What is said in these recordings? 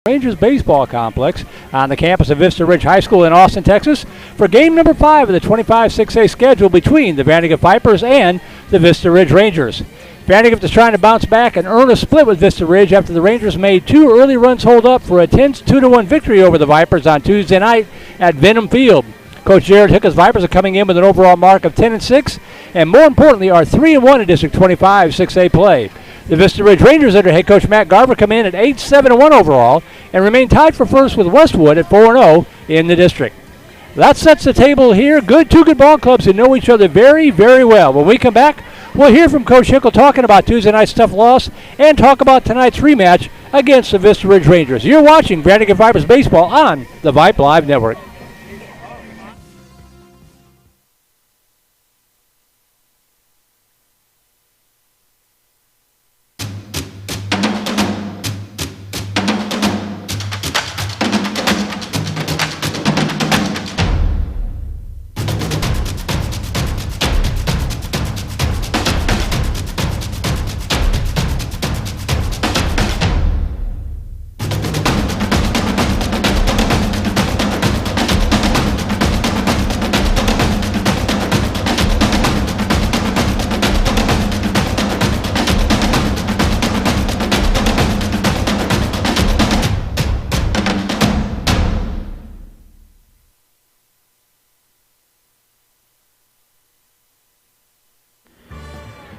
Rangers Baseball Complex on the campus of Vista Ridge High School in Austin, Texas for game number 5 of the 25-6A schedule between the VANDEGRIFT Vipers and the Vista Ridge Rangers. VANDEGRIFT is trying to bounce back and earn a split with Vista Ridge after the Rangers made 2 early runs hold up for a tense 2-1 victory over the Vipers on Tuesday night at Venom Field. Coach Jared Hick's Vipers are coming in with an overall mark of 10-6 and more importantly are 3-1 in District 25-6A play. The Vista Ridge Rangers under head coach Matt Garver come in at 8-7-1 overall and remain tied for first with Westwood at 4-0 in the district. That sets the table here. Two good ball clubs who know each other very, very well. When we come back, we'll hear from Coach Hickle talking about Tuesday night's tough loss and talk about tonight's rematch against the Vista Ridge Rangers. You're watching VANDEGRIFT Vipers Baseball on the Vype Live Network.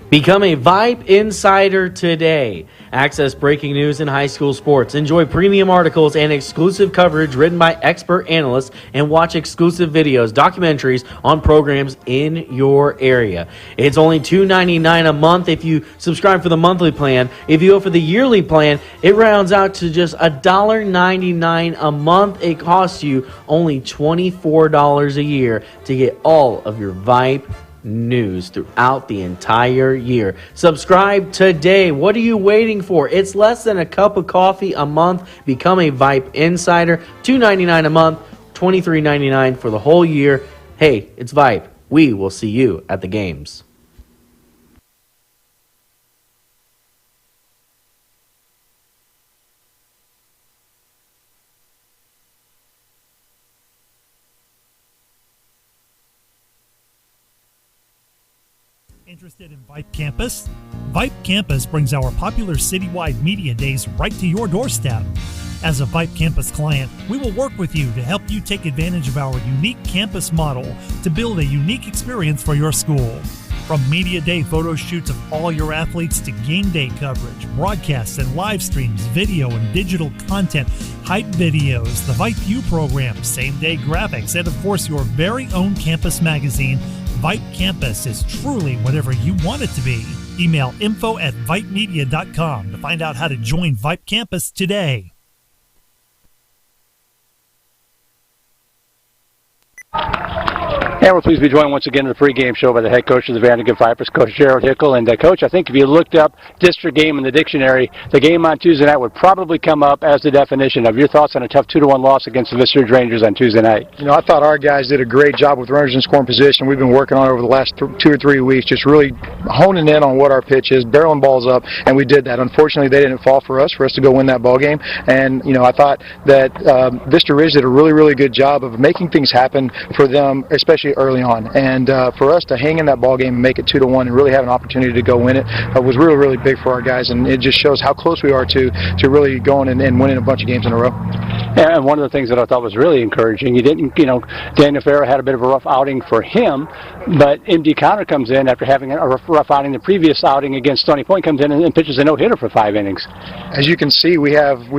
Become a Vype Insider today. Access breaking news in high school sports. Enjoy premium articles and exclusive coverage written by expert analysts and watch exclusive videos, documentaries on programs in your area. It's only $2.99 a month if you subscribe for the monthly plan. If you go for the yearly plan, it rounds out to just $1.99 a month. It costs you only $24 a year to get all of your Vype news throughout the entire year. Subscribe today. What are you waiting for? It's less than a cup of coffee a month. Become a Vype Insider. $2.99 a month, $23.99 for the whole year. Hey, it's Vype. We will see you at the games. Interested in Vype Campus? Vype Campus brings our popular citywide media days right to your doorstep. As a Vype Campus client, we will work with you to help you take advantage of our unique campus model to build a unique experience for your school. From media day photo shoots of all your athletes to game day coverage, broadcasts and live streams, video and digital content, hype videos, the Vype U program, same-day graphics, and of course your very own campus magazine, Vype Campus is truly whatever you want it to be. Email info@vypemedia.com to find out how to join Vype Campus today. And we're pleased to be joined once again in the pregame show by the head coach of the VANDEGRIFT Vipers, Coach Jared Hickle. And Coach, I think if you looked up district game in the dictionary, the game on Tuesday night would probably come up as the definition of your thoughts on a tough 2-1 loss against the Vista Ridge Rangers on Tuesday night. You know, I thought our guys did a great job with runners in scoring position. We've been working on it over the last 2 or 3 weeks, just really honing in on what our pitch is, barreling balls up, and we did that. Unfortunately, they didn't fall for us to go win that ball game. And, you know, I thought that Vista Ridge did a really, really good job of making things happen for them, especially early on. And for us to hang in that ball game and make it 2-1 and really have an opportunity to go win it was really, really big for our guys. And it just shows how close we are to really going and winning a bunch of games in a row. And one of the things that I thought was really encouraging, Daniel Farrow had a bit of a rough outing for him, but MD Connor comes in after having a rough outing the previous outing against Stony Point, comes in and pitches a no-hitter for 5 innings. As you can see, we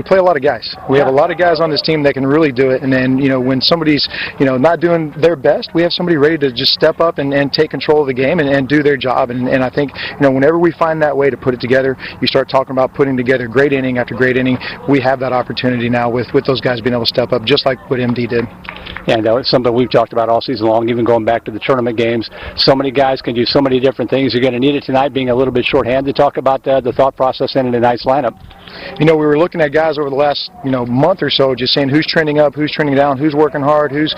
play a lot of guys. We have a lot of guys on this team that can really do it. And then, when somebody's, not doing their best, we have somebody ready to just step up and take control of the game and do their job. And I think, whenever we find that way to put it together, you start talking about putting together great inning after great inning. We have that opportunity now with those guys being able to step up, just like what MD did. Yeah, and it's something we've talked about all season long, even going back to the tournament games. So many guys can do so many different things. You're going to need it tonight, being a little bit shorthanded. Talk about the thought process in tonight's lineup. We were looking at guys over the last month or so, just saying who's trending up, who's trending down, who's working hard, who's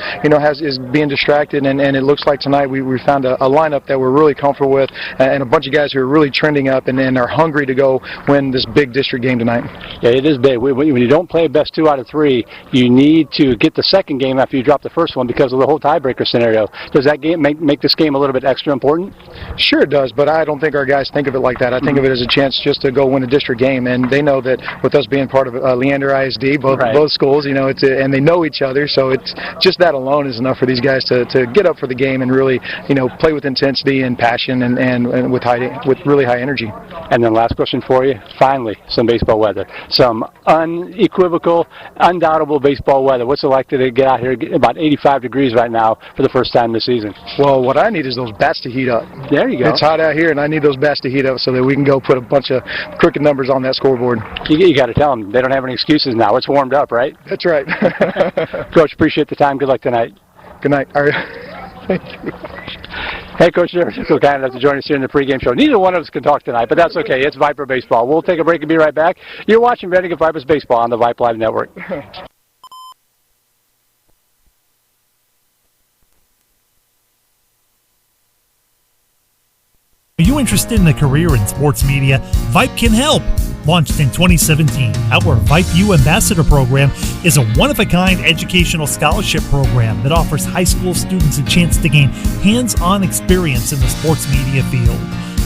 is being distracted, and it looks like tonight we found a lineup that we're really comfortable with, and a bunch of guys who are really trending up and are hungry to go win this big district game tonight. Yeah, it is big. When you don't play best 2 out of 3, you need to get the second game after you drop the first one because of the whole tiebreaker scenario. Does that game make this game a little bit extra important? Sure it does, but I don't think our guys think of it like that. I think of it as a chance just to go win a district game, and they know that with us being part of Leander ISD, both schools, and they know each other, so it's just that alone is enough for these guys to get up for the game and really, play with intensity and passion and with really high energy. And then last question for you, finally, some baseball weather. Some unequivocal, undoubtable baseball weather. What's it like to get out here, about 85 degrees right now for the first time this season? Well, what I need is those bats to heat up. There you go. It's hot out here, and I need those bats to heat up so that we can go put a bunch of crooked numbers on that scoreboard. You got to tell them. They don't have any excuses now. It's warmed up, right? That's right. Coach, appreciate the time. Good luck tonight. Good night. All right. Thank you. Hey, Coach, you're so kind enough to join us here in the pregame show. Neither one of us can talk tonight, but that's okay. It's Viper Baseball. We'll take a break and be right back. You're watching Vandergrift Vipers Baseball on the Vype Live Network. Are you interested in a career in sports media? Vype can help. Launched in 2017, our Vype U Ambassador Program is a one-of-a-kind educational scholarship program that offers high school students a chance to gain hands-on experience in the sports media field.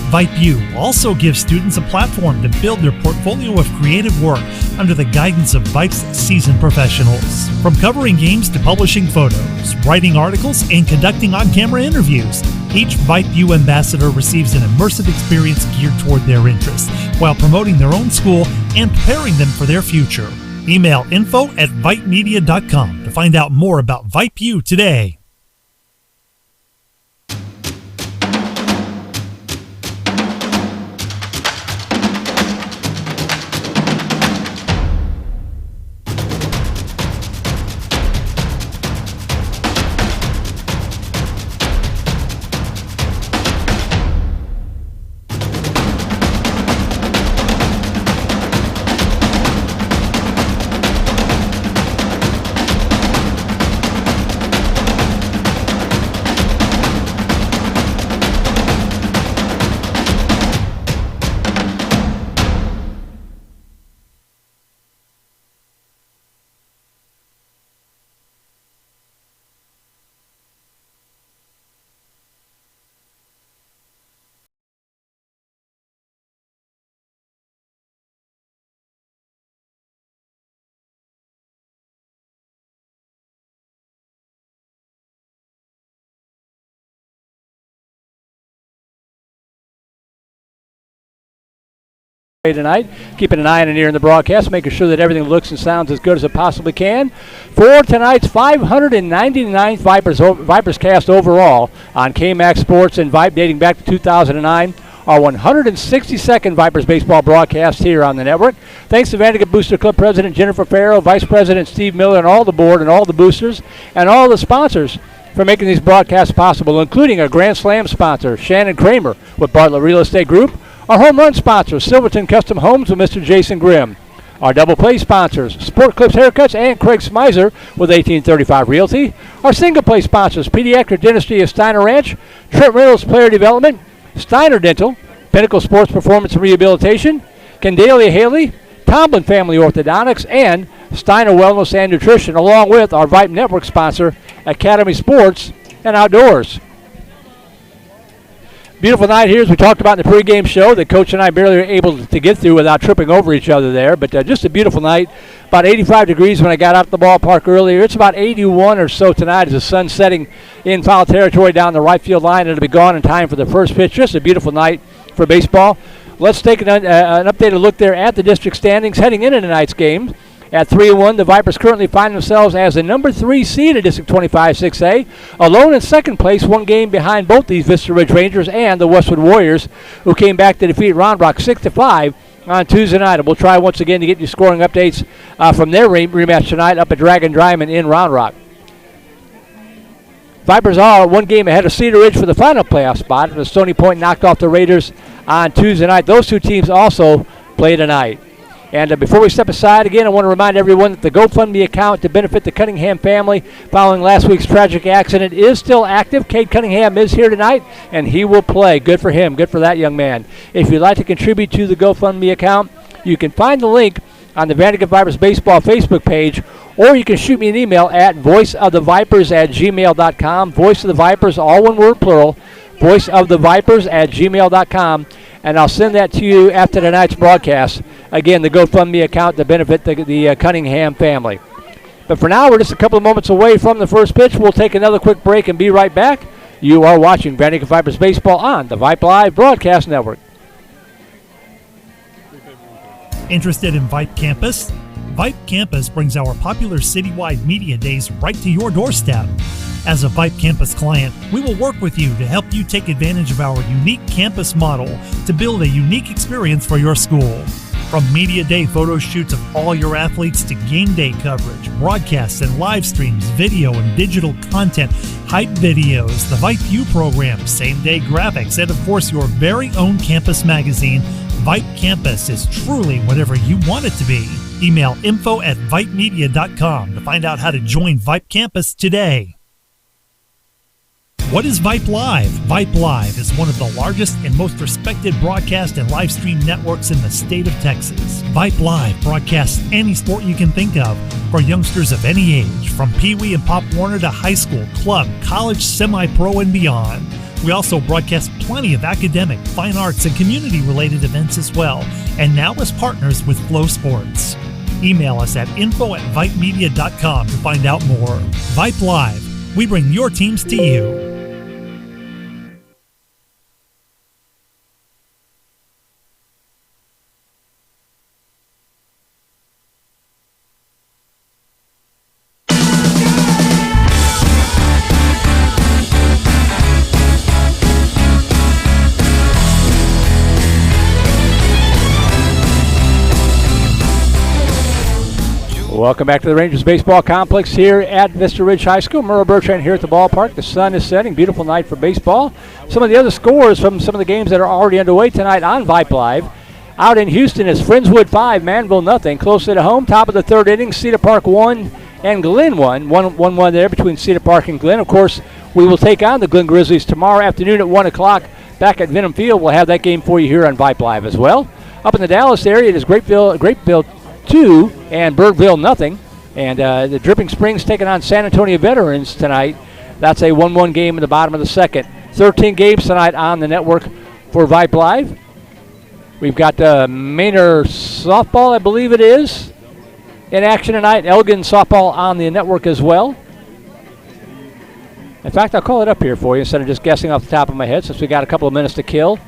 Vype U also gives students a platform to build their portfolio of creative work under the guidance of Vype's seasoned professionals. From covering games to publishing photos, writing articles, and conducting on-camera interviews, each Vype U ambassador receives an immersive experience geared toward their interests while promoting their own school and preparing them for their future. Email info@vypemedia.com to find out more about Vype U today. Tonight, keeping an eye and an ear in the broadcast, making sure that everything looks and sounds as good as it possibly can. For tonight's 599th Vipers cast overall on KMAX Sports and Vype dating back to 2009. Our 162nd Vipers baseball broadcast here on the network. Thanks to Vandergrift Booster Club President Jennifer Farrow, Vice President Steve Miller, and all the board and all the boosters and all the sponsors for making these broadcasts possible, including our Grand Slam sponsor, Shannon Kramer with Bartlett Real Estate Group. Our home run sponsor, Silverton Custom Homes with Mr. Jason Grimm. Our double play sponsors, Sport Clips Haircuts and Craig Smizer with 1835 Realty. Our single play sponsors, Pediatric Dentistry of Steiner Ranch, Trent Reynolds Player Development, Steiner Dental, Pinnacle Sports Performance and Rehabilitation, Candalia Haley, Tomlin Family Orthodontics, and Steiner Wellness and Nutrition, along with our Vype Network sponsor, Academy Sports and Outdoors. Beautiful night here, as we talked about in the pregame show that Coach and I barely were able to get through without tripping over each other there. But just a beautiful night. About 85 degrees when I got out the ballpark earlier. It's about 81 or so tonight as the sun's setting in foul territory down the right field line. It'll be gone in time for the first pitch. Just a beautiful night for baseball. Let's take an updated look there at the district standings heading into tonight's game. At 3-1, the Vipers currently find themselves as the number 3 seed in District 25 6A, alone in second place, one game behind both these Vista Ridge Rangers and the Westwood Warriors, who came back to defeat Round Rock 6-5 on Tuesday night. And we'll try once again to get you scoring updates from their rematch tonight up at Dragon Diamond in Round Rock. Vipers are one game ahead of Cedar Ridge for the final playoff spot, as Stony Point knocked off the Raiders on Tuesday night. Those two teams also play tonight. And before we step aside, again, I want to remind everyone that the GoFundMe account to benefit the Cunningham family following last week's tragic accident is still active. Cade Cunningham is here tonight, and he will play. Good for him. Good for that young man. If you'd like to contribute to the GoFundMe account, you can find the link on the Vandegrifts Vipers Baseball Facebook page, or you can shoot me an email at voiceofthevipers@gmail.com. Voice of the Vipers, all one word, plural, voiceofthevipers@gmail.com. And I'll send that to you after tonight's broadcast. Again, the GoFundMe account to benefit the Cunningham family. But for now, we're just a couple of moments away from the first pitch. We'll take another quick break and be right back. You are watching Vandegrifts Vipers Baseball on the Vype Live Broadcast Network. Interested in Vype Campus? Vype Campus brings our popular citywide media days right to your doorstep. As a Vype Campus client, we will work with you to help you take advantage of our unique campus model to build a unique experience for your school. From media day photo shoots of all your athletes to game day coverage, broadcasts and live streams, video and digital content, hype videos, the Vype U program, same-day graphics, and of course your very own campus magazine, Vype Campus is truly whatever you want it to be. Email info@vypemedia.com to find out how to join Vype Campus today. What is Vype Live? Vype Live is one of the largest and most respected broadcast and live stream networks in the state of Texas. Vype Live broadcasts any sport you can think of for youngsters of any age, from Pee Wee and Pop Warner to high school, club, college, semi-pro, and beyond. We also broadcast plenty of academic, fine arts, and community-related events as well, and now as partners with Flow Sports. Email us at info@vypemedia.com to find out more. Vype Live. We bring your teams to you. Welcome back to the Rangers Baseball Complex here at Vista Ridge High School. Merle Bertrand here at the ballpark. The sun is setting. Beautiful night for baseball. Some of the other scores from some of the games that are already underway tonight on Vype Live. Out in Houston is Friendswood 5, Manville nothing. Close to home, top of the third inning, Cedar Park 1 and Glen 1. 1-1 there between Cedar Park and Glen. Of course, we will take on the Glen Grizzlies tomorrow afternoon at 1 o'clock back at Venom Field. We'll have that game for you here on Vype Live as well. Up in the Dallas area, it is Grapeville 2 and Birdville nothing. And the Dripping Springs taking on San Antonio Veterans tonight. That's a 1-1 game in the bottom of the second. 13 games tonight on the network for Vype Live. We've got Manor softball, I believe it is, in action tonight. Elgin softball on the network as well. In fact, I'll call it up here for you instead of just guessing off the top of my head, since we got a couple of minutes to kill.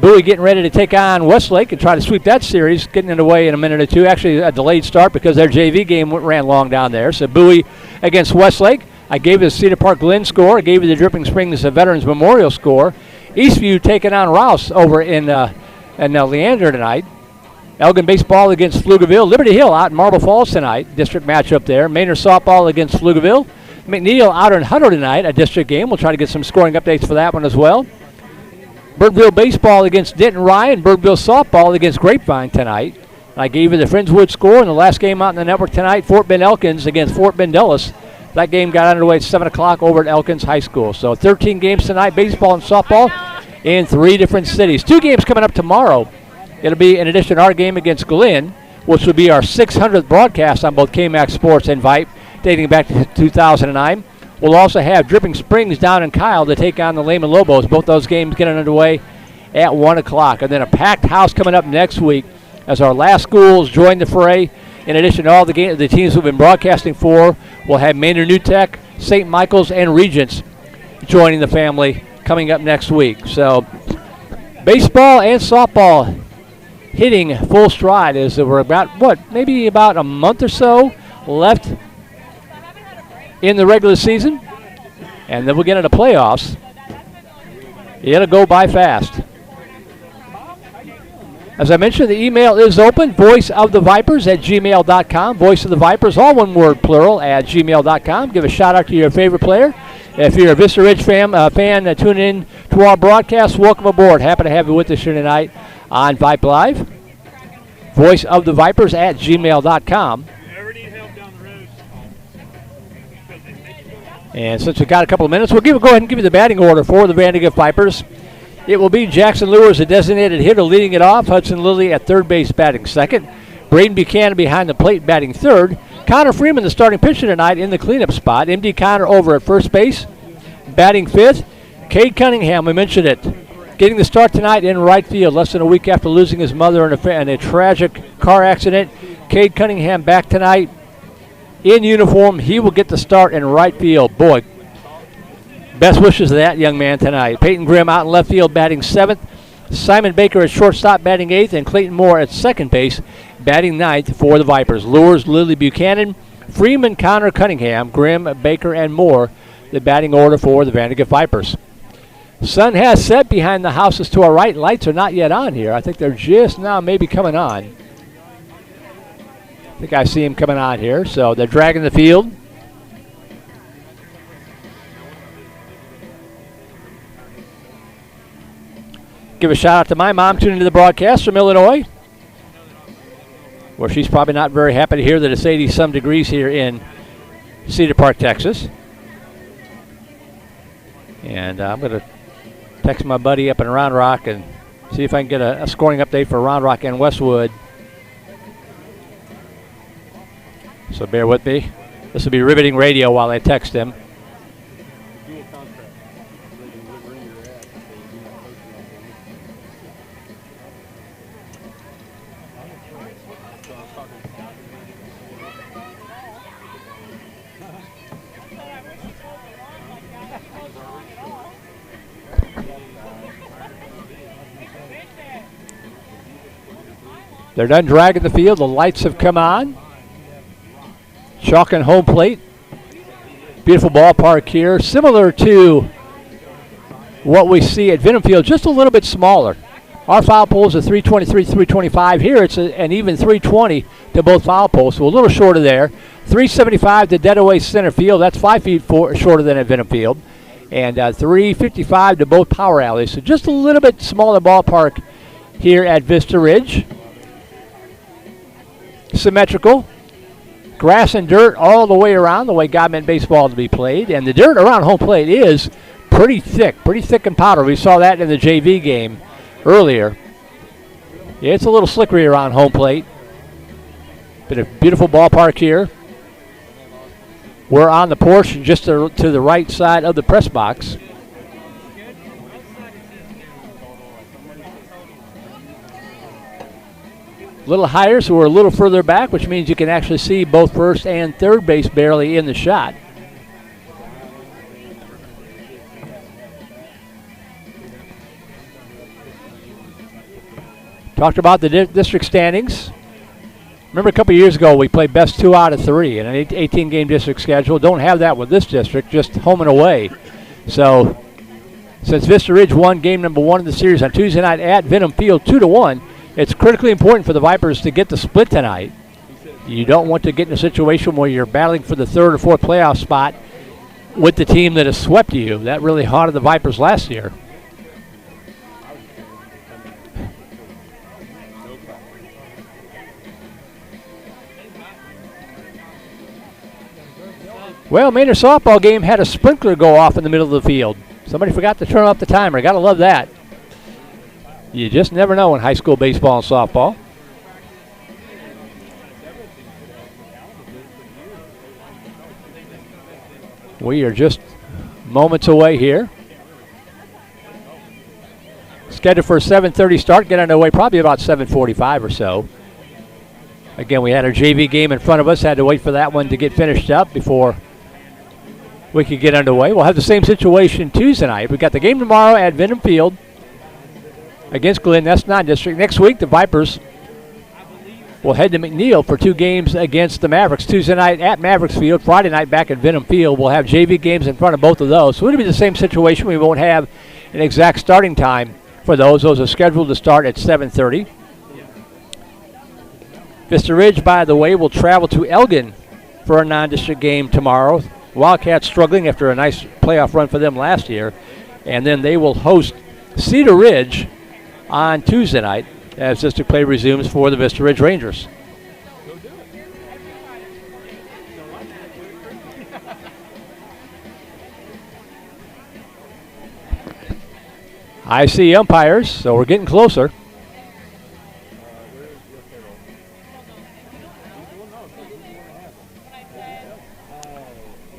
Bowie getting ready to take on Westlake and try to sweep that series, getting underway in a minute or two. Actually, a delayed start because their JV game ran long down there. So Bowie against Westlake. I gave you the Cedar Park Glen score. I gave you the Dripping Springs Veterans Memorial score. Eastview taking on Rouse over in Leander tonight. Elgin baseball against Pflugerville. Liberty Hill out in Marble Falls tonight. District matchup there. Manor softball against Pflugerville. McNeil out in Hunter tonight, a district game. We'll try to get some scoring updates for that one as well. Birdville baseball against Denton Rye and Birdville softball against Grapevine tonight. I gave you the Friendswood score in the last game out in the network tonight. Fort Bend Elkins against Fort Bend Dulles. That game got underway at 7 o'clock over at Elkins High School. So 13 games tonight, baseball and softball in 3 different cities. 2 games coming up tomorrow. It'll be in addition to our game against Glen, which will be our 600th broadcast on both KMAX Sports and Vype, dating back to 2009. We'll also have Dripping Springs down in Kyle to take on the Lehman Lobos. Both those games getting underway at 1 o'clock. And then a packed house coming up next week as our last schools join the fray. In addition to all the teams we've been broadcasting for, we'll have Manor New Tech, St. Michael's, and Regents joining the family coming up next week. So baseball and softball hitting full stride as we're about, maybe about a month or so left in the regular season, and then we'll get into playoffs. It'll go by fast. As I mentioned, the email is open, voiceofthevipers@gmail.com. Voice of the Vipers, all one word, plural, @gmail.com. Give a shout out to your favorite player. If you're a Vista Ridge fan tuning in to our broadcast. Welcome aboard. Happy to have you with us here tonight on Vype Live. Voice of the Vipers at gmail.com. And since we've got a couple of minutes, we'll go ahead and give you the batting order for the VandeGrift Vipers. It will be Jackson Lewis, a designated hitter, leading it off. Hudson Lilly at third base batting second. Braden Buchanan behind the plate batting third. Connor Freeman, the starting pitcher tonight, in the cleanup spot. M.D. Connor over at first base, batting fifth. Cade Cunningham, we mentioned it, getting the start tonight in right field, less than a week after losing his mother in a tragic car accident. Cade Cunningham back tonight in uniform. He will get the start in right field. Boy, best wishes to that young man tonight. Peyton Grimm out in left field batting seventh. Simon Baker at shortstop batting eighth, and Clayton Moore at second base batting ninth for the Vipers. Lures, Lily Buchanan, Freeman, Connor, Cunningham, Grimm, Baker, and Moore, the batting order for the VandeGrift Vipers. Sun has set behind the houses to our right. Lights are not yet on here. I think they're just now maybe coming on. I think I see him coming on here. So they're dragging the field. Give a shout out to my mom tuning into the broadcast from Illinois, where she's probably not very happy to hear that it's 80-some degrees here in Cedar Park, Texas. And I'm going to text my buddy up in Round Rock and see if I can get a scoring update for Round Rock and Westwood. So bear with me. This will be riveting radio while I text him. They're done dragging the field. The lights have come on. Chalk and home plate. Beautiful ballpark here. Similar to what we see at Venom Field, just a little bit smaller. Our foul poles are 323, 325. Here it's an even 320 to both foul poles, so a little shorter there. 375 to dead away center field. That's 5 feet shorter than at Venom Field. And 355 to both power alleys. So just a little bit smaller ballpark here at Vista Ridge. Symmetrical. Grass and dirt all the way around, the way God meant baseball to be played. And the dirt around home plate is pretty thick and powdery. We saw that in the JV game earlier. Yeah, it's a little slickery around home plate. But a beautiful ballpark here. We're on the porch just to the right side of the press box. A little higher, so we're a little further back, which means you can actually see both first and third base barely in the shot. Talked about the district standings. Remember a couple years ago we played best 2 out of 3 in an 18-game district schedule. Don't have that with this district, just home and away. So since Vista Ridge won game number 1 of the series on Tuesday night at Venom Field 2-1, it's critically important for the Vipers to get the split tonight. You don't want to get in a situation where you're battling for the third or fourth playoff spot with the team that has swept you. That really haunted the Vipers last year. Well, Maynard softball game had a sprinkler go off in the middle of the field. Somebody forgot to turn off the timer. Got to love that. You just never know in high school baseball and softball. We are just moments away here. Scheduled for a 7:30 start. Get underway probably about 7:45 or so. Again, we had our JV game in front of us. Had to wait for that one to get finished up before we could get underway. We'll have the same situation Tuesday night. We've got the game tomorrow at Venom Field against Glenn. That's non-district. Next week, the Vipers will head to McNeil for 2 games against the Mavericks. Tuesday night at Mavericks Field. Friday night back at Venom Field. We'll have JV games in front of both of those. So it'll be the same situation. We won't have an exact starting time for those. Those are scheduled to start at 7:30. Vista Ridge, by the way, will travel to Elgin for a non-district game tomorrow. Wildcats struggling after a nice playoff run for them last year. And then they will host Cedar Ridge on Tuesday night as district play resumes for the Vista Ridge Rangers. I see umpires, so we're getting closer.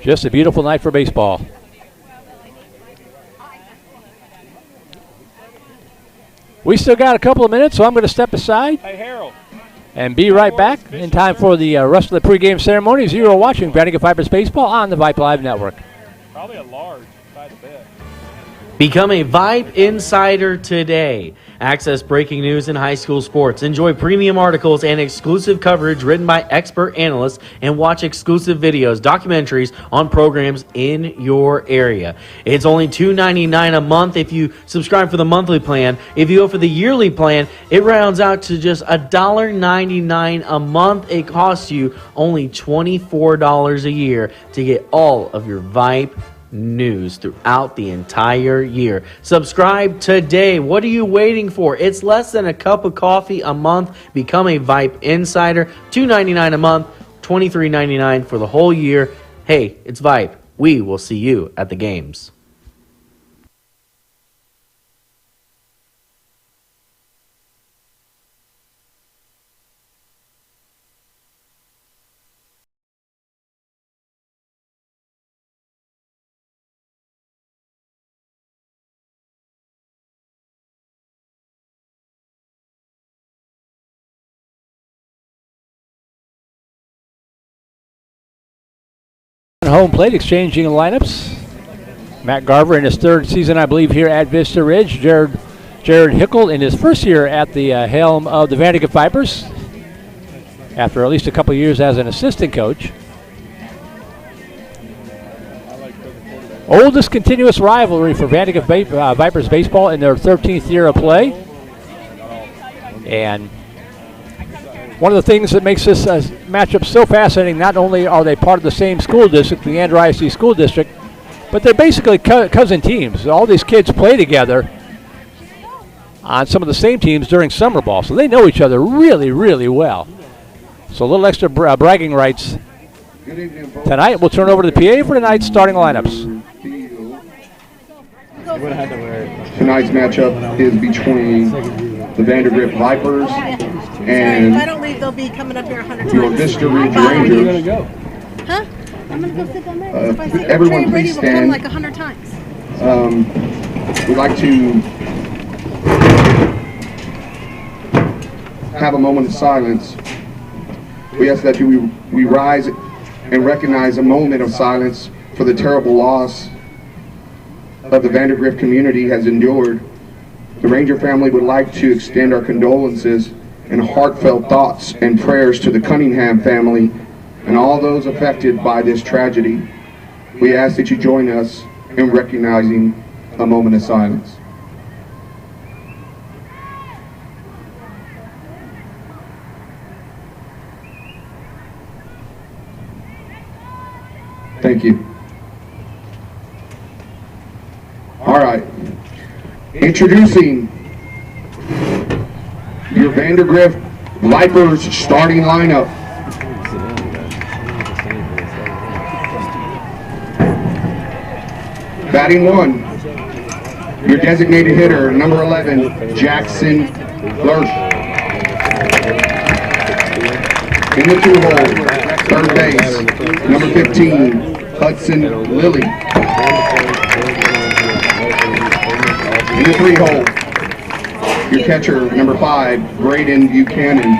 Just a beautiful night for baseball. We still got a couple of minutes, so I'm going to step aside and be right back in time for the rest of the pregame ceremonies. You are watching Vandegrifft Vipers Baseball on the Vype Live Network. Probably a large by the bed. Become a Vype Insider today. Access breaking news in high school sports. Enjoy premium articles and exclusive coverage written by expert analysts, and watch exclusive videos, documentaries on programs in your area. It's only $2.99 a month if you subscribe for the monthly plan. If you go for the yearly plan, it rounds out to just $1.99 a month. It costs you only $24 a year to get all of your Vype news throughout the entire year. Subscribe today. What are you waiting for? It's less than a cup of coffee a month. Become a Vype Insider. $2.99 a month, $23.99 for the whole year. Hey, it's Vype. We will see you at the games. Home plate exchanging lineups. Matt Garver in his third season, I believe, here at Vista Ridge. Jared Hickel in his first year at the helm of the Vandegrifft Vipers, after at least a couple years as an assistant coach. Oldest continuous rivalry for Vandegrifft Vipers baseball in their 13th year of play. And one of the things that makes this matchup so fascinating, not only are they part of the same school district, the Andrew ISD School District, but they're basically cousin teams. All these kids play together on some of the same teams during summer ball, so they know each other really, really well. So a little extra bragging rights tonight. We'll turn over to the PA for tonight's starting lineups. Tonight's matchup is between the Vandegrifft Vipers and if I don't leave, they'll be coming up here 100 times. your Vista Ridge Rangers. Huh? I'm going to go sit down there. If I sit everyone Trey Brady please will come stand. like 100 times. We'd like to have a moment of silence. We ask that we rise and recognize a moment of silence for the terrible loss of the Vandegrifft community has endured. The Ranger family would like to extend our condolences and heartfelt thoughts and prayers to the Cunningham family and all those affected by this tragedy. We ask that you join us in recognizing a moment of silence. Thank you. All right. Introducing your Vandegrifft Vipers starting lineup. Batting 1, your designated hitter, number 11, Jackson Lurch. In the 2 hole, third base, number 15, Hudson Lilly. In the 3 hole, your catcher, number 5, Braden Buchanan.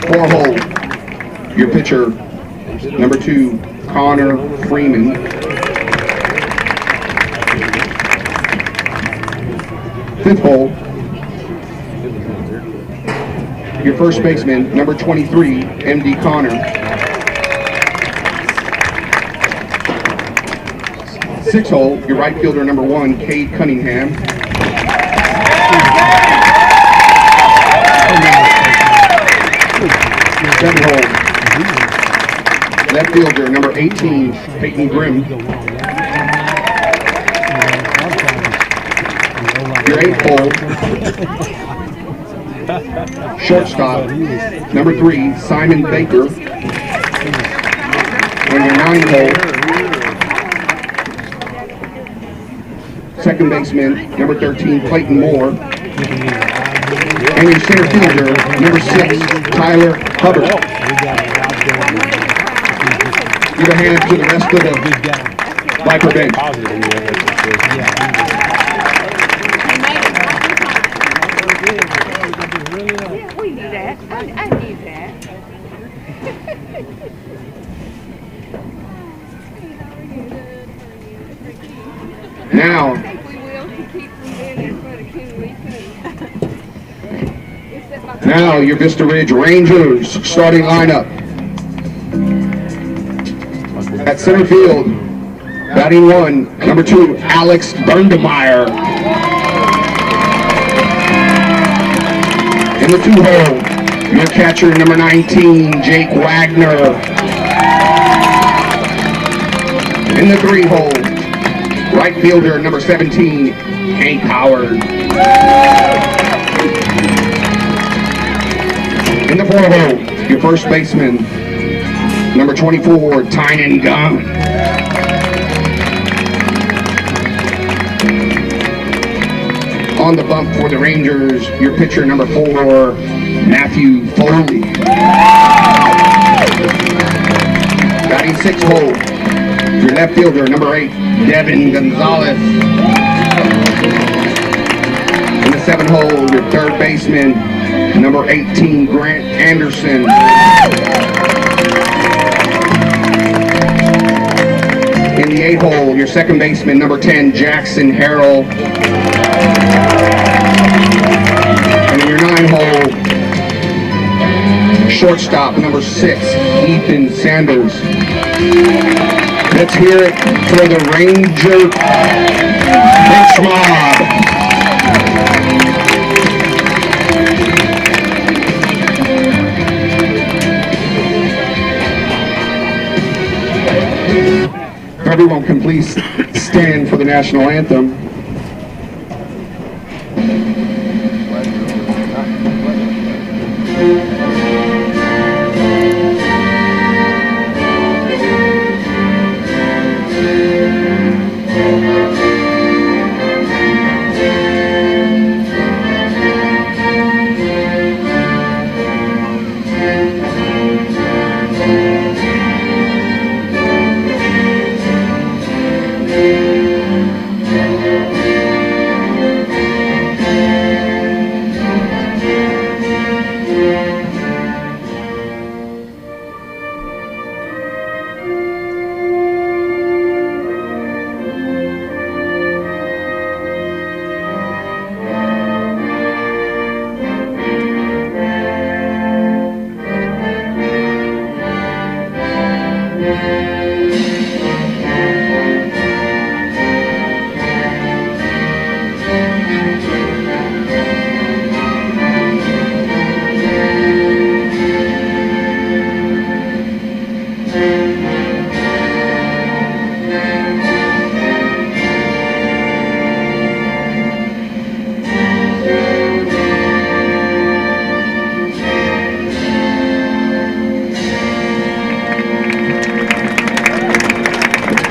4 hole, your pitcher, number 2, Connor Freeman. 5th hole, your first baseman, number 23, M.D. Connor. 6th hole, your right fielder, number 1, Cade Cunningham. 7th hole, left fielder, number 18, Peyton Grimm. your 8 hole. Shortstop, number 3, Simon Baker. And your 9 hole. Second baseman, number 13, Clayton Moore. And your center fielder, number 6, Tyler Hubbard. Give a hand to the rest of the Viper bench. We knew that. I knew that. Now, I think we will to keep from being in front of Kinley too. now your Vista Ridge Rangers starting lineup. At center field, batting 1, number 2, Alex Bundemeyer. In the 2 hole, your catcher, number 19, Jake Wagner. In the 3 hole, right fielder, number 17, Hank Howard. In the 4 hole, your first baseman, number 24, Tynan Gunn. On the bump for the Rangers, your pitcher, number 4, Matthew Foley. Batting 6 hole, your left fielder, number 8, Devin Gonzalez. In the 7 hole, your third baseman, number 18, Grant Anderson. In the 8 hole, your second baseman, number 10, Jackson Harrell. And in your 9 hole, shortstop, number 6, Ethan Sanders. Let's hear it for the Ranger bench mob. If everyone can please stand for the national anthem.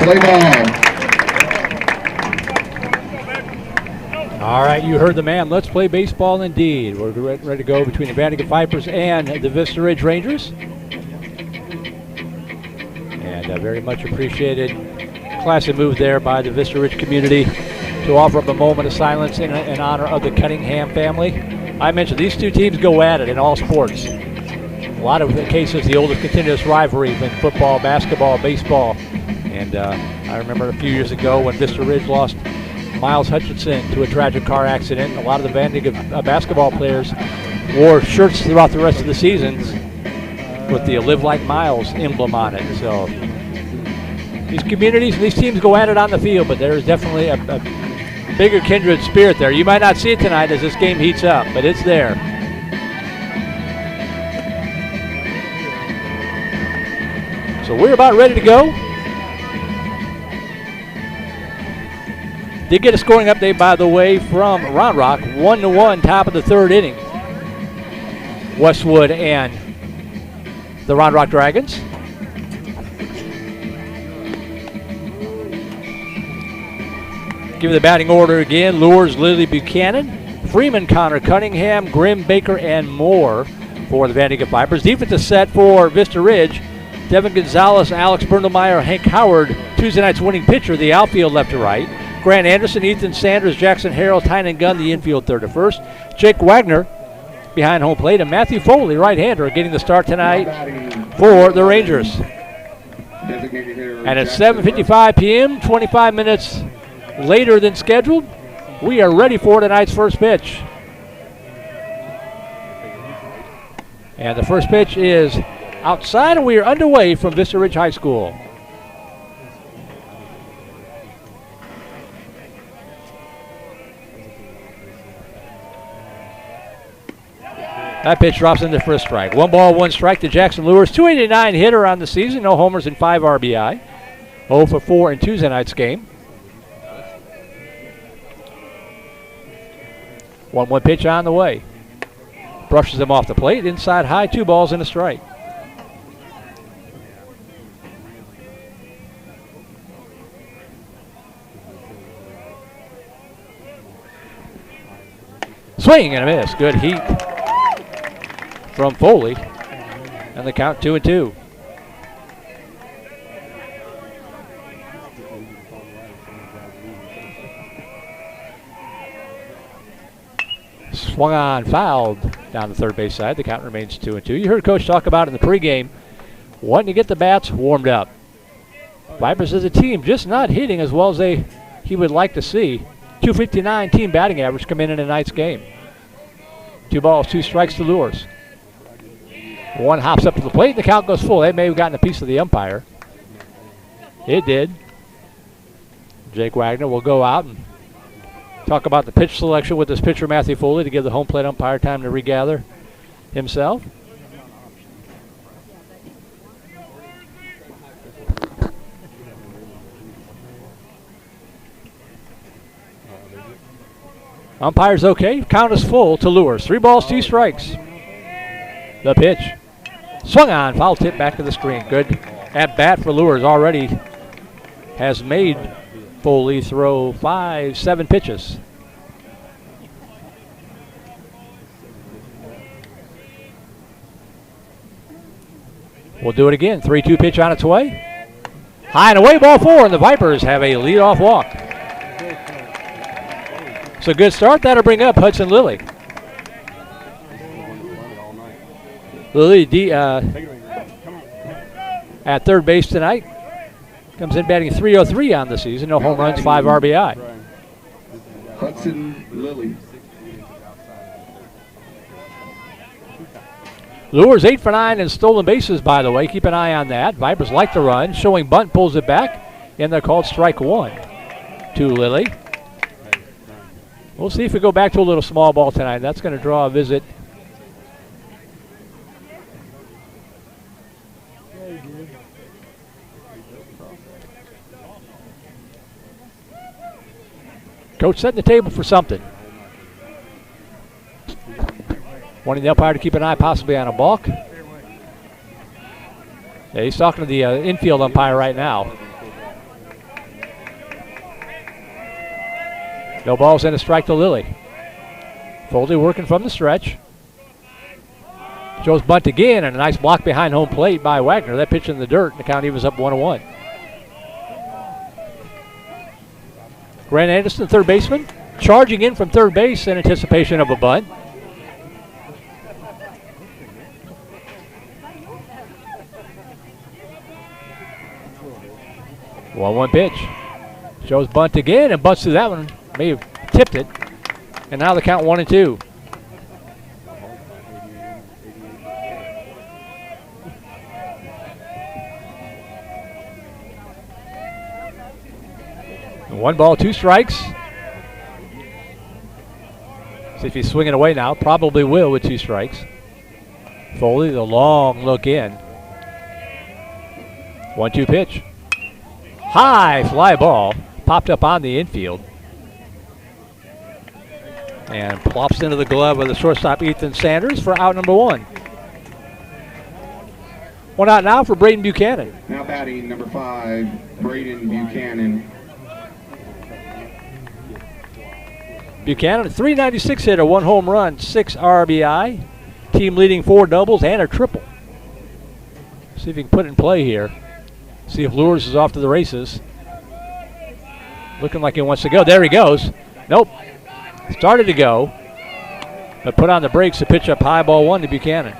Play ball. All right, you heard the man. Let's play baseball indeed. We're ready to go between the Vandegrifft Vipers and the Vista Ridge Rangers. And very much appreciated. Classic move there by the Vista Ridge community to offer up a moment of silence in honor of the Cunningham family. I mentioned these two teams go at it in all sports. A lot of cases, the oldest continuous rivalry in football, basketball, baseball. And I remember a few years ago when Vista Ridge lost Miles Hutchinson to a tragic car accident. A lot of the Vandegrifft basketball players wore shirts throughout the rest of the seasons with the Live Like Miles emblem on it. So these communities, these teams go at it on the field, but there's definitely a bigger kindred spirit there. You might not see it tonight as this game heats up, but it's there. So we're about ready to go. Did get a scoring update, by the way, from Round Rock. 1-1, top of the third inning. Westwood and the Round Rock Dragons. Give you the batting order again. Lures, Lily Buchanan, Freeman, Connor Cunningham, Grimm, Baker, and Moore for the Vandegrift Vipers. Defense is set for Vista Ridge. Devin Gonzalez, Alex Berndelmeyer, Hank Howard, Tuesday night's winning pitcher, the outfield left to right. Grant Anderson, Ethan Sanders, Jackson Harrell, Tynan Gunn, the infield third to first. Jake Wagner behind home plate, and Matthew Foley, right-hander, getting the start tonight for the Rangers. And at 7:55 p.m., 25 minutes later than scheduled, we are ready for tonight's first pitch. And the first pitch is outside, and we are underway from Vista Ridge High School. That pitch drops into for a strike. 1 ball, 1 strike to Jackson Lures. 289 hitter on the season. No homers and 5 RBI. 0 for 4 in Tuesday night's game. 1-1 pitch on the way. Brushes him off the plate. Inside high, 2 balls and a strike. Swing and a miss. Good heat from Foley. And the count 2-2. Swung on, fouled down the third base side. The count remains 2-2. You heard Coach talk about in the pregame, wanting to get the bats warmed up. Vipers as a team just not hitting as well as he would like to see. 259 team batting average come in tonight's game. 2 balls, 2 strikes to Lures. 1 hops up to the plate, and the count goes full. They may have gotten a piece of the umpire. It did. Jake Wagner will go out and talk about the pitch selection with his pitcher, Matthew Foley, to give the home plate umpire time to regather himself. Umpire's okay. Count is full to Lures. 3 balls, 2 strikes. The pitch. Swung on. Foul tip back to the screen. Good at bat for Lures. Already has made Foley throw 7 pitches. We'll do it again. 3-2 pitch on its way. High and away, ball 4, and the Vipers have a leadoff walk. It's a good start. That'll bring up Hudson Lilly. Lilly at third base tonight. Comes in batting .303 on the season. No home runs, 5 RBI. Hudson Lilly. Lures 8 for 9 in stolen bases, by the way. Keep an eye on that. Vipers like the run. Showing bunt, pulls it back, and they're called strike 1 to Lilly. We'll see if we go back to a little small ball tonight. That's going to draw a visit. Coach setting the table for something. Wanting the umpire to keep an eye possibly on a balk. Yeah, he's talking to the infield umpire right now. No balls and a strike to Lilly. Foley working from the stretch. Joe's bunt again, and a nice block behind home plate by Wagner. That pitch in the dirt, and the count evens up 1-1. Grant Anderson, third baseman, charging in from third base in anticipation of a bunt. One pitch. Joe's bunt again, and bunts through that one. May have tipped it. And now the count 1-2. And 1 ball, 2 strikes. See if he's swinging away now. Probably will with 2 strikes. Foley, the long look in. 1-2 pitch. High fly ball. Popped up on the infield. And plops into the glove of the shortstop Ethan Sanders for out number 1. 1 out now for Braden Buchanan. Now batting number 5, Braden Buchanan. Buchanan, a .396 hitter, 1 home run, 6 RBI. Team leading 4 doubles and a triple. See if he can put it in play here. See if Lures is off to the races. Looking like he wants to go. There he goes. Nope. Started to go, but put on the brakes to pitch up high, ball 1 to Buchanan.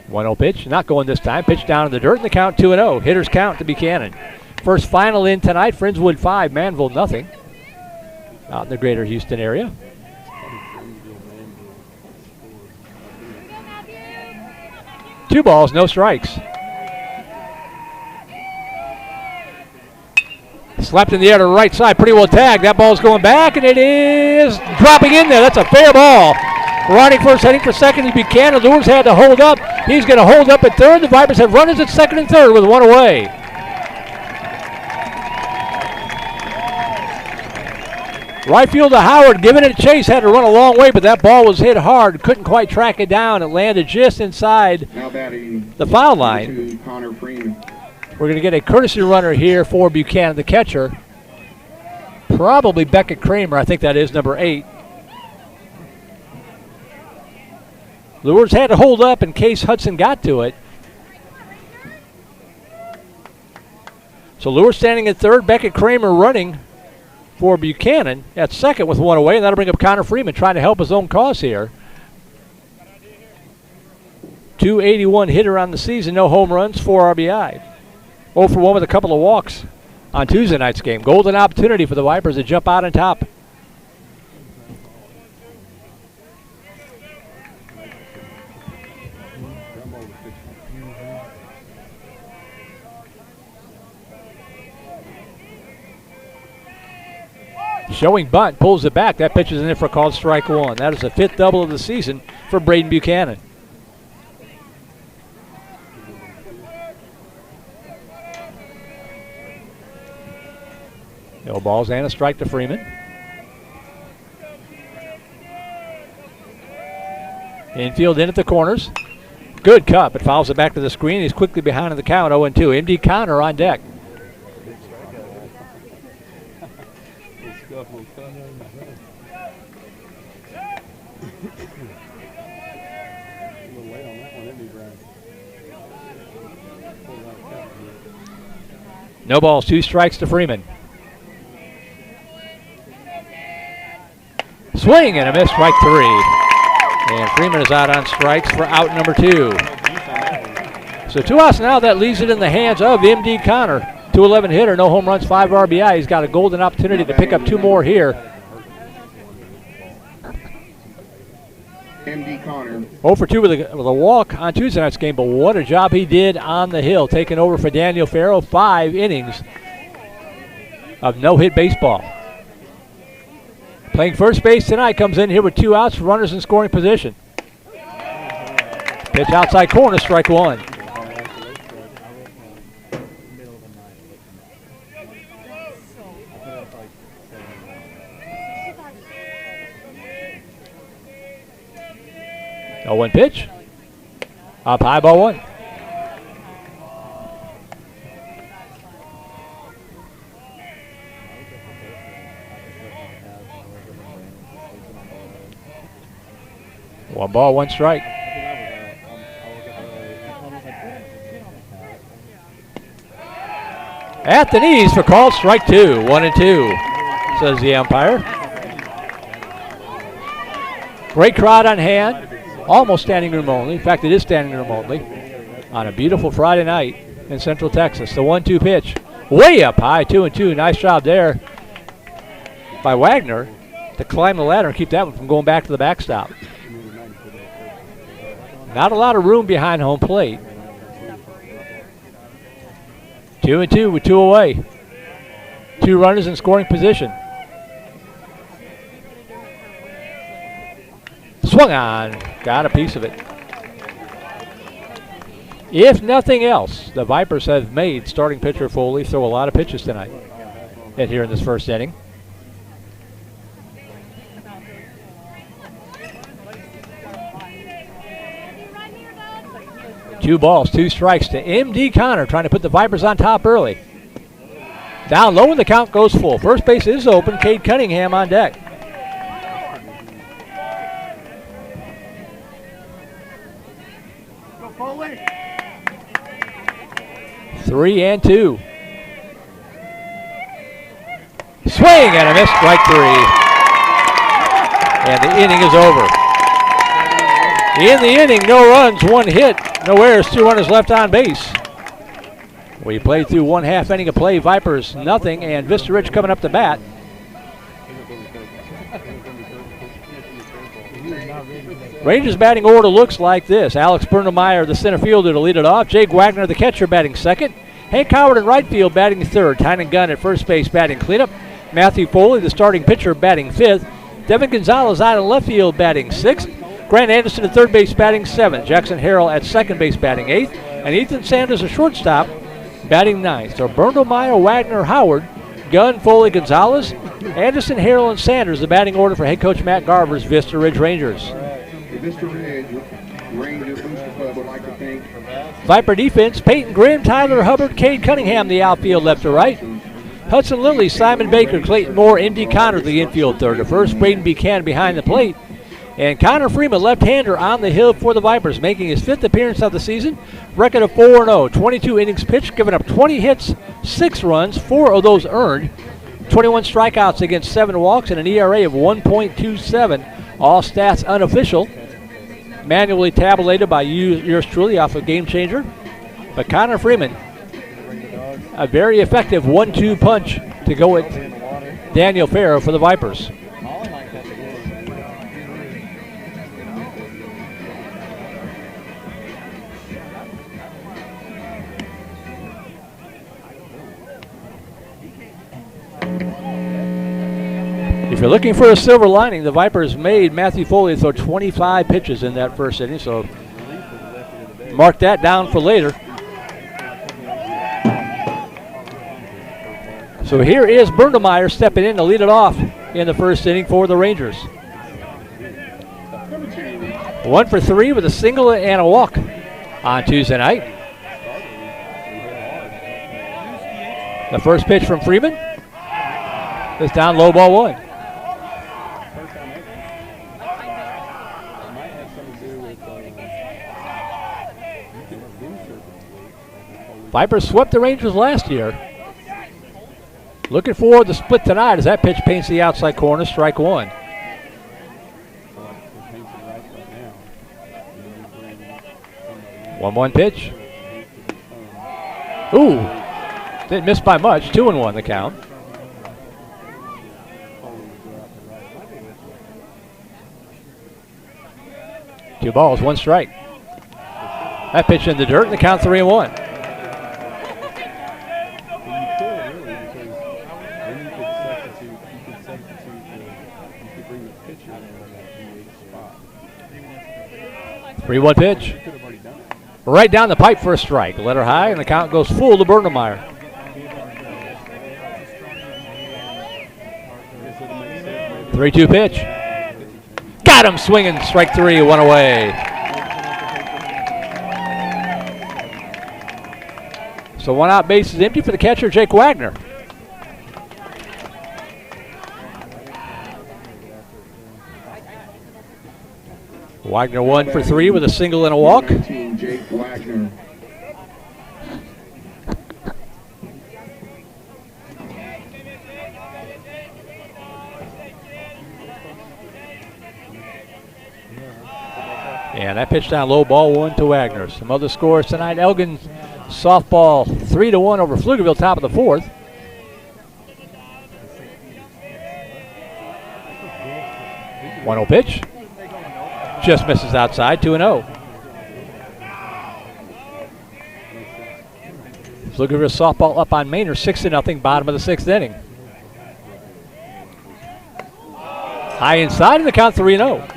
One 0 pitch, not going this time. Pitch down in the dirt, and the count 2-0. Hitters count to Buchanan. First final in tonight, Friendswood 5, Manville nothing. Out in the greater Houston area. Two balls, no strikes. Slapped in the air to the right side, pretty well tagged. That ball's going back, and it is dropping in there. That's a fair ball. Running first, heading for second is Buchanan. Lures had to hold up. He's going to hold up at third. The Vipers have runners at second and third with 1 away. Right field to Howard, giving it a chase. Had to run a long way, but that ball was hit hard. Couldn't quite track it down. It landed just inside the foul line. We're going to get a courtesy runner here for Buchanan, the catcher. Probably Beckett Kramer. I think that is number 8. Lures had to hold up in case Hudson got to it. So Lures standing at third, Beckett Kramer running for Buchanan at second with 1 away, and that'll bring up Connor Freeman trying to help his own cause here. .281 hitter on the season, no home runs, 4 RBI. 0 for 1 with a couple of walks on Tuesday night's game. Golden opportunity for the Vipers to jump out on top. Showing bunt, pulls it back. That pitch is in for a called strike 1. That is the 5th double of the season for Braden Buchanan. No balls and a strike to Freeman. Infield in at the corners. Good cut, but fouls it back to the screen. He's quickly behind in the count, 0-2. MD Connor on deck. No balls, 2 strikes to Freeman. Swing and a miss, strike 3. And Freeman is out on strikes for out number 2. So 2 outs now. That leaves it in the hands of MD Connor. 211 hitter, no home runs, 5 RBI. He's got a golden opportunity to pick up 2 more here. MD Connor. 0 for 2 with a walk on Tuesday night's game, but what a job he did on the hill, taking over for Daniel Farrow. 5 innings of no-hit baseball. Playing first base tonight, comes in here with 2 outs, runners in scoring position. Pitch outside corner, strike 1. No 1 pitch. Up high, ball 1. One ball, 1 strike. At the knees for called strike 2. 1-2, says the umpire. Great crowd on hand. Almost standing room only. In fact, it is standing room only on a beautiful Friday night in Central Texas. The 1-2 pitch. Way up high, 2-2. Nice job there by Wagner to climb the ladder and keep that one from going back to the backstop. Not a lot of room behind home plate. 2-2 with 2 away. 2 runners in scoring position. Swung on. Got a piece of it. If nothing else, the Vipers have made starting pitcher Foley throw a lot of pitches tonight and here in this first inning. Two balls, two strikes to M.D. Connor, trying to put the Vipers on top early. Down low and the count goes full. First base is open. Cade Cunningham on deck. Go Foley. 3-2. Swing and a miss, strike three. And the inning is over. In the inning, no runs, one hit, no errors, 2 runners left on base. We played through 1/2 inning of play. Vipers nothing, and Vista Ridge coming up to bat. Rangers batting order looks like this. Alex Bernemeyer, the center fielder, to lead it off. Jake Wagner, the catcher, batting second. Hank Howard in right field batting third. Tynan Gunn at first base batting cleanup. Matthew Foley, the starting pitcher, batting fifth. Devin Gonzalez out in left field batting sixth. Grant Anderson at third base batting seventh. Jackson Harrell at second base batting eighth. And Ethan Sanders, a shortstop, batting ninth. So Bernemeyer, Wagner, Howard, Gunn, Foley, Gonzalez, Anderson, Harrell, and Sanders, the batting order for head coach Matt Garver's Vista Ridge Rangers. The Vista Ridge Rangers Booster Club would like to thank Viper defense, Peyton Grimm, Tyler Hubbard, Cade Cunningham, the outfield left to right. Hudson Lilly, Simon Baker, Clayton Moore, M.D. Connor, the infield third to first. Braden Buchanan behind the plate. And Connor Freeman, left-hander, on the hill for the Vipers, making his 5th appearance of the season. Record of 4-0, 22 innings pitched, giving up 20 hits, 6 runs, 4 of those earned. 21 strikeouts against 7 walks, and an ERA of 1.27. All stats unofficial. Manually tabulated by yours truly off of Game Changer. But Connor Freeman, a very effective 1-2 punch to go with Daniel Farrow for the Vipers. If you're looking for a silver lining, the Vipers made Matthew Foley throw 25 pitches in that first inning, so mark that down for later. So here is Bernemeyer stepping in to lead it off in the first inning for the Rangers. 1 for 3 with a single and a walk on Tuesday night. The first pitch from Freeman is down low, ball 1. Vipers swept the Rangers last year. Looking for the split tonight as that pitch paints the outside corner, strike 1. One pitch. Ooh, didn't miss by much. 2-1 the count. Two balls, 1 strike. That pitch in the dirt, and the count 3-1. Three 1 pitch. Right down the pipe for a strike. Let her high, and the count goes full to Bernemeyer. 3-2 pitch. Got him swinging. Strike 3, 1 away. So 1 out, base is empty for the catcher, Jake Wagner. Wagner 1 for 3 with a single and a walk. Jake Wagner. And that pitch down low, ball 1 to Wagner. Some other scores tonight. Elgin softball 3-1 over Pflugerville, top of the 4th. One 0 pitch. Just misses outside, 2-0. Pflugerville softball up on Manor, 6-0, bottom of the 6th inning. High inside, and the count 3-0.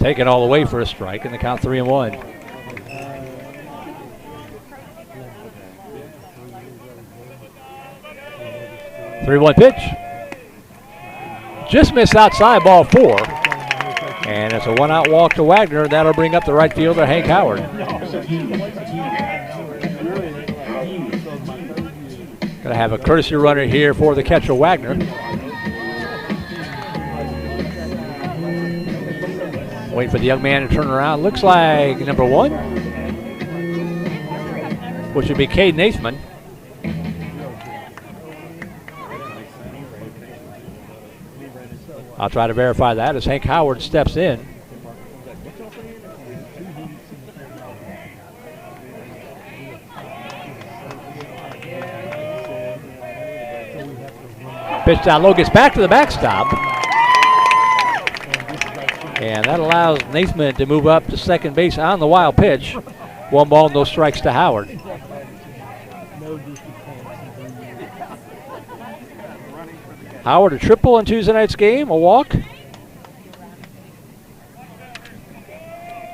Taken all the way for a strike, and the count 3-1. Three-one pitch. Just missed outside, ball 4. And it's a one-out walk to Wagner. That'll bring up the right fielder, Hank Howard. Gonna have a courtesy runner here for the catcher, Wagner. Waiting for the young man to turn around. Looks like number 1, which would be Cade Nathman. I'll try to verify that as Hank Howard steps in. Pitch down low, gets back to the backstop. And that allows Nathman to move up to second base on the wild pitch. 1 ball, no strikes to Howard. Howard a triple in Tuesday night's game, a walk.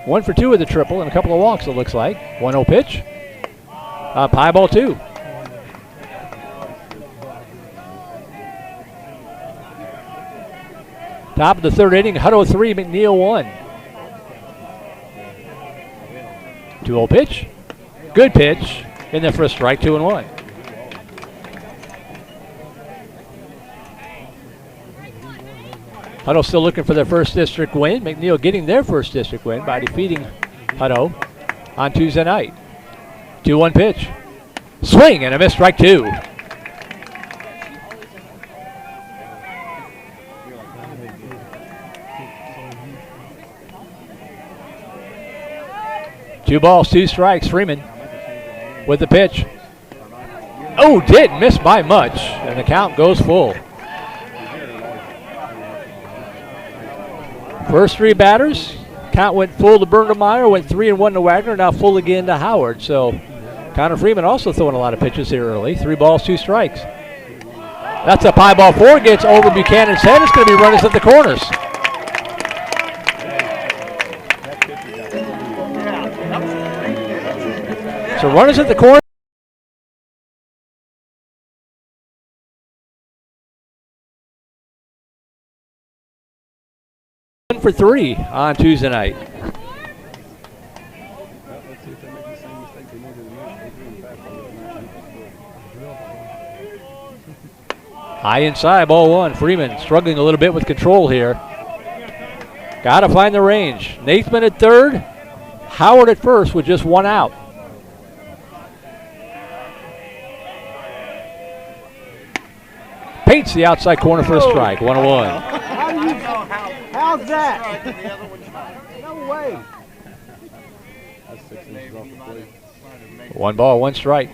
1 for 2 with the triple and a couple of walks, it looks like. 1-0 pitch. High ball 2. Top of the 3rd inning, Hutto 3, McNeil 1. 2-0 pitch. Good pitch. In there for a strike, 2-1. Hutto still looking for their first district win. McNeil getting their first district win by defeating Hutto on Tuesday night. 2-1 pitch. Swing and a miss, strike 2. Two balls, 2 strikes. Freeman with the pitch. Oh, did miss by much, and the count goes full. First 3 batters, count went full to Bergemeyer, went 3-1 to Wagner, now full again to Howard. So Connor Freeman also throwing a lot of pitches here early. 3 balls, 2 strikes. That's a high ball 4, gets over Buchanan's head. It's going to be runners at the corners. So runners at the corner. For 3 on Tuesday night. High inside, ball 1. Freeman struggling a little bit with control here. Got to find the range. Nathman at 3rd. Howard at 1st with just 1 out. Paints the outside corner for a strike. 1-1. How's that? No way. 1 ball, 1 strike.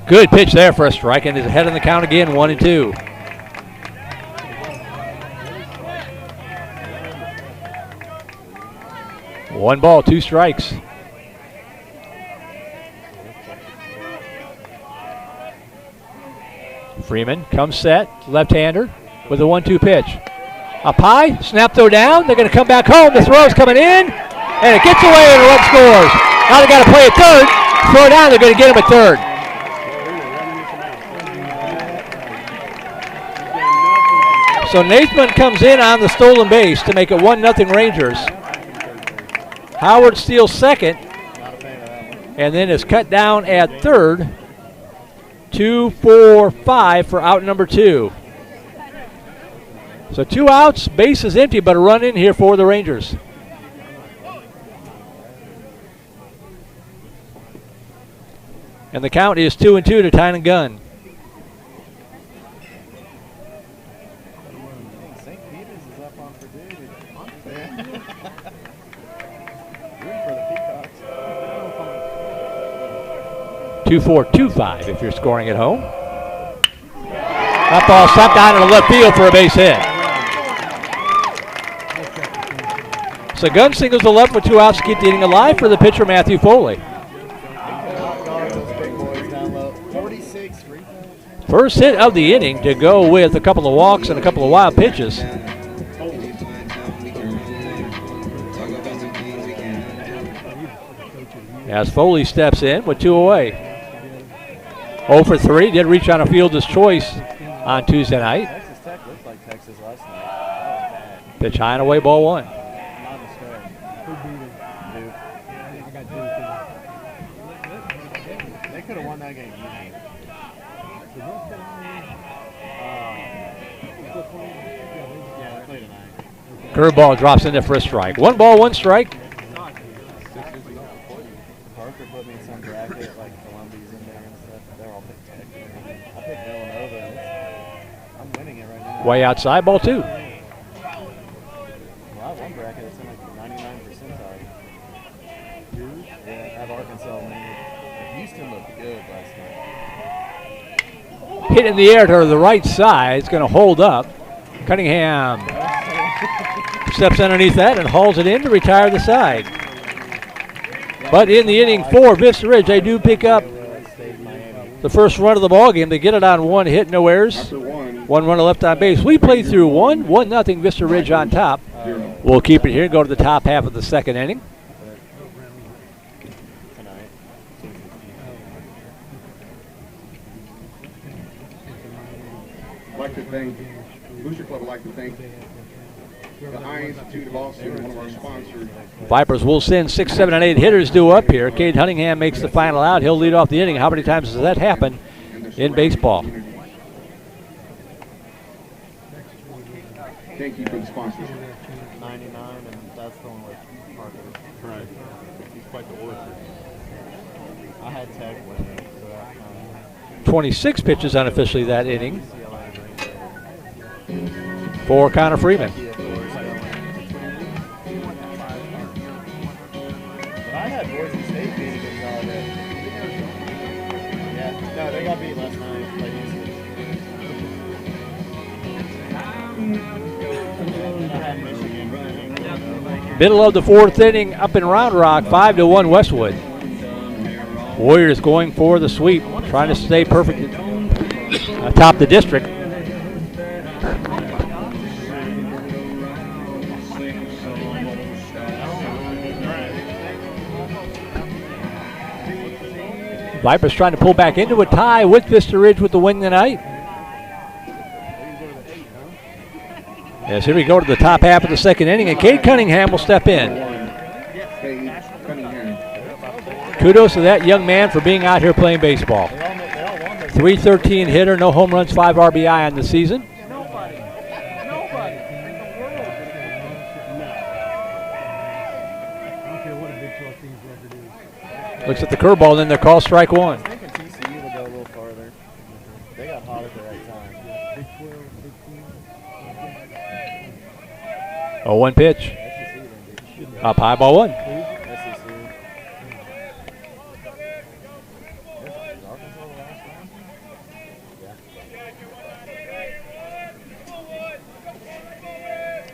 Good pitch there for a strike, and is ahead in the count again, 1-2. One ball, 2 strikes. Freeman comes set, left-hander with a 1-2 pitch. Up high, snap throw down. They're going to come back home. The throw's coming in, and it gets away, and a run scores. Now they got to play at 3rd. Throw down. They're going to get him at 3rd. So Nathman comes in on the stolen base to make it 1-0 Rangers. Howard steals 2nd, and then is cut down at 3rd. 2, 4, 5 for out number 2. So 2 outs, base is empty, but a run in here for the Rangers. And the count is 2-2 to Tynan Gunn. St. Peter's is up on Purdue. 2-4-2-5 if you're scoring at home. That ball slapped down in the left field for a base hit. So Gunn singles the left with 2 outs to keep the inning alive for the pitcher Matthew Foley. First hit of the inning to go with a couple of walks and a couple of wild pitches. As Foley steps in with 2 away. 0 for 3, did reach on a fielder's choice on Tuesday night. Texas Tech looked like Texas last night. That was bad. Pitch high and away, ball 1. Not a mistake. Who beat it? Duke. I got Duke. They could have won that game easily. Yeah, they played tonight. Curveball drops in there for a strike. 1 ball, 1 strike. Parker put me in some bracket, like Columbia's in there and stuff. They're all picked Tech. I picked Villanova. I'm winning it right now. Way outside, ball 2. Well, I have one bracket that's in like 99 percentile. Yeah, I have Arkansas winning. Houston looked good last night. Hit in the air to the right side. It's going to hold up. Cunningham steps underneath that and hauls it in to retire the side. But in the inning for Vista Ridge, they do pick up the first run of the ball game. They get it on 1 hit, no errors. 1 runner left on base. We play through 1-0 Vista Ridge on top. We'll keep it here and go to the top half of the second inning. I'd like to thank Booster Club. Would like to thank the Eye Institute of Austin, one of our sponsors. Vipers will send 6, 7, and 8 hitters due up here. Cade Cunningham makes the final out. He'll lead off the inning. How many times does that happen in baseball? Thank you for the sponsorship. 99, and that's the one with Parker. Right. He's quite the order. I had Tech winning, so that 26 pitches unofficially that inning for Connor Freeman. But I had Boise State beating Gonzaga. Yeah, no, they got beat last night. I had Michigan. Middle of the 4th inning up in Round Rock, 5-1 Westwood. Warriors going for the sweep, trying to stay perfect atop the district. Vipers trying to pull back into a tie with Vista Ridge with the win tonight. Yes, here we go to the top half of the second inning, and Cade Cunningham will step in. Kudos to that young man for being out here playing baseball. 313 hitter, no home runs, 5 RBI on the season. Looks at the curveball, then they call strike 1. I was thinking TCU would go a little farther. They got hot at the right time. 0-1 pitch. Up high, ball 1.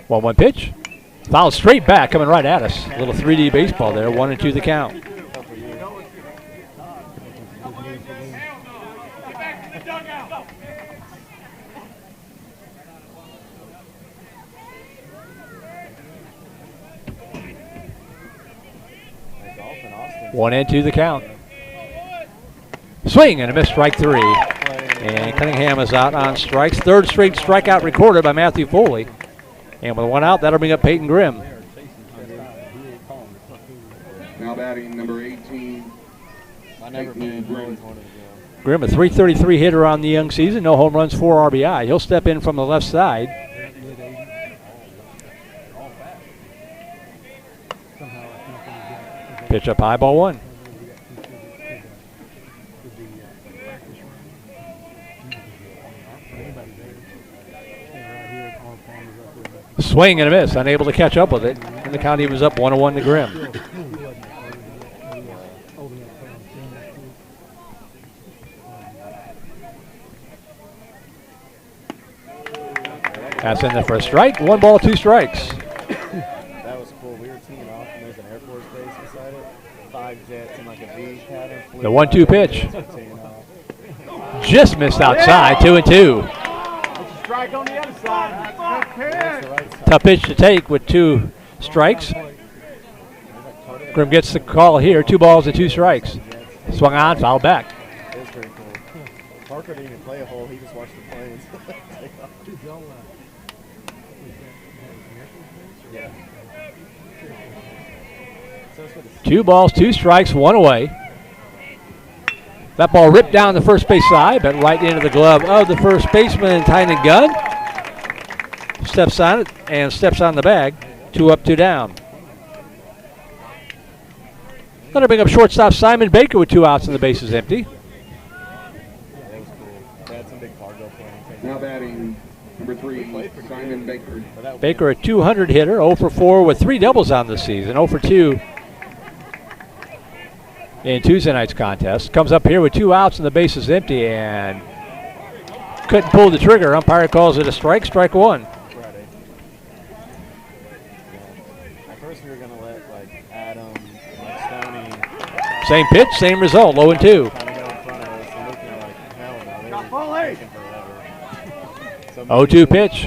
One pitch. Foul straight back, coming right at us. A little 3D baseball there, 1-2 the count. One and 2 the count. Swing and a miss, strike 3. And Cunningham is out on strikes. 3rd straight strikeout recorded by Matthew Foley. And with 1 out, that'll bring up Peyton Grimm. Now batting number 18. Grimm, a 333 hitter on the young season, no home runs, 4 RBI. He'll step in from the left side. Pitch up high, ball 1. Swing and a miss, unable to catch up with it. And the count he was up 1-1 to Grimm. That's in there for a strike. 1 ball, 2 strikes. That was cool. We were teeing off, and there's an Air Force base beside it. 5 jets in like a V pattern. The 1-2 pitch. Just missed outside, 2-2. Strike on the other side. Tough pitch to take with 2 strikes. Grimm gets the call here. 2 balls and 2 strikes. Swung on, foul back. It was pretty cool. Parker didn't even play a hole. He just watched the planes take off. Yeah. 2 balls, 2 strikes, 1 away. That ball ripped down the first base side, but right into the glove of the first baseman, Tynan Gunn. Steps on it and steps on the bag. 2 up, 2 down. Going to bring up shortstop Simon Baker with 2 outs and the bases empty. That was cool. They had some big cargo playing. Now batting number 3, Simon Baker. Baker, a 200 hitter, 0 for 4 with 3 doubles on the season, 0 for 2 in Tuesday night's contest. Comes up here with 2 outs and the bases empty and couldn't pull the trigger. Umpire calls it a strike, strike 1. Friday. At first we were gonna let like Adam, like Stoney, Same pitch, same result, 0 and 2. kind of go in front of us and looking like hell no, they were taking forever. So 0-2 pitch.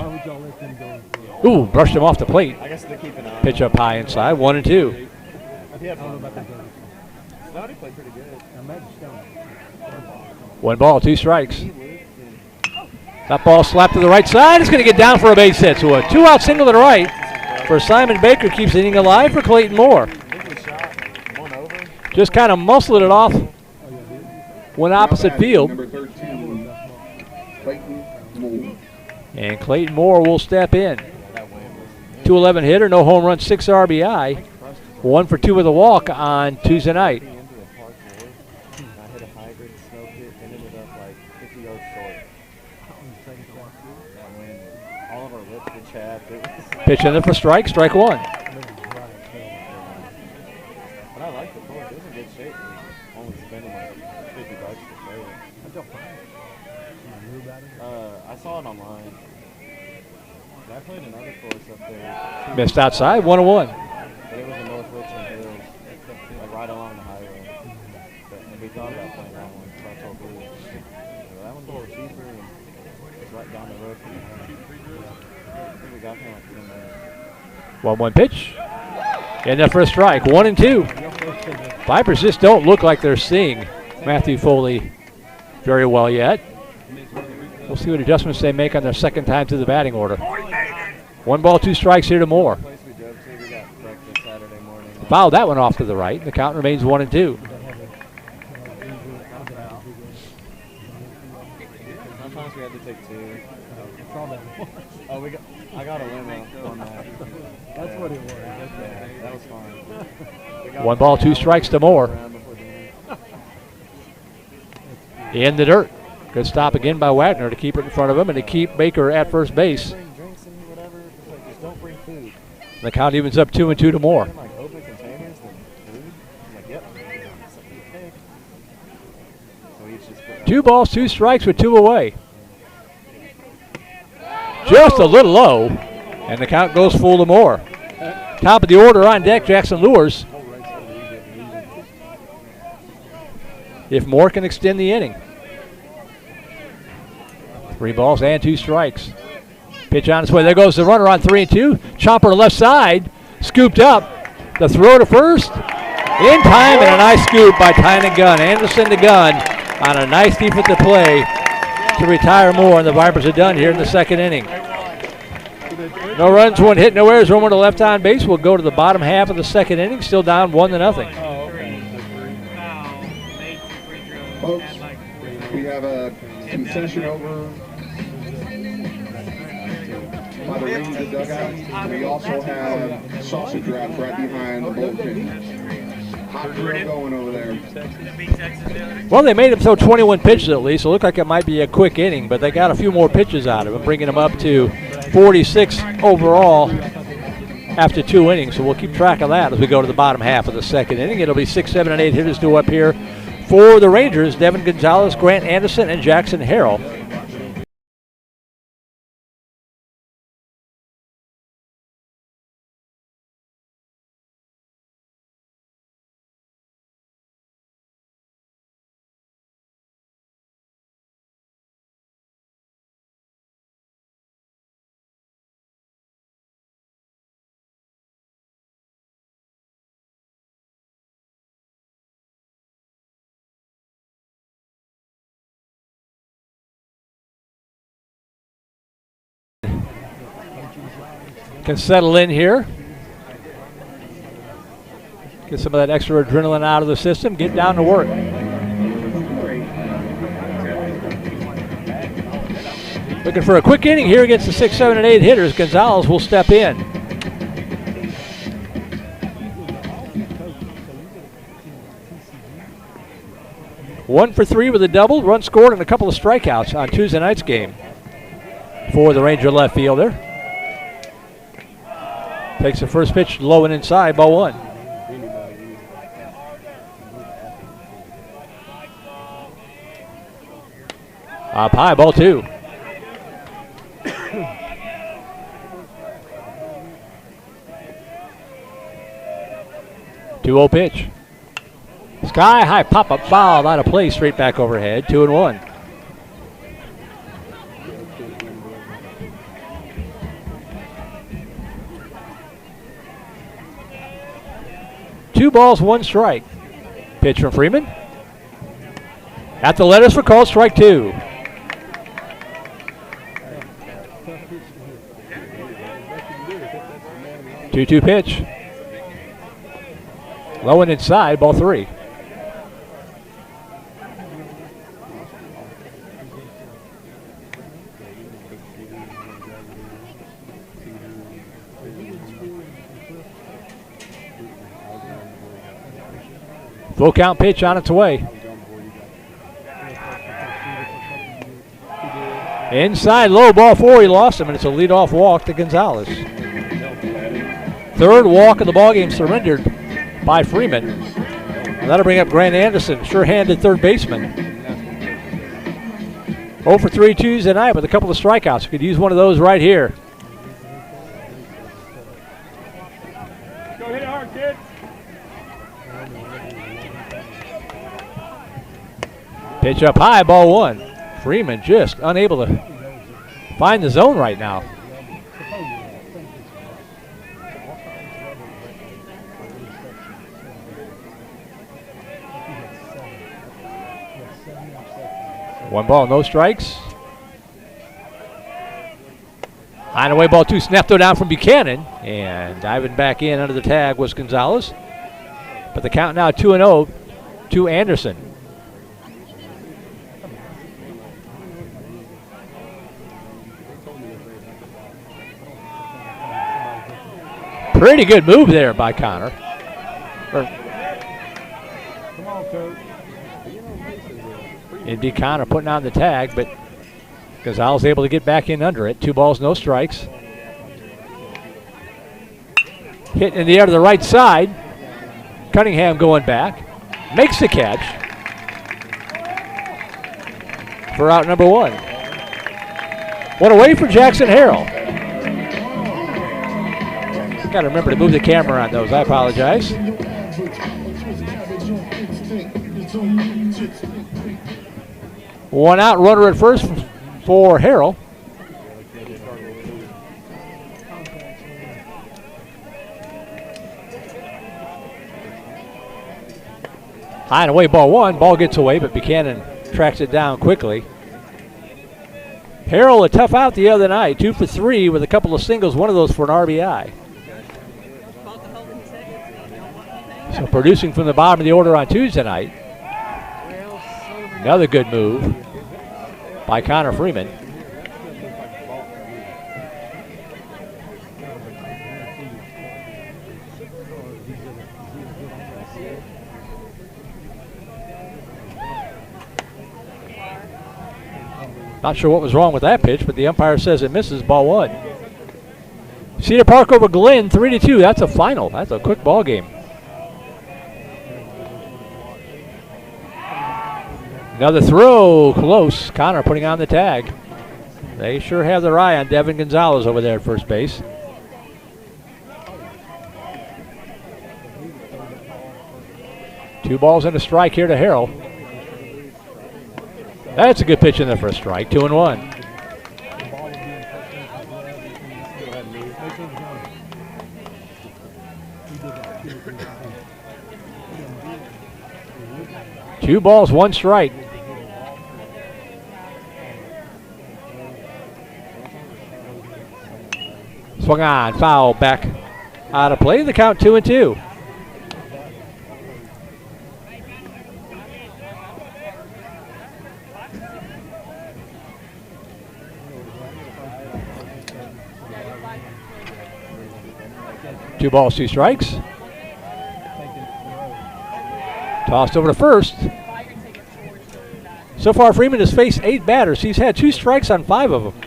Ooh, brushed him off the plate. I guess they keep an eye. Pitch up high inside, 1 and 2. He had fun. Stoney played pretty good. 1 ball, 2 strikes. That ball slapped to the right side. It's going to get down for a base hit. So a 2-out single to the right for Simon Baker keeps the inning alive for Clayton Moore. Just kind of muscled it off. Went opposite field. Number 13, Clayton Moore. And Clayton Moore will step in. 211 hitter, no home run, 6 RBI. 1 for 2 with a walk on Tuesday night. I hit a hybrid snow pit and ended up like 50 yards short. All of our lips were chapped. Pitch in there for strike, strike 1. But I like the board. It was in good shape. Only spending like $50 to play it. I saw it online. I played another course up there. Missed outside, 1-1. But it was in North Richland Hills, like right along the highway. But we thought about playing that one, so I told Blue, that one's a little cheaper and it's right down the road from the house. I think we got there in like 10 minutes. 1-1 pitch. In there for a strike, 1 and 2. Vipers just don't look like they're seeing Matthew Foley very well yet. We'll see what adjustments they make on their second time through the batting order. 1 ball, 2 strikes here to Moore. Fouled that one off to the right. The count remains 1 and 2. Sometimes we had to take 2. Oh, I got a limo on that. That's what it was. Yeah, that was fun. 1 ball, 2 strikes to Moore. In the dirt. Good stop again by Wagner to keep it in front of him and to keep Baker at first base. The count evens up 2 and 2 to Moore. 2 balls, 2 strikes with 2 away. Just a little low, and the count goes full to Moore. Top of the order on deck, Jackson Lures. If Moore can extend the inning. 3 balls and 2 strikes. Pitch on its way. There goes the runner on 3 and 2. Chopper left side, scooped up. The throw to first. In time and a nice scoop by Tynan Gunn. Anderson to Gunn on a nice defensive play to retire Moore, and the Vipers are done here in the second inning. No runs, 1 hit, no errors, Romer to left on base. We'll go to the bottom half of the second inning, still down 1-0. Folks, we have a concession over by the Ranger dugout. We also have sausage wraps right behind the bullpen. Hot grill going over there. Well, they made him throw 21 pitches at least. It looked like it might be a quick inning, but they got a few more pitches out of him, bringing him up to 46 overall after 2 innings. So we'll keep track of that as we go to the bottom half of the second inning. It'll be 6, 7, and 8 hitters due up here for the Rangers. Devin Gonzalez, Grant Anderson, and Jackson Harrell. can settle in here. Get some of that extra adrenaline out of the system. Get down to work. Looking for a quick inning here against the 6, 7, and 8 hitters. Gonzalez will step in. One for 3 with a double, run scored, and a couple of strikeouts on Tuesday night's game for the Ranger left fielder. Takes the first pitch low and inside, ball 1. Up high, ball 2. 2-0 pitch. Sky high pop up foul out of play, straight back overhead. 2-1. Two balls, 1 strike. Pitch from Freeman. At the letters for call, strike 2. 2-2 pitch. Low and inside, ball 3. Full count pitch on its way. Inside, low, ball 4. He lost him, and it's a leadoff walk to Gonzalez. Third walk of the ballgame surrendered by Freeman. And that'll bring up Grant Anderson, sure-handed third baseman. 0 for 3 Tuesday night with a couple of strikeouts. You could use one of those right here. Go hit it hard, kid. Pitch up high, ball 1. Freeman just unable to find the zone right now. One ball, no strikes. High and away, ball 2. Snapped though down from Buchanan. And diving back in under the tag was Gonzalez. But the count now 2-0 to Anderson. Pretty good move there by Connor. Come on, coach. Indeed, Connor putting on the tag, but Gonzalez able to get back in under it. 2 balls, no strikes. Hit in the air to the right side. Cunningham going back. Makes the catch for out number 1. One away for Jackson Harrell. Got to remember to move the camera on those. I apologize. One out, runner at first for Harrell. High and away, ball 1. Ball gets away, but Buchanan tracks it down quickly. Harrell, a tough out the other night. 2 for 3 with a couple of singles, one of those for an RBI. So producing from the bottom of the order on Tuesday night. Another good move by Connor Freeman. Not sure what was wrong with that pitch, but the umpire says it misses, ball 1. Cedar Park over Glenn, 3-2. That's a final. That's a quick ball game. Another throw, close. Connor putting on the tag. They sure have their eye on Devin Gonzalez over there at first base. Two balls and a strike here to Harrell. That's a good pitch in there for a strike. 2-1. Two balls, 1 strike. Swung on, foul, back out of play. The count 2-2. Two balls, two strikes. Tossed over to first. So far, Freeman has faced 8 batters. He's had 2 strikes on 5 of them.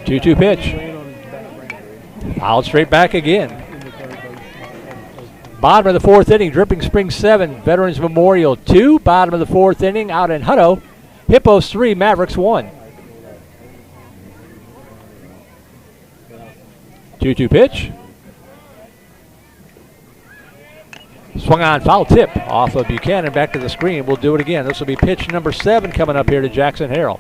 2-2 pitch. Fouled straight back again. Bottom of the 4th inning, Dripping Springs 7, Veterans Memorial 2. Bottom of the 4th inning, out in Hutto, Hippos 3, Mavericks 1. 2-2 pitch. Swung on, foul tip off of Buchanan, back to the screen. We'll do it again. This will be pitch number 7 coming up here to Jackson Harrell.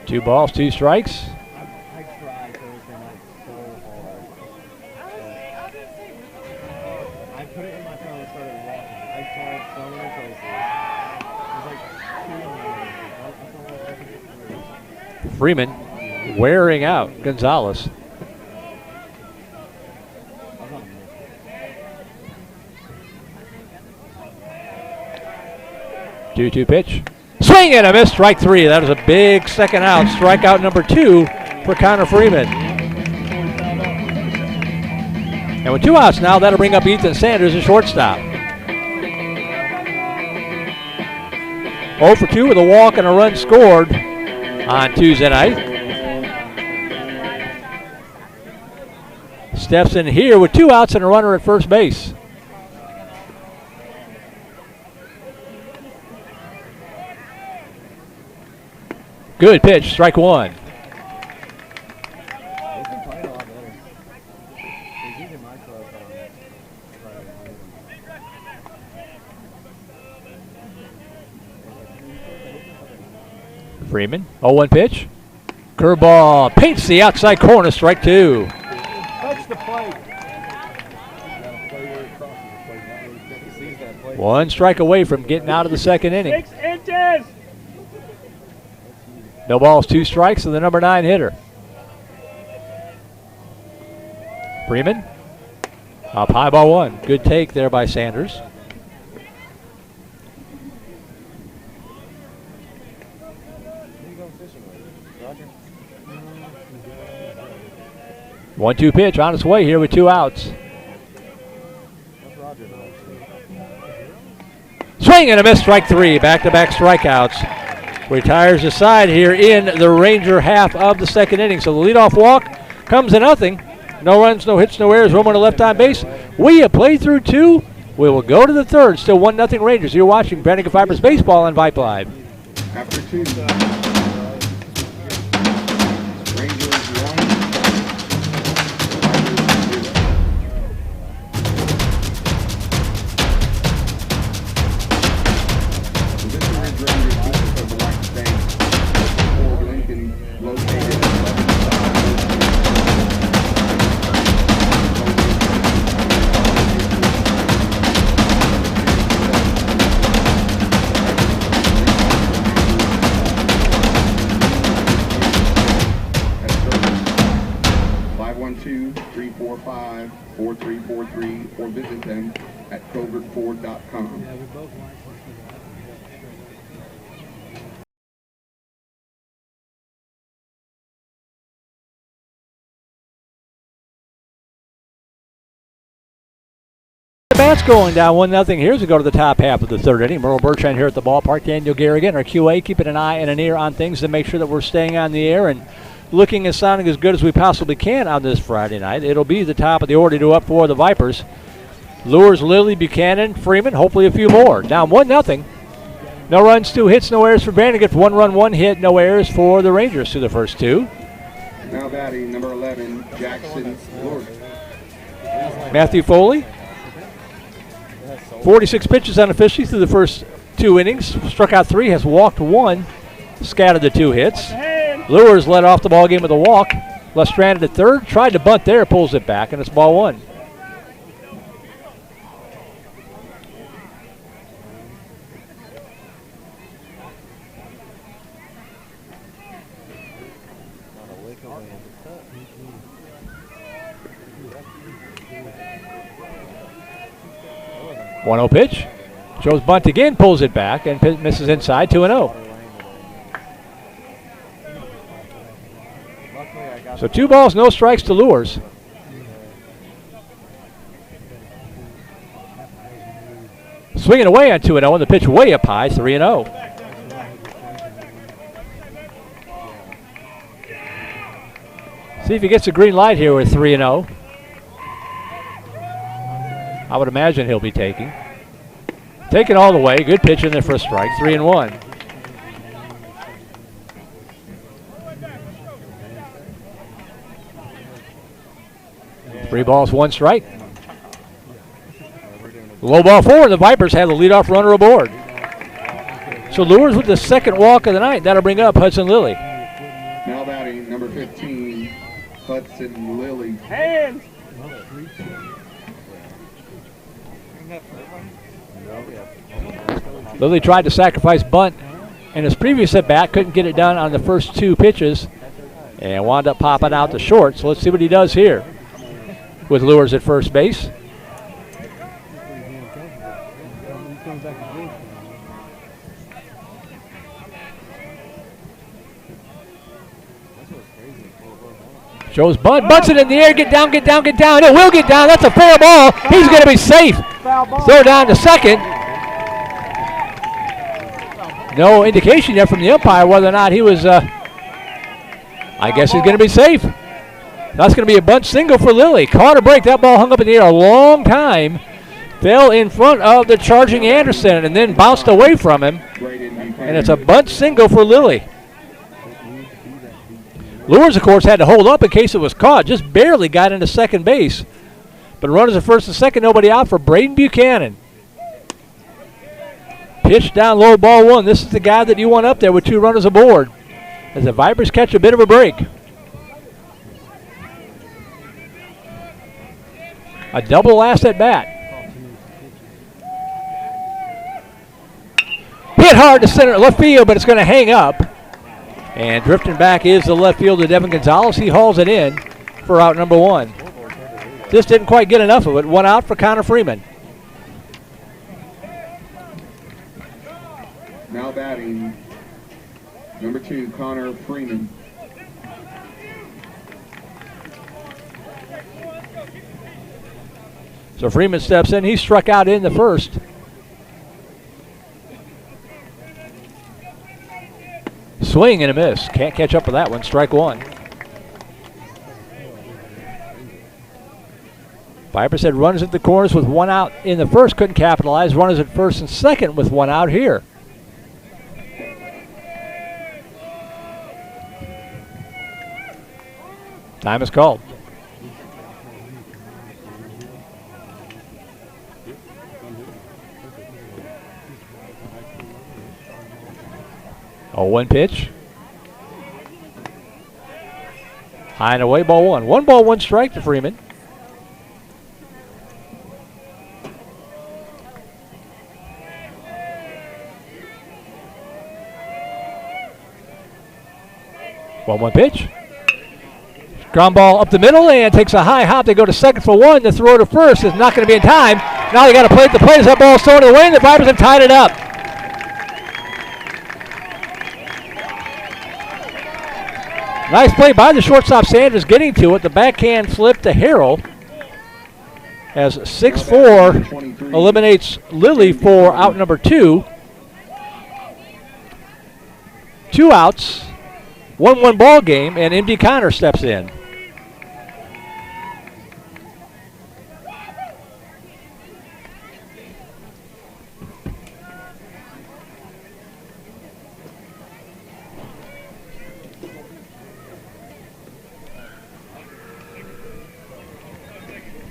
Two balls, two strikes. Freeman wearing out Gonzalez. Two-two pitch. Swing and a miss, strike 3. That was a big second out. Strikeout number 2 for Connor Freeman. And with 2 outs now, that'll bring up Ethan Sanders, a shortstop. 0 for 2 with a walk and a run scored on Tuesday night. Steps in here with 2 outs and a runner at first base. Good pitch, strike 1. Freeman, 0-1 pitch. Curveball, paints the outside corner, strike 2. Touch the plate. 1 strike away from getting out of the second inning. 6 inches. No balls, 2 strikes, and the number 9 hitter. Freeman, up high, ball 1. Good take there by Sanders. One-two pitch on its way here with 2 outs. Swing and a miss, strike 3. Back-to-back strikeouts. Retires the side here in the Ranger half of the second inning. So the leadoff walk comes to nothing. No runs, no hits, no errors. Roman to left on base. We have played through 2. We will go to the 3rd. Still 1-0 Rangers. You're watching VANDEGRIFT VIPERS baseball on Vype Live. After 2. or visit them at covertford.com. The bat's going down 1-0 here as we go to the top half of the third inning. Merle Bertrand here at the ballpark. Daniel Garrigan, our QA, keeping an eye and an ear on things to make sure that we're staying on the air and looking and sounding as good as we possibly can on this Friday night. It'll be the top of the order to up for the Vipers. Lures, Lilly, Buchanan, Freeman, hopefully a few more. Down 1-0. No runs, 2 hits, no errors for VANDEGRIFT. 1 run, 1 hit, no errors for the Rangers through the first 2. Now batting number 11, Jackson Lord. Matthew Foley. 46 pitches unofficially through the first 2 innings. Struck out 3, has walked 1, scattered the 2 hits. Lures led off the ball game with a walk. Left stranded at third. Tried to bunt there, pulls it back, and it's ball one. One 0 pitch. Joe's bunt again, pulls it back, and misses inside, 2-0. So 2 balls, no strikes to Lures. Swinging away on 2-0, and the pitch way up high, 3-0. See if he gets a green light here with 3-0. I would imagine he'll be taking. Taking all the way. Good pitch in there for a strike. 3-1. Three balls, one strike. Low ball forward. The Vipers have the leadoff runner aboard. So Lures with the second walk of the night. That'll bring up Hudson Lilly. Now batting, number 15, Hudson Lilly. Hands. Lilly tried to sacrifice bunt in his previous at-bat. Couldn't get it done on the first 2 pitches and wound up popping out to short. So let's see what he does here with Lures at first base. Joe's bunt, bunts it in the air, get down, get down, get down. It will get down, that's a fair ball. He's going to be safe. Throw down to second. No indication yet from the umpire whether or not he was, I guess he's going to be safe. That's going to be a bunt single for Lilly. Caught a break, that ball hung up in the air a long time. Fell in front of the charging Anderson and then bounced away from him. And it's a bunt single for Lilly. Lures, of course, had to hold up in case it was caught. Just barely got into second base. But runners at first and second, nobody out for Braden Buchanan. Pitch down low, ball one. This is the guy that you want up there with 2 runners aboard as the Vipers catch a bit of a break. A double last at bat. Hit hard to center left field, but it's going to hang up. And drifting back is the left fielder, Devin Gonzalez. He hauls it in for out number 1. Just didn't quite get enough of it. 1 out for Connor Freeman. Now batting, number 2, Connor Freeman. So Freeman steps in. He struck out in the first. Swing and a miss. Can't catch up with that one. Strike 1. Vipers had runners at the corners with 1 out in the first. Couldn't capitalize. Runners at first and second with 1 out here. Time is called. Oh, 1 pitch. High and away, ball 1. 1 ball, 1 strike to Freeman. One pitch. Ground ball up the middle and takes a high hop. They go to second for 1. The throw to first is not going to be in time. Now they got to play at the plate as that ball is thrown away, and the Vipers have tied it up. Nice play by the shortstop Sanders getting to it. The backhand flip to Harrell as 6-4 eliminates Lilly for out number 2. 2 outs, 1-1 ball game, and MD Connor steps in.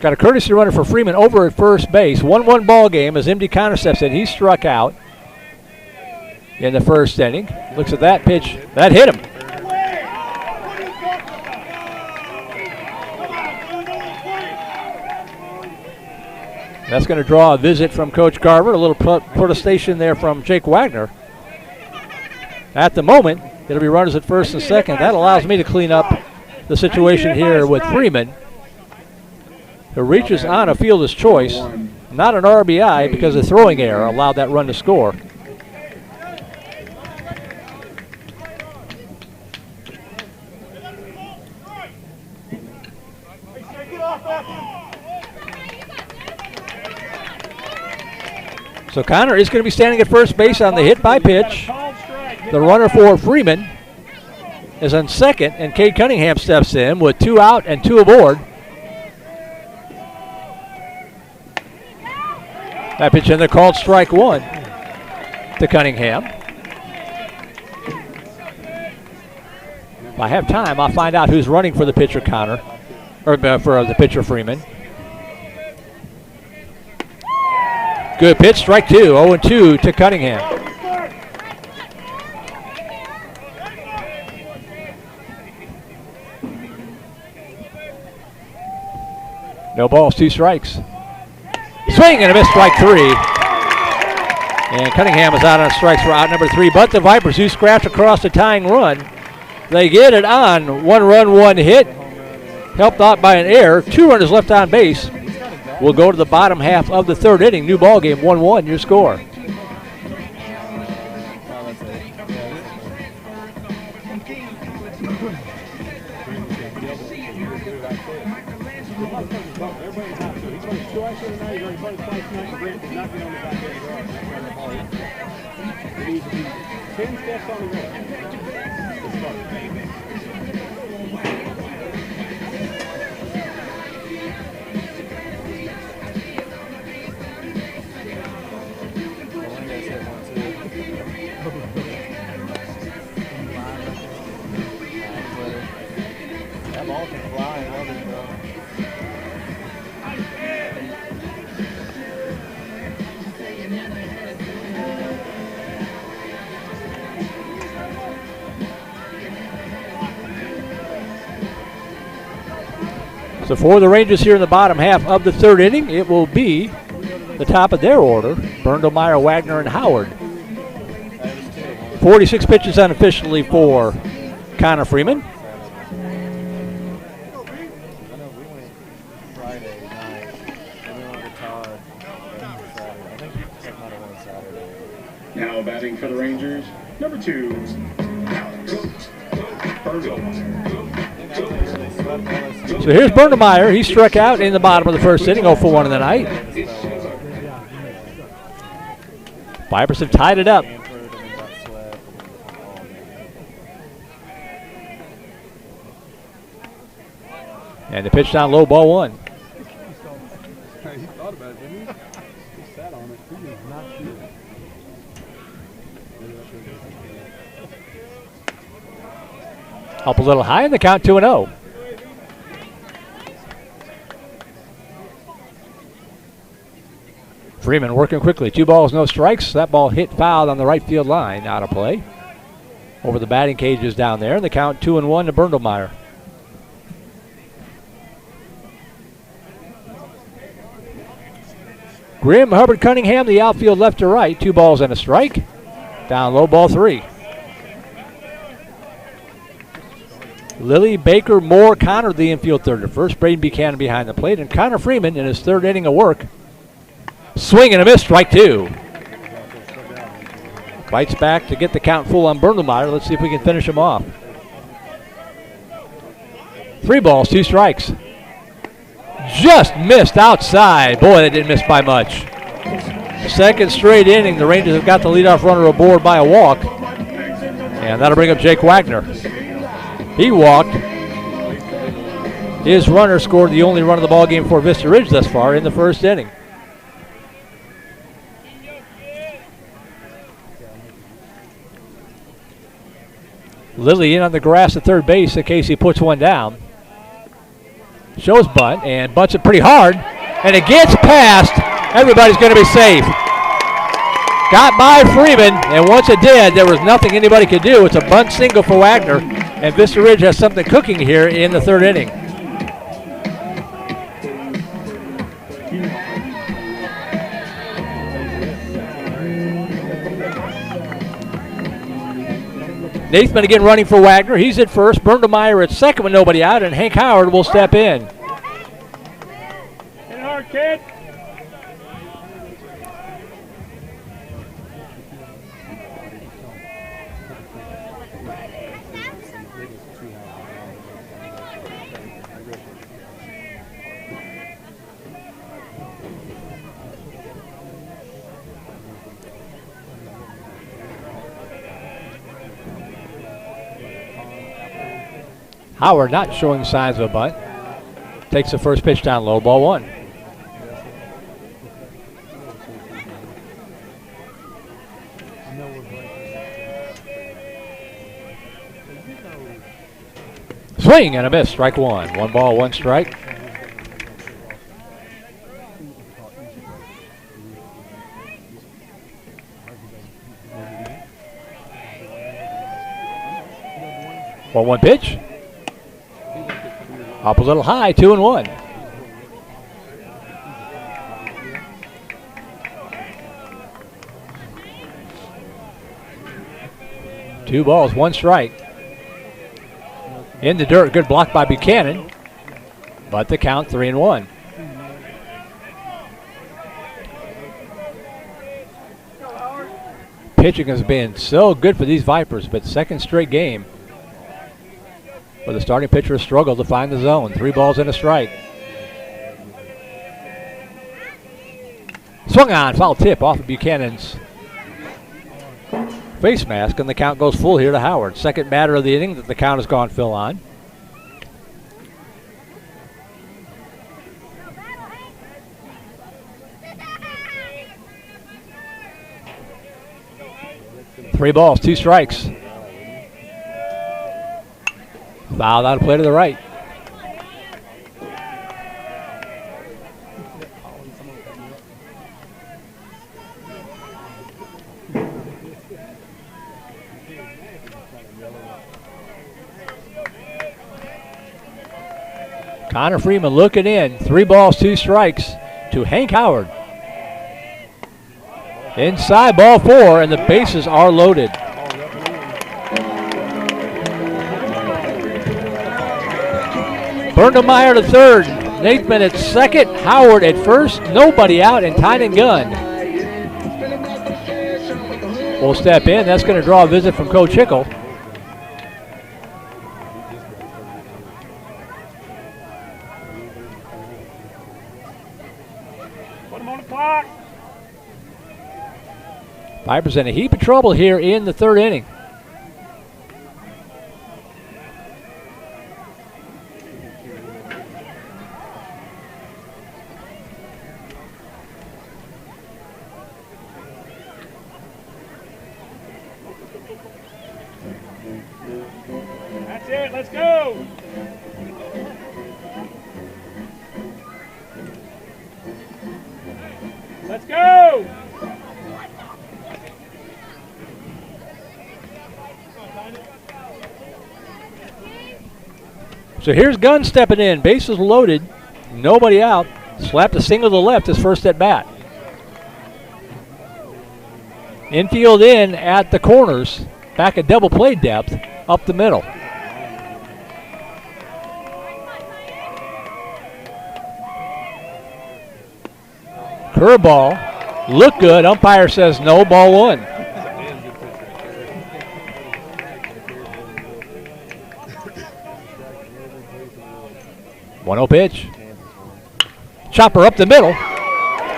Got a courtesy runner for Freeman over at first base. 1-1 ball game as MD Connor steps in. He struck out in the first inning. Looks at that pitch. That hit him. That's going to draw a visit from Coach Garver, a little protestation there from Jake Wagner. At the moment, it'll be runners at first and second. That allows me to clean up the situation here with Freeman, who reaches on a fielder's choice, not an RBI because the throwing error allowed that run to score. So Connor is going to be standing at first base on the hit by pitch. The runner for Freeman is on second, and Cade Cunningham steps in with 2 out and 2 aboard. That pitch in there called strike 1 to Cunningham. If I have time, I'll find out who's running for the pitcher, Connor, or for the pitcher, Freeman. Good pitch, strike 2, 0-2 to Cunningham. No balls, 2 strikes. Swing and a miss, strike 3. And Cunningham is out on strikes for out number 3. But the Vipers, who scratch across the tying run, they get it on 1 run, 1 hit. Helped out by an error. 2 runners left on base. We'll go to the bottom half of the 3rd inning. New ball game, 1-1, your score. That ball can fly and love it, bro. So for the Rangers here in the bottom half of the 3rd inning, it will be the top of their order, Berndelmeyer, Wagner, and Howard. 46 pitches unofficially for Connor Freeman. Now batting for the Rangers, number 2, So here's Berndelmeyer. He struck out in the bottom of the 1st inning, 0 for 1 in the night. Vipers have tied it up. And the pitch down low, ball 1. He thought about it, didn't he? He sat on it. He was not sure. Up a little high in the count, 2-0. Freeman working quickly. 2 balls, no strikes. That ball hit fouled on the right field line, out of play. Over the batting cages down there. The count 2-1 to Berndelmeyer. Grimm, Hubbard, Cunningham, the outfield left to right. 2 balls and a strike. Down low, ball 3. Lilly, Baker, Moore, Connor, the infield third to first. Braden Buchanan behind the plate. And Connor Freeman in his 3rd inning of work. Swing and a miss, strike 2. Bites back to get the count full on Berndelmeyer. Let's see if we can finish him off. 3 balls, 2 strikes. Just missed outside. Boy, that didn't miss by much. 2nd straight inning, the Rangers have got the leadoff runner aboard by a walk. And that'll bring up Jake Wagner. He walked. His runner scored the only run of the ball game for Vista Ridge thus far in the 1st inning. Lilly in on the grass at 3rd base in case he puts one down. Shows bunt and bunts it pretty hard. And it gets past. Everybody's going to be safe. Got by Freeman, and once it did, there was nothing anybody could do. It's a bunt single for Wagner, and Vista Ridge has something cooking here in the 3rd inning. Nathman again running for Wagner. He's at first. Bernemeyer at second with nobody out, and Hank Howard will step in. Hit it hard, kid. Howard not showing signs of a bunt. Takes the first pitch down low, ball one. Swing and a miss, strike one. 1 ball, 1 strike. One pitch. Up a little high, 2-1. Two balls, 1 strike. In the dirt, good block by Buchanan, but the count 3-1. Pitching has been so good for these Vipers, but second straight game where the starting pitcher has struggled to find the zone. 3 balls and a strike. Swung on, foul tip off of Buchanan's face mask, and the count goes full here to Howard. Second batter of the inning that the count has gone full on. Three balls, 2 strikes. Fouled out of play to the right. Connor Freeman looking in. 3 balls, 2 strikes to Hank Howard. Inside, ball 4, and the bases are loaded. Bernemeyer to third. Nathman at second. Howard at first. Nobody out, and Tynan Gunn will step in. That's going to draw a visit from Coach Hickle. Put him on the clock. Vipers in a heap of trouble here in the 3rd inning. That's it. Let's go. Let's go. So here's Gunn stepping in. Bases loaded. Nobody out. Slapped a single to the left his first at bat. Infield in at the corners. Back at double play depth. Up the middle. Curveball. Look good. Umpire says no. Ball 1. One-0 pitch. Chopper up the middle.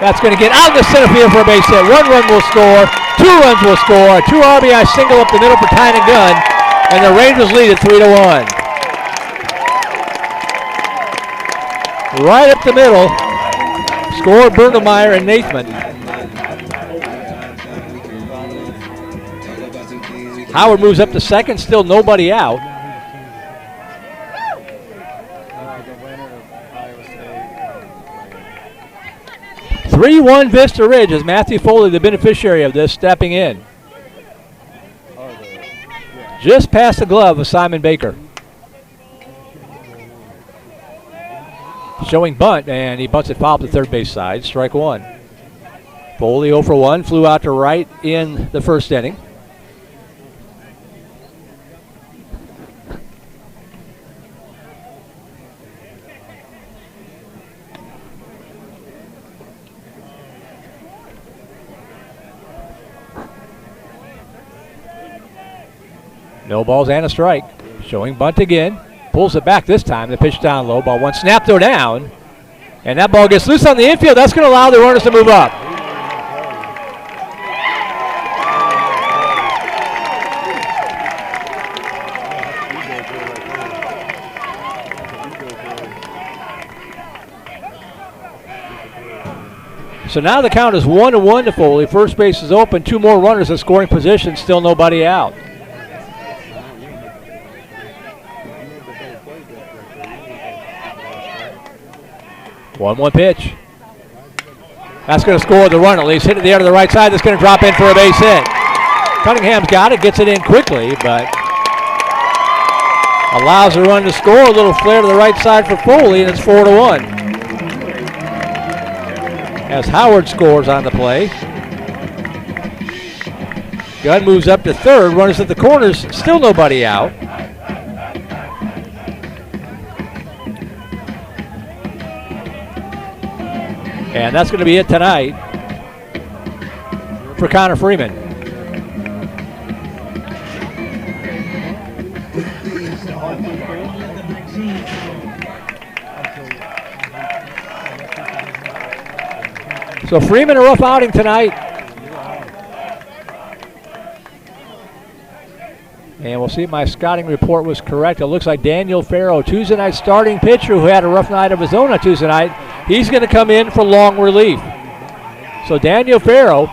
That's going to get out of the center field for a base hit. 1 run will score. 2 runs will score. 2 RBI single up the middle for Tynan Gunn. And the Rangers lead at 3-1. Right up the middle. Score Bernemeyer and Nathman. Howard moves up to second. Still nobody out. 3-1 Vista Ridge as Matthew Foley, the beneficiary of this, stepping in. Just past the glove of Simon Baker. Showing bunt, and he bunts it foul up the third base side. Strike 1. Foley 0 for 1, flew out to right in the 1st inning. No balls and a strike. Showing bunt again. Pulls it back this time. The pitch down low. Ball one. Snap throw down. And that ball gets loose on the infield. That's going to allow the runners to move up. So now the count is 1-1 to Foley. First base is open. 2 more runners in scoring position. Still nobody out. One pitch. That's going to score the run at least. Hit it the air to the right side. That's going to drop in for a base hit. Cunningham's got it. Gets it in quickly, but allows the run to score. A little flare to the right side for Foley, and it's 4-1. As Howard scores on the play. Gunn moves up to third. Runners at the corners. Still nobody out. And that's going to be it tonight for Connor Freeman. So Freeman a rough outing tonight. And we'll see if my scouting report was correct. It looks like Daniel Farrow, Tuesday night starting pitcher who had a rough night of his own on Tuesday night. He's going to come in for long relief. So Daniel Farrow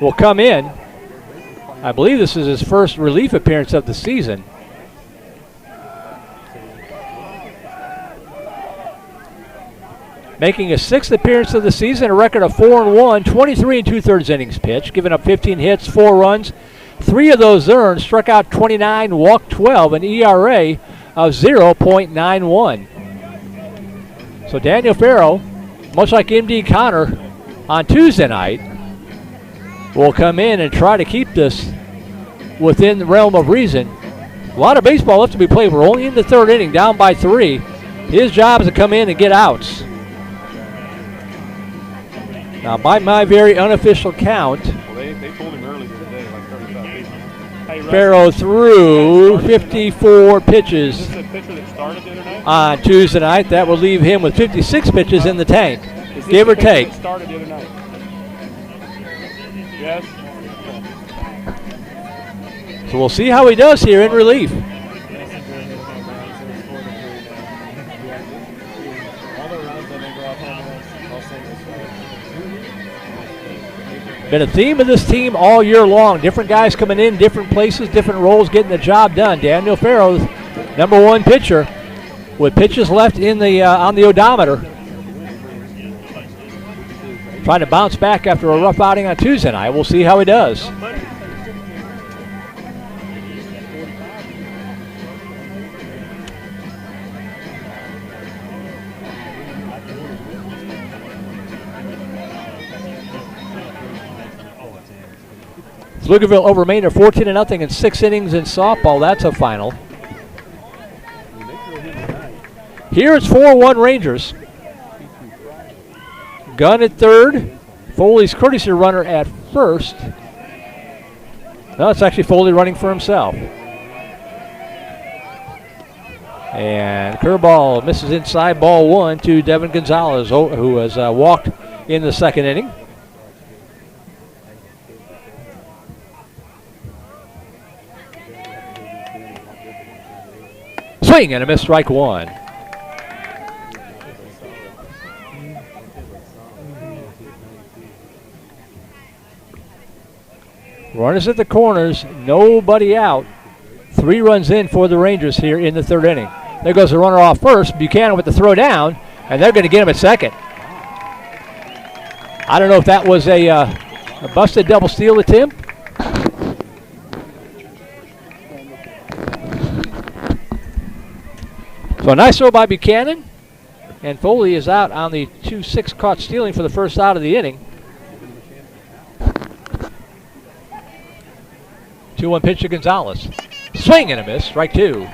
will come in. I believe this is his first relief appearance of the season. Making his 6th appearance of the season, a record of 4-1, 23 2/3 innings pitched, giving up 15 hits, 4 runs. 3 of those earned, struck out 29, walked 12, an ERA of 0.91. So Daniel Farrow, much like MD Connor on Tuesday night, will come in and try to keep this within the realm of reason. A lot of baseball left to be played. We're only in the 3rd inning, down by 3. His job is to come in and get outs. Now, by my very unofficial count, Well, they told him earlier today, like 35 pitches. Hey, Russ, Farrow threw 54 pitches is this the pitcher that started the other night? on Tuesday night. That will leave him with 56 pitches in the tank, Is this give the or pitcher take. that started the other night? Yes. So we'll see how he does here in relief. Been a theme of this team all year long. Different guys coming in, different places, different roles, getting the job done. Daniel Farrow, #1 pitcher, with pitches left in the on the odometer. Trying to bounce back after a rough outing on Tuesday night. We'll see how he does. Pflugerville over Maynard 14-0 in 6 innings in softball. That's a final. Here it's 4-1 Rangers. Gunn at third. Foley's courtesy runner at first. No, it's actually Foley running for himself. And curveball misses inside, ball 1 to Devin Gonzalez, who has walked in the 2nd inning. Swing and a miss, strike 1. Runners at the corners, nobody out. 3 runs in for the Rangers here in the 3rd inning. There goes the runner off first. Buchanan with the throw down, and they're going to get him at second. I don't know if that was a busted double steal attempt. So a nice throw by Buchanan, and Foley is out on the 2-6 caught stealing for the first out of the inning. 2-1 pitch to Gonzalez. Swing and a miss, strike 2.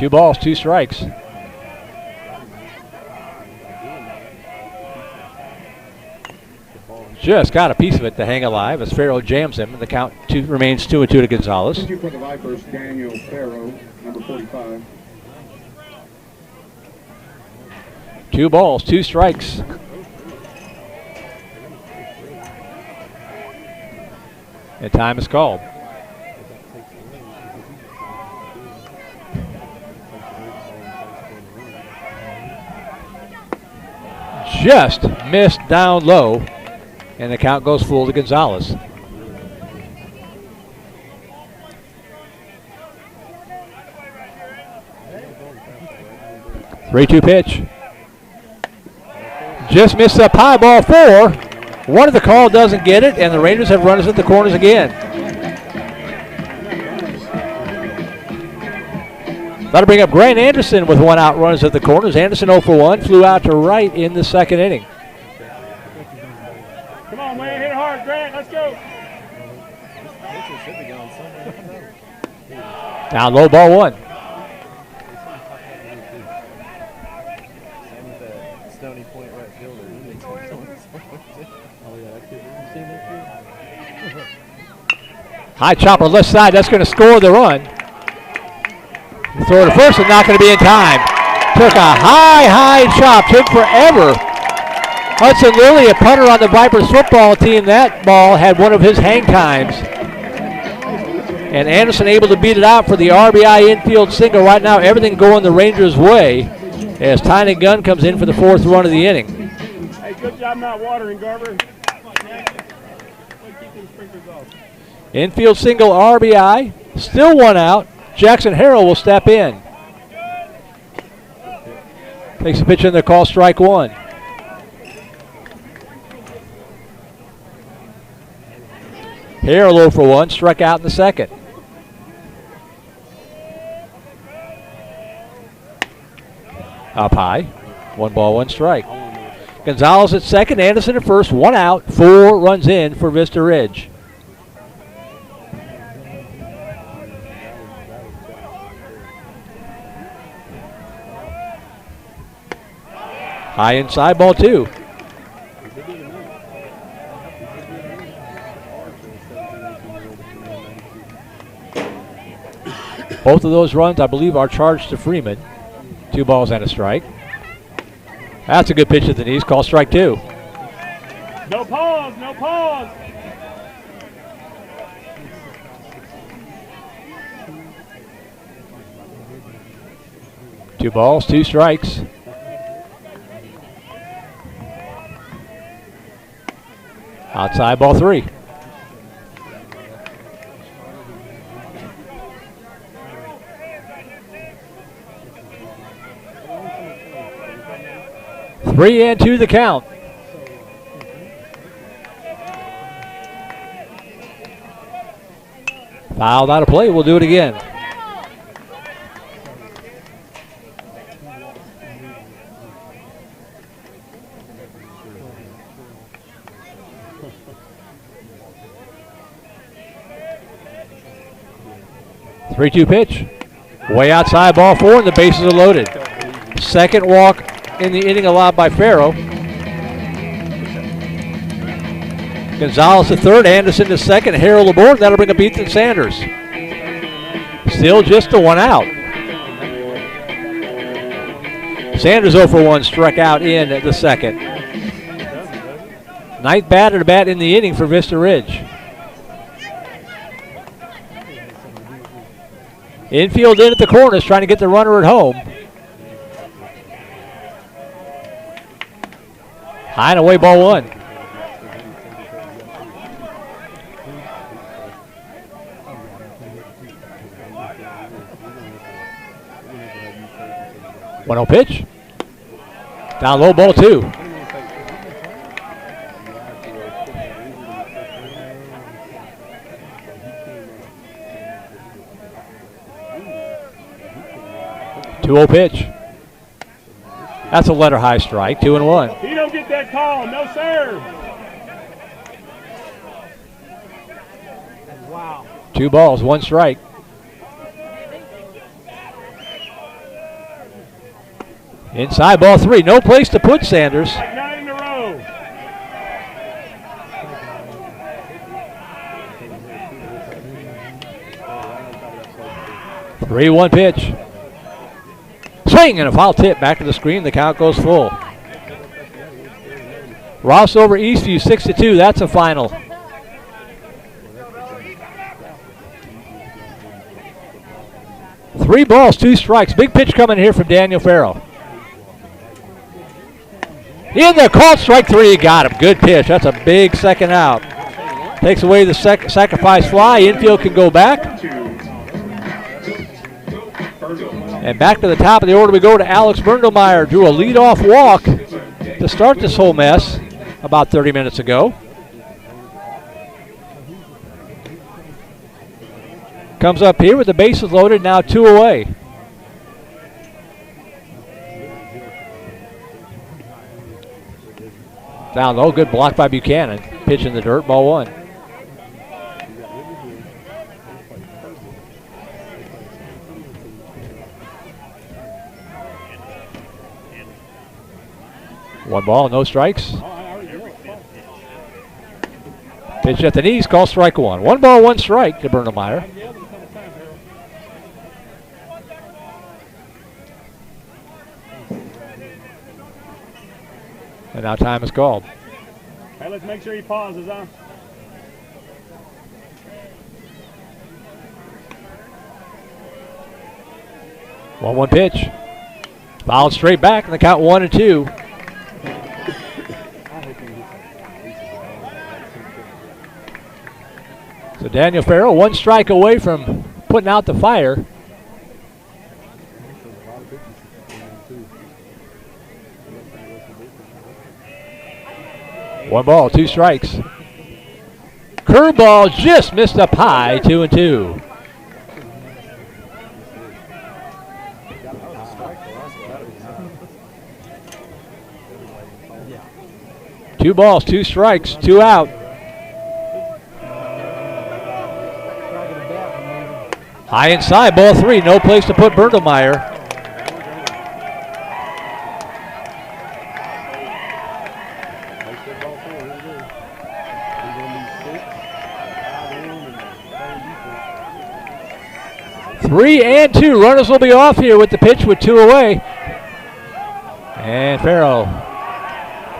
2 balls, 2 strikes. Just got a piece of it to hang alive as Farrow jams him, and the count remains 2-2 to Gonzalez. Thank you for the Vipers, Daniel Farrow, number 45. 2 balls, 2 strikes. And time is called. Just missed down low, and the count goes full to Gonzalez. Three-two pitch. Just missed up high, ball 4. One of the call doesn't get it, and the Rangers have runners at the corners again. That'll bring up Grant Anderson with 1 out, runners at the corners. Anderson 0 for 1, flew out to right in the 2nd inning. Come on, man, hit it hard, Grant. Let's go. Down low, ball 1. Stony Point right fielder. High chopper left side, that's going to score the run. Throw to first and not going to be in time. Took a high chop, took forever. Hudson Lilly, a punter on the Vipers football team, that ball had one of his hang times. And Anderson able to beat it out for the RBI infield single. Right now, everything going the Rangers' way as Tynan Gunn comes in for the 4th run of the inning. Hey, good job not watering, Garber. Infield single RBI, still 1 out. Jackson Harrell will step in. Takes a pitch in there, call strike 1. Harrell 0 for 1, struck out in the 2nd. Up high, 1 ball, 1 strike. Gonzalez at 2nd, Anderson at 1st, 1 out, 4 runs in for Vista Ridge. High inside, ball 2. Both of those runs, I believe, are charged to Freeman. 2 balls and a strike. That's a good pitch at the knees. Call strike 2. No pause, no pause. Two balls, 2 strikes. Outside, ball 3. Three and 2 the count. Fouled out of play. We'll do it again. Three-two pitch. Way outside, ball 4, and the bases are loaded. Second walk in the inning allowed by Farrow. Gonzalez to 3rd, Anderson to 2nd, Harrell aboard. That'll bring up Ethan Sanders. Still just a 1 out. Sanders 0 for 1, struck out in the 2nd. Ninth batter to bat in the inning for Vista Ridge. Infield in at the corners, trying to get the runner at home. High and away, ball 1. One 0 pitch. Down low, ball 2. Two 0 pitch. That's a letter high strike. 2-1. He don't get that call. No, sir. Wow. 2 balls, 1 strike. Inside ball 3. No place to put Sanders. Like 9 in a row. Three 1 pitch. Swing and a foul tip back to the screen. The count goes full. Ross over Eastview 6-2. That's a final. Three balls, 2 strikes. Big pitch coming here from Daniel Farrell. In there, called strike 3. You got him. Good pitch. That's a big second out. Takes away the sacrifice fly. Infield can go back. And back to the top of the order we go to Alex Berndelmeyer. Drew a leadoff walk to start this whole mess about 30 minutes ago. Comes up here with the bases loaded, now 2 away. Down low, good block by Buchanan. Pitch in the dirt, ball 1. One ball, no strikes. Pitch at the knees, call strike 1. 1 ball, 1 strike to Berndelmeyer. And now time is called. Hey, let's make sure he pauses, huh? One pitch. Fouled straight back, and the count 1-2. So Daniel Farrell, 1 strike away from putting out the fire. One ball, 2 strikes. Curveball just missed up high, 2-2. Two balls, 2 strikes, 2 out. High inside, ball 3, no place to put Berndelmeyer. Three and 2. Runners will be off here with the pitch with 2 away. And Farrell,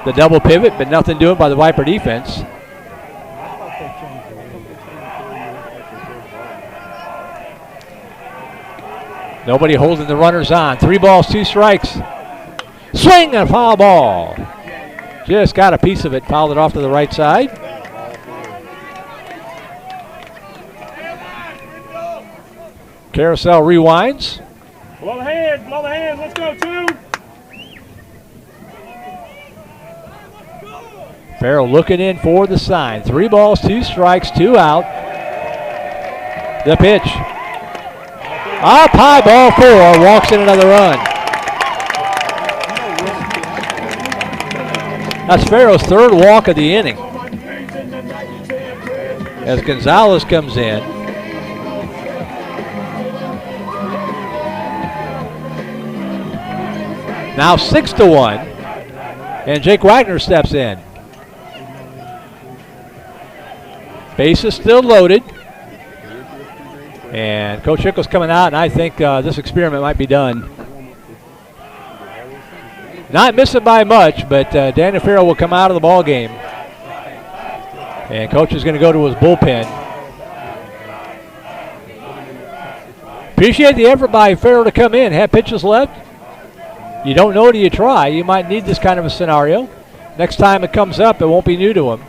the double pivot, but nothing doing by the Viper defense. Nobody holding the runners on. 3 balls, 2 strikes. Swing and a foul ball. Just got a piece of it, fouled it off to the right side. Carousel rewinds. Blow the hands, let's go, 2. Farrell looking in for the sign. 3 balls, 2 strikes, 2 out. The pitch. Up high, ball 4, walks in another run. That's Farrell's 3rd walk of the inning. As Gonzalez comes in. Now 6-1, and Jake Wagner steps in. Base is still loaded, and Coach Hickle's coming out, and I think this experiment might be done. Not missing by much, but Daniel Farrell will come out of the ball game, and Coach is going to go to his bullpen. Appreciate the effort by Farrell to come in, have pitches left. You don't know till you try. You might need this kind of a scenario. Next time it comes up, it won't be new to him.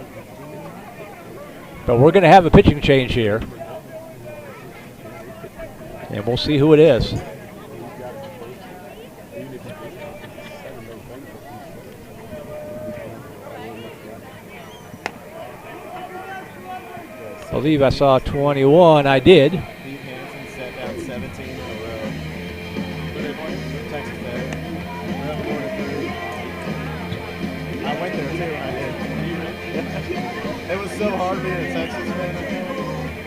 But we're going to have a pitching change here. And we'll see who it is. I believe I saw 21. I did. It was so hard being in Texas, man.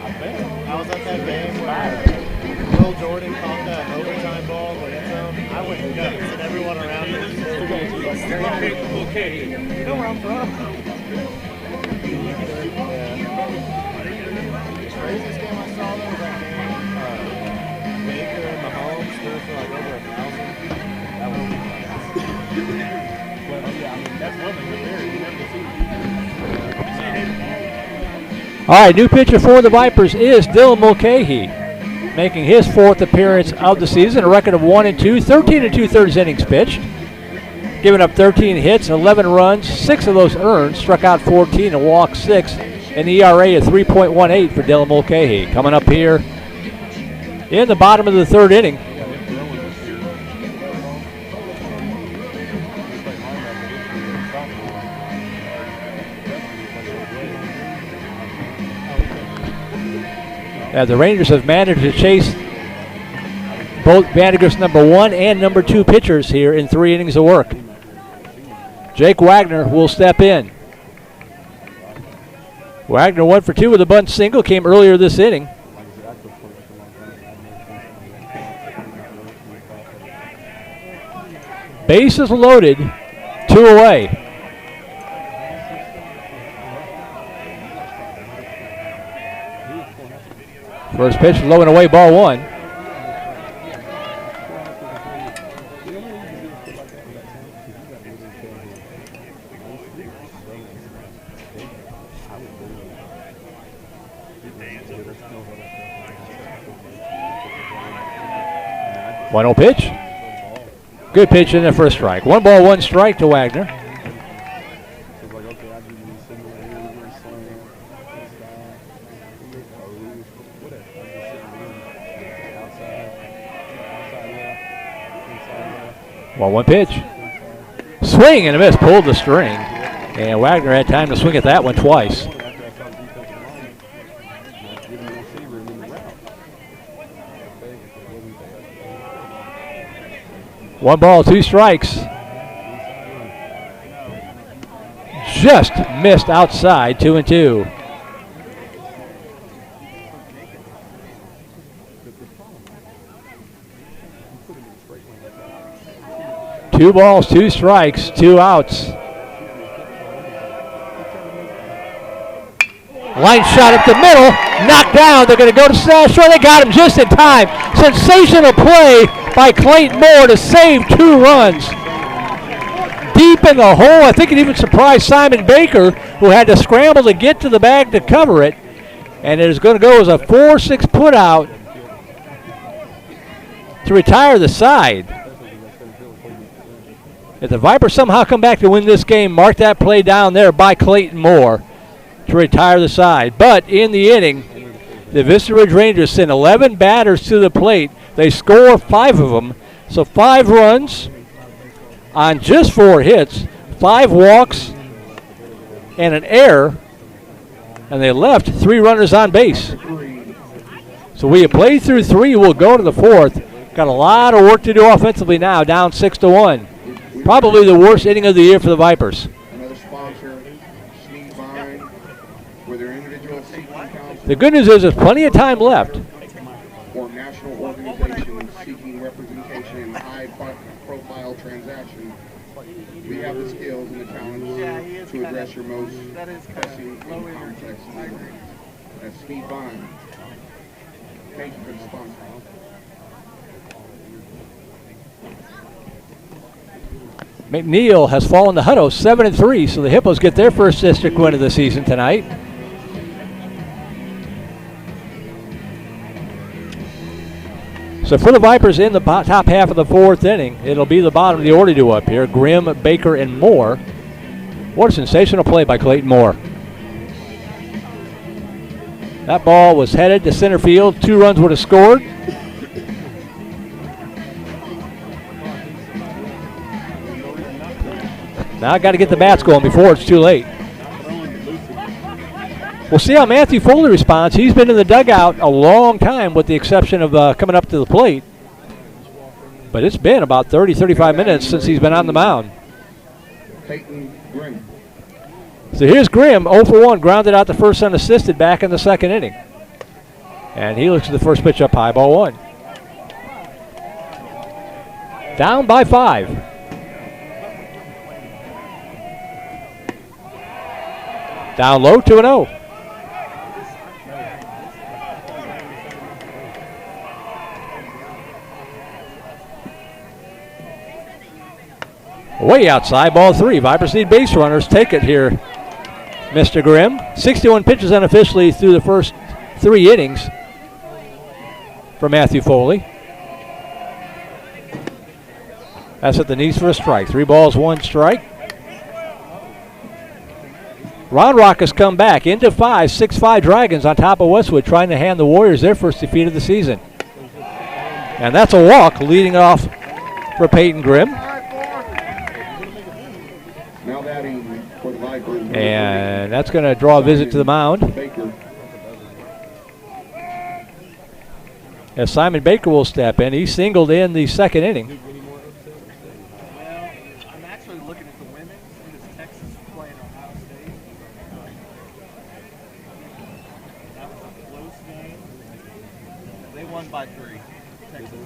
I bet. I was at that game where Will Jordan caught that overtime ball in the end zone, I went nuts, and everyone around me was just okay. You know where I'm from? The craziest game I saw though was that game. Baker and Mahomes threw for like over 1,000. That was Well, yeah, I mean, that's one thing right there. You never see All right, new pitcher for the Vipers is Dylan Mulcahy, making his 4th appearance of the season, a record of 1-2, 13 2/3 innings pitched, giving up 13 hits, 11 runs, 6 of those earned, struck out 14 and walked 6, an ERA of 3.18 for Dylan Mulcahy. Coming up here in the bottom of the 3rd inning. The Rangers have managed to chase both Vandegrift's number 1 and number 2 pitchers here in 3 innings of work. Jake Wagner will step in. Wagner 1 for 2 with a bunt single, came earlier this inning. Bases loaded, 2 away. First pitch, low and away, ball 1. One 0 pitch. Good pitch in there for a strike. 1 ball, 1 strike to Wagner. One pitch. Swing and a miss, pulled the string. And Wagner had time to swing at that one twice. One ball, 2 strikes. Just missed outside, 2-2. Two balls, 2 strikes, 2 outs. Line shot up the middle, knocked down. They're going to go to Sure, they got him just in time. Sensational play by Clayton Moore to save 2 runs. Deep in the hole. I think it even surprised Simon Baker, who had to scramble to get to the bag to cover it. And it is going to go as a 4-6 put out to retire the side. If the Vipers somehow come back to win this game, mark that play down there by Clayton Moore to retire the side. But in the inning, the Vista Ridge Rangers send 11 batters to the plate. They score 5 of them. So 5 runs on just 4 hits, 5 walks, and an error. And they left 3 runners on base. So we have played through 3. We'll go to the 4th. Got a lot of work to do offensively now, down 6-1. Probably the worst inning of the year for the Vipers. Another sponsor, Sneak Vine, with their individual seeking counsel. The good news is there's plenty of time left. Or national organizations seeking representation in high-profile transactions. We have the skills and the talents to address your most pressing and complex needs. That's Sneak Vine. Thank you for the sponsor. McNeil has fallen to Hutto 7-3, so the Hippos get their first district win of the season tonight. So for the Vipers in the top half of the 4th inning, it'll be the bottom of the order to up here. Grimm, Baker, and Moore. What a sensational play by Clayton Moore. That ball was headed to center field. 2 runs would have scored. Now I got to get the bats going before it's too late. We'll see how Matthew Foley responds. He's been in the dugout a long time with the exception of coming up to the plate. But it's been about 30, 35 minutes since he's been on the mound. So here's Grimm, 0 for 1, grounded out the first unassisted back in the 2nd inning. And he looks at the first pitch up high, ball 1. Down by 5. Down low, 2-0. Way outside, ball 3. Vipers need base runners. Take it here, Mr. Grimm. 61 pitches unofficially through the first 3 innings for Matthew Foley. That's at the knees for a strike. 3 balls, 1 strike. Round Rock has come back into 5, 6-5 Dragons on top of Westwood, trying to hand the Warriors their first defeat of the season. And that's a walk leading off for Peyton Grimm. And that's going to draw a visit to the mound, as Simon Baker will step in. He singled in the second inning. Well, I'm actually looking at the women's because Texas is playing Ohio State. That was a close game. They won by 3. Texas.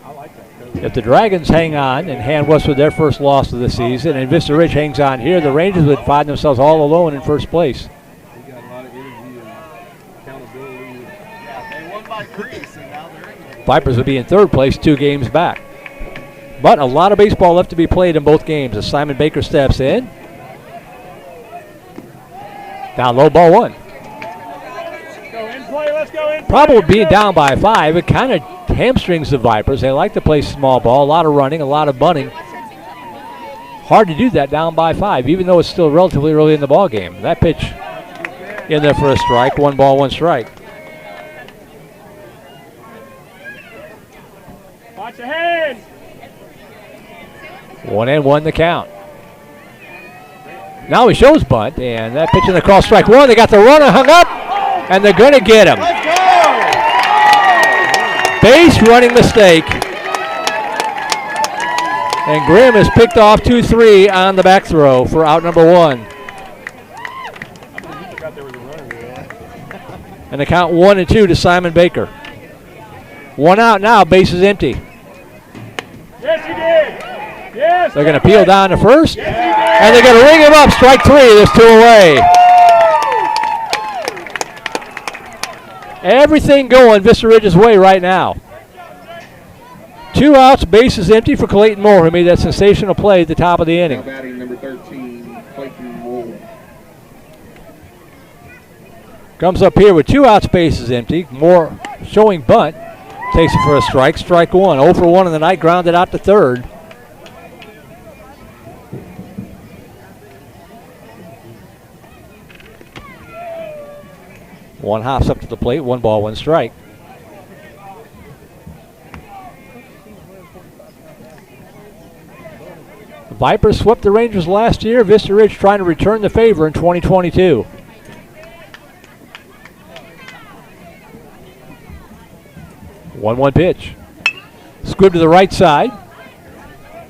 I like that. If the Dragons hang on and hand Westwood their first loss of the season, and Vista Ridge hangs on here, the Rangers would find themselves all alone in first place. They got a lot of energy and accountability. Yeah, they won by 3, so now they're in there. Vipers would be in third place, 2 games back. But a lot of baseball left to be played in both games as Simon Baker steps in. Down low, ball 1. Let's go in. Problem with being down by 5, it kind of hamstrings the Vipers. They like to play small ball, a lot of running, a lot of bunting. Hard to do that down by 5, even though it's still relatively early in the ball game. That pitch in there for a strike. 1 ball, 1 strike. Watch your hands. 1-1 the count. Now he shows bunt, and that pitch in the cross, strike 1. They got the runner hung up, and they're going to get him. Base running mistake. And Grimm has picked off 2-3 on the back throw for out number 1. And the count 1-2 to Simon Baker. 1 out now, base is empty. Yes, he did. Yes. They're going to peel down to first. And they're going to ring him up, strike 3. There's 2 away. Everything going Vista Ridge's way right now. 2 outs, base is empty for Clayton Moore, who made that sensational play at the top of the inning. Now batting number 13, Clayton Moore. Comes up here with 2 outs, base is empty. Moore showing bunt. Takes it for a strike. Strike 1. 0 for 1 in the night, grounded out to third. One hops up to the plate, 1 ball, 1 strike. The Vipers swept the Rangers last year. Vista Ridge trying to return the favor in 2022. One pitch. Squib to the right side.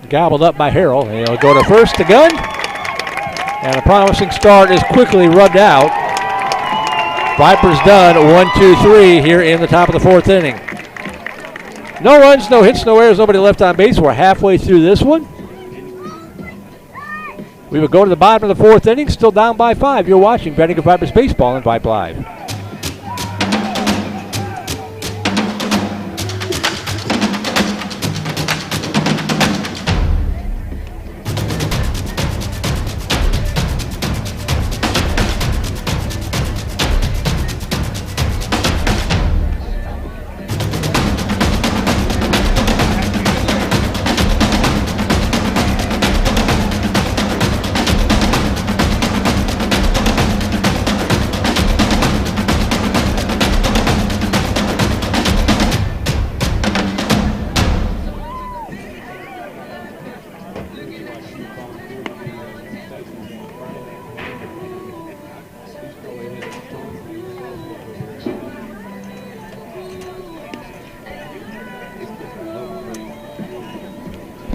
Gobbled up by Harrell. And he'll go to first to Gunn. And a promising start is quickly rubbed out. Vipers done 1-2-3 here in the top of the 4th inning. No runs, no hits, no errors, nobody left on base. We're halfway through this one. We will go to the bottom of the 4th inning, still down by 5. You're watching VANDEGRIFT Vipers Baseball on Vype Live.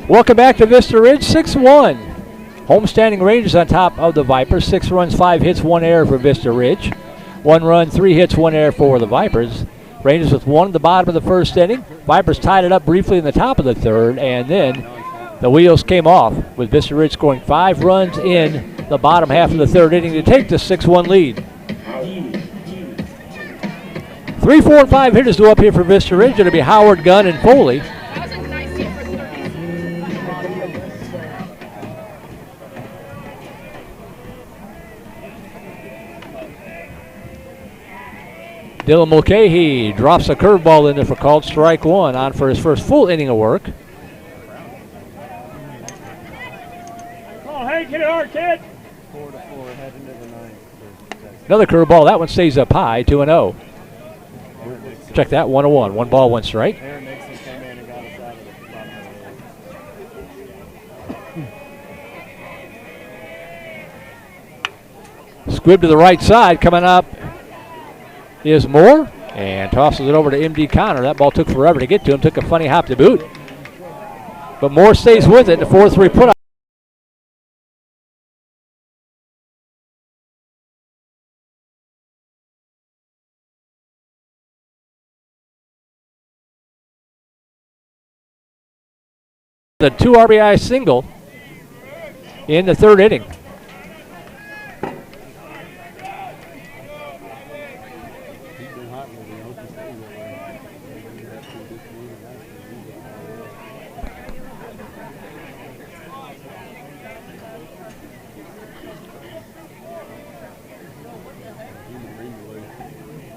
Welcome back to Vista Ridge, 6-1. Homestanding Rangers on top of the Vipers. 6 runs, 5 hits, 1 error for Vista Ridge. 1 run, 3 hits, 1 error for the Vipers. Rangers with one at the bottom of the first inning. Vipers tied it up briefly in the top of the third, and then the wheels came off with Vista Ridge scoring 5 runs in the bottom half of the third inning to take the 6-1 lead. 3, 4, and 5 hitters go up here for Vista Ridge. It'll be Howard, Gunn, and Foley. Dylan Mulcahy drops a curveball in there for called strike 1 on for his first full inning of work. Come on, Hank, hit it hard, kid. 4-4, heading to the 9th. Another curveball. That one stays up high, 2-0. Check that, 1-1. 1 ball, 1 strike. Aaron Nixon came in and got us out of the bottom of the Squib to the right side. Coming up is Moore. And tosses it over to M.D. Connor. That ball took forever to get to him. Took a funny hop to boot. But Moore stays with it. The 4-3 put out. The 2 RBI single in the third inning.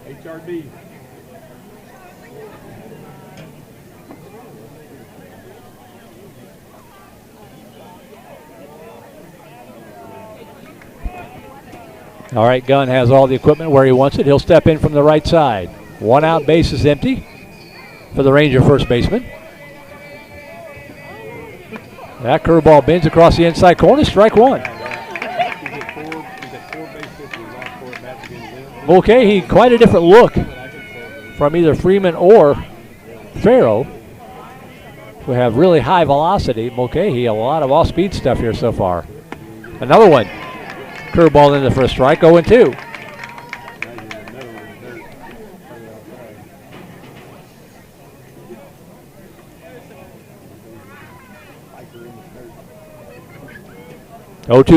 HRB. All right, Gunn has all the equipment where he wants it. He'll step in from the right side. 1 out, base is empty for the Ranger first baseman. That curveball bends across the inside corner, strike 1. Mulcahy, quite a different look from either Freeman or Farrow, who have really high velocity. Mulcahy, a lot of off-speed stuff here so far. Another one. Curveball in the first strike, 0-2.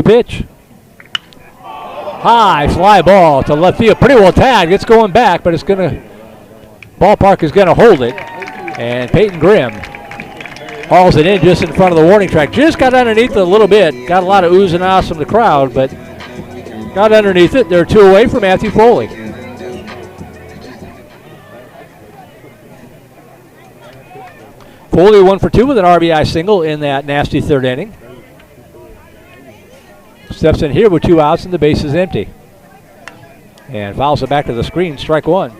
Pitch. High fly ball to left field. Pretty well tagged. It's going back, but it's going to, ballpark is going to hold it. And Peyton Grimm hauls it in just in front of the warning track. Just got underneath it a little bit. Got a lot of oohs and ahs from the crowd, but got underneath it. They're 2 away from Matthew Foley. Foley 1 for 2 with an RBI single in that nasty third inning. Steps in here with 2 outs and the base is empty. And fouls it back to the screen, strike 1.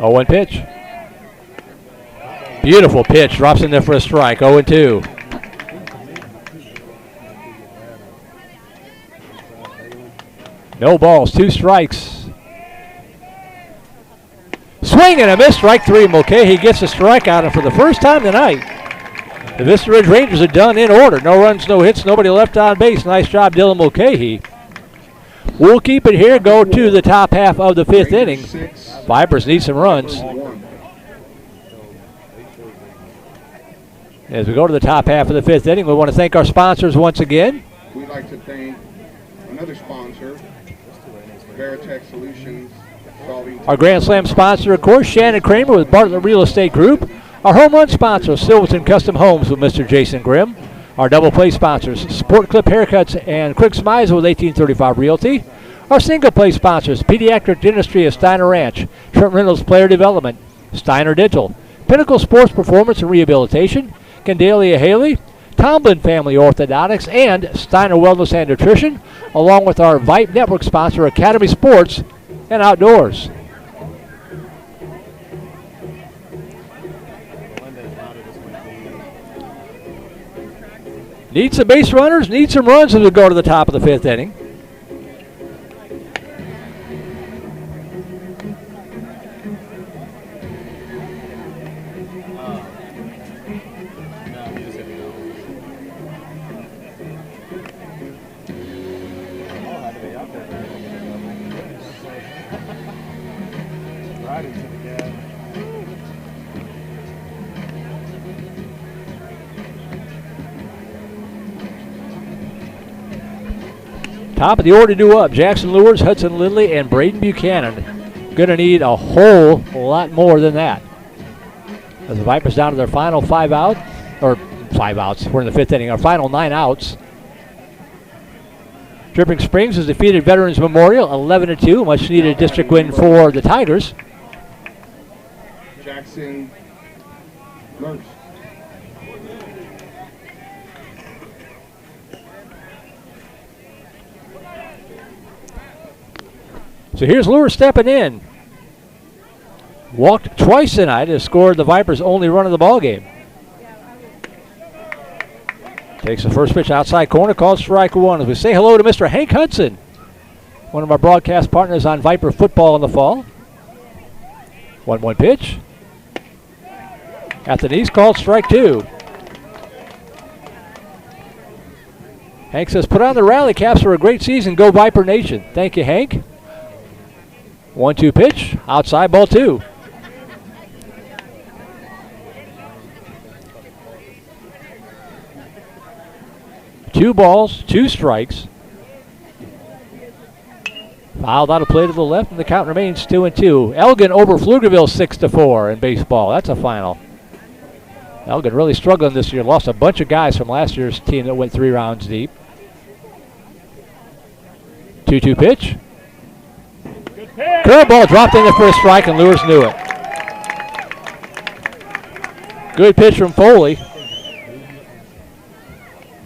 Oh, pitch. Beautiful pitch. Drops in there for a strike. 0-2. No balls. 2 strikes. Swing and a miss. Strike 3. Mulcahy gets a strikeout, and for the first time tonight, the Vista Ridge Rangers are done in order. No runs, no hits, nobody left on base. Nice job, Dylan Mulcahy. We'll keep it here. Go to the top half of the 5th inning. Vipers need some runs. As we go to the top half of the 5th inning, we want to thank our sponsors once again. We'd like to thank another sponsor, Veritech Solutions. Our Grand Slam sponsor, of course, Shannon Kramer with Bartlett Real Estate Group. Our home run sponsor, Silverton Custom Homes with Mr. Jason Grimm. Our double play sponsors, Sport Clip Haircuts and Quick Smiles with 1835 Realty. Our single play sponsors, Pediatric Dentistry of Steiner Ranch, Trent Reynolds Player Development, Steiner Dental, Pinnacle Sports Performance and Rehabilitation, Candalia Haley, Tomlin Family Orthodontics, and Steiner Wellness and Nutrition, along with our Vype Network sponsor, Academy Sports and Outdoors. Need some base runners, need some runs as we go to the top of the 5th inning. Top of the order due up. Jackson Lewis, Hudson Lindley, and Braden Buchanan. Going to need a whole lot more than that. As the Vipers down to their final 5 outs. We're in the 5th inning. Our final 9 outs. Dripping Springs has defeated Veterans Memorial 11-2. Much needed district win for the Tigers. Jackson Merce. So here's Lure stepping in. Walked twice tonight, has scored the Vipers' only run of the ball game. Takes the first pitch outside corner, called strike one. As we say hello to Mr. Hank Hudson, one of our broadcast partners on Viper football in the fall. 1-1 pitch. At the knees, called strike two. Hank says, put on the rally caps for a great season. Go Viper Nation. Thank you, Hank. 1-2 pitch. Outside, ball two. Two balls, 2 strikes. Fouled out of play to the left, and the count remains 2-2. Elgin over Pflugerville 6-4 in baseball. That's a final. Elgin really struggling this year. Lost a bunch of guys from last year's team that went 3 rounds deep. 2-2 pitch. Curveball dropped in there for a strike, and Lewis knew it. Good pitch from Foley.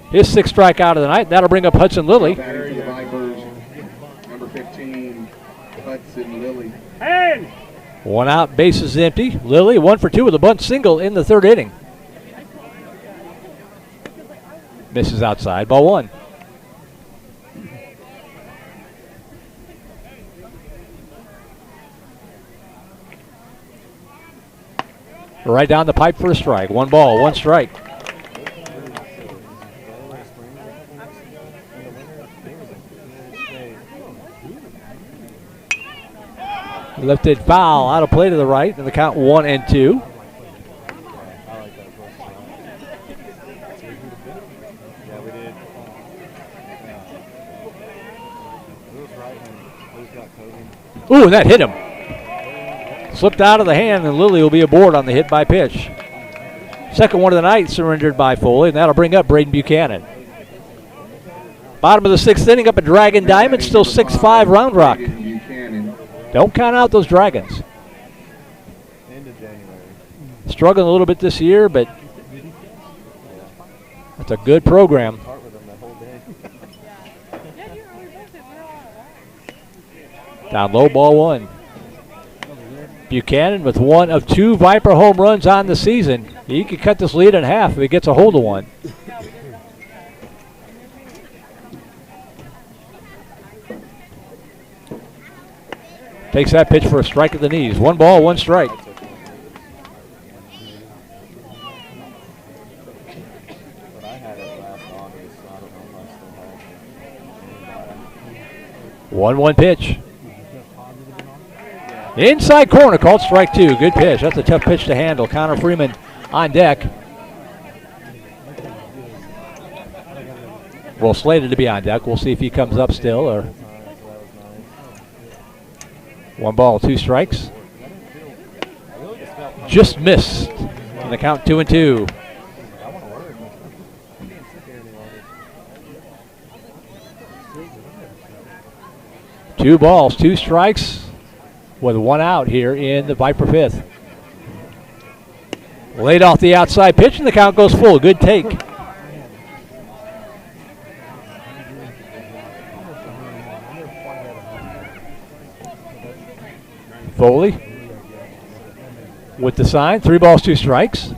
His 6th strikeout of the night. That'll bring up Hudson Lilly. Battery, the Vipers, number 15, Hudson Lilly. Hey! 1 out, bases empty. Lilly 1 for 2 with a bunt single in the 3rd inning. Misses outside, ball 1. Right down the pipe for a strike. 1 ball, 1 strike. Lifted foul out of play to the right, and the count 1-2. Ooh, and that hit him. Slipped out of the hand, and Lilly will be aboard on the hit by pitch. Second one of the night surrendered by Foley, and that'll bring up Braden Buchanan. Bottom of the 6th inning up at Dragon Diamond, still 6-5 Round Rock. Don't count out those Dragons. Struggling a little bit this year, but that's a good program. Down low, ball 1. Buchanan with 1 of 2 Viper home runs on the season. He could cut this lead in half if he gets a hold of one. Takes that pitch for a strike at the knees. 1 ball, 1 strike. One pitch. Inside corner, called strike 2. Good pitch. That's a tough pitch to handle. Connor Freeman on deck. Well, slated to be on deck. We'll see if he comes up still or. 1 ball, 2 strikes. Just missed. And the count 2-2. Two balls, 2 strikes with 1 out here in the Viper 5th. Laid off the outside pitch, and the count goes full. Good take. Foley with the sign. 3 balls, 2 strikes.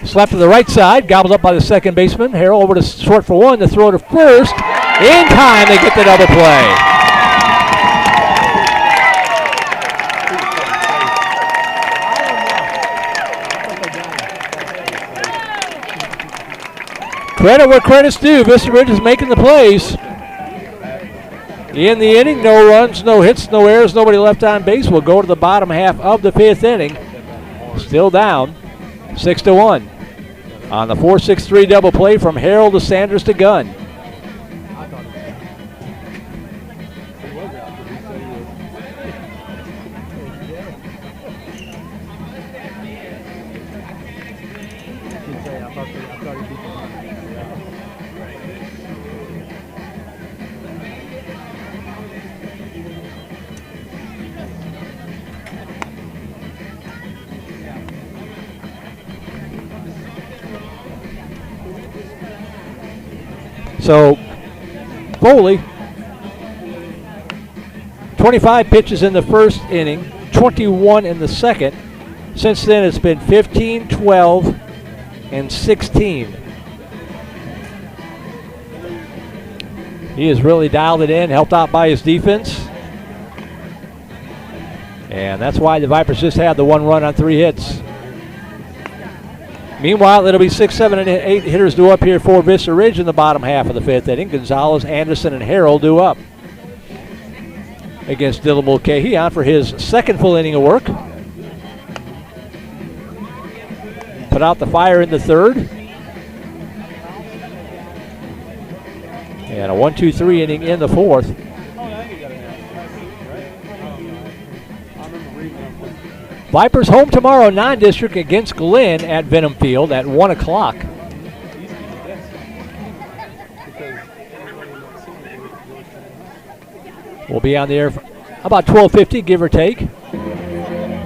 Slapped to the right side, gobbled up by the second baseman. Harrell over to short for 1, to throw to first. In time, they get the double play. Credit where credit's due. Vista Ridge is making the plays. In the inning, no runs, no hits, no errors, nobody left on base. We'll go to the bottom half of the 5th inning. Still down 6-1. On the 4-6-3 double play from Harold to Sanders to Gunn. So Foley, 25 pitches in the first inning, 21 in the second. Since then, it's been 15, 12, and 16. He has really dialed it in, helped out by his defense. And that's why the Vipers just had the 1 run on 3 hits. Meanwhile, it'll be 6, 7, and 8 hitters due up here for Vista Ridge in the bottom half of the 5th inning. Gonzalez, Anderson, and Harrell due up against Dylan Mulcahy on for his second full inning of work. Put out the fire in the 3rd. And a 1-2-3 inning in the 4th. Vipers home tomorrow, non-district against Glenn at Venom Field at 1 o'clock. We'll be on the air for about 12:50, give or take,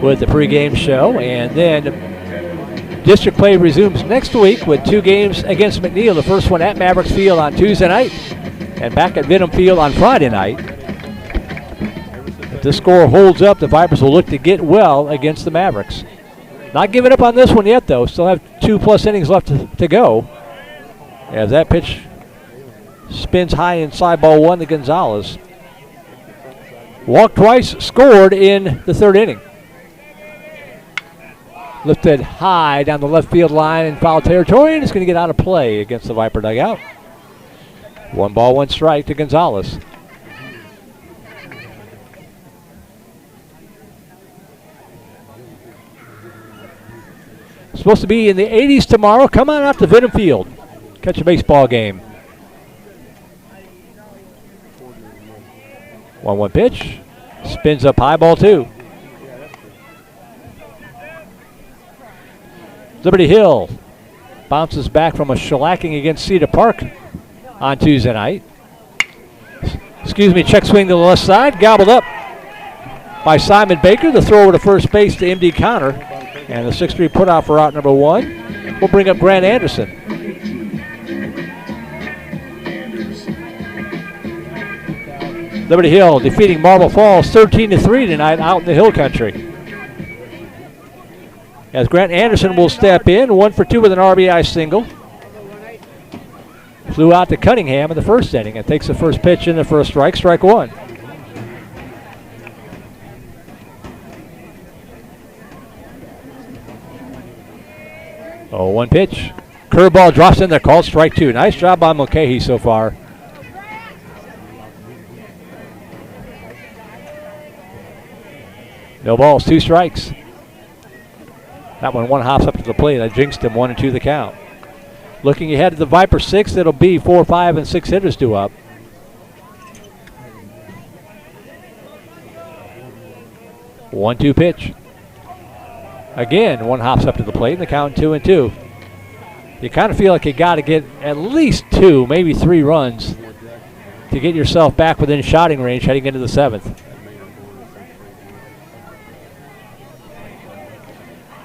with the pregame show. And then district play resumes next week with 2 games against McNeil. The first one at Mavericks Field on Tuesday night and back at Venom Field on Friday night. If this score holds up, the Vipers will look to get well against the Mavericks. Not giving up on this one yet, though. Still have 2+ innings left to go. As that pitch spins high inside ball 1 to Gonzalez. Walked twice, scored in the 3rd inning. Lifted high down the left field line in foul territory, and it's going to get out of play against the Viper dugout. 1 ball, 1 strike to Gonzalez. Supposed to be in the 80s tomorrow. Come on out to Venom Field. Catch a baseball game. 1-1 pitch. Spins up high, ball 2. Liberty Hill bounces back from a shellacking against Cedar Park on Tuesday night. Check swing to the left side. Gobbled up by Simon Baker. The throw over to first base to M.D. Connor. And the 6-3 put out for out number 1 will bring up Grant Anderson. Liberty Hill defeating Marble Falls 13-3 tonight out in the Hill Country. As Grant Anderson will step in, 1 for 2 with an RBI single. Flew out to Cunningham in the first inning and takes the first pitch in the first strike, strike 1. Oh, 1 pitch. Curveball drops in there, called strike 2. Nice job by Mulcahy so far. No balls, 2 strikes. That one hops up to the plate. I jinxed him, 1-2 the count. Looking ahead to the Viper 6, it'll be 4, 5, and 6 hitters due up. One-two pitch. Again, 1 hops up to the plate, and the count 2-2. You kind of feel like you got to get at least 2, maybe 3 runs to get yourself back within shouting range heading into the 7th.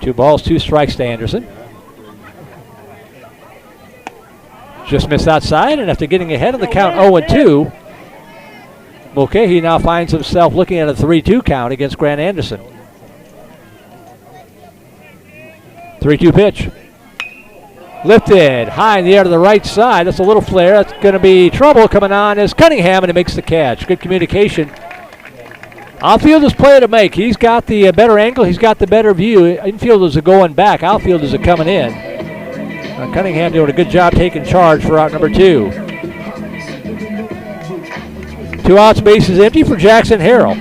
2 balls, 2 strikes to Anderson. Just missed outside, and after getting ahead of the count 0-2, Mulcahy now finds himself looking at a 3-2 count against Grant Anderson. 3-2 pitch. Lifted high in the air to the right side. That's a little flare. That's going to be trouble coming on as Cunningham, and he makes the catch. Good communication. Outfielder's play to make. He's got the better angle. He's got the better view. Infielders are going back. Outfielders are coming in. Cunningham doing a good job taking charge for out number 2. 2 outs, bases empty for Jackson Harrell.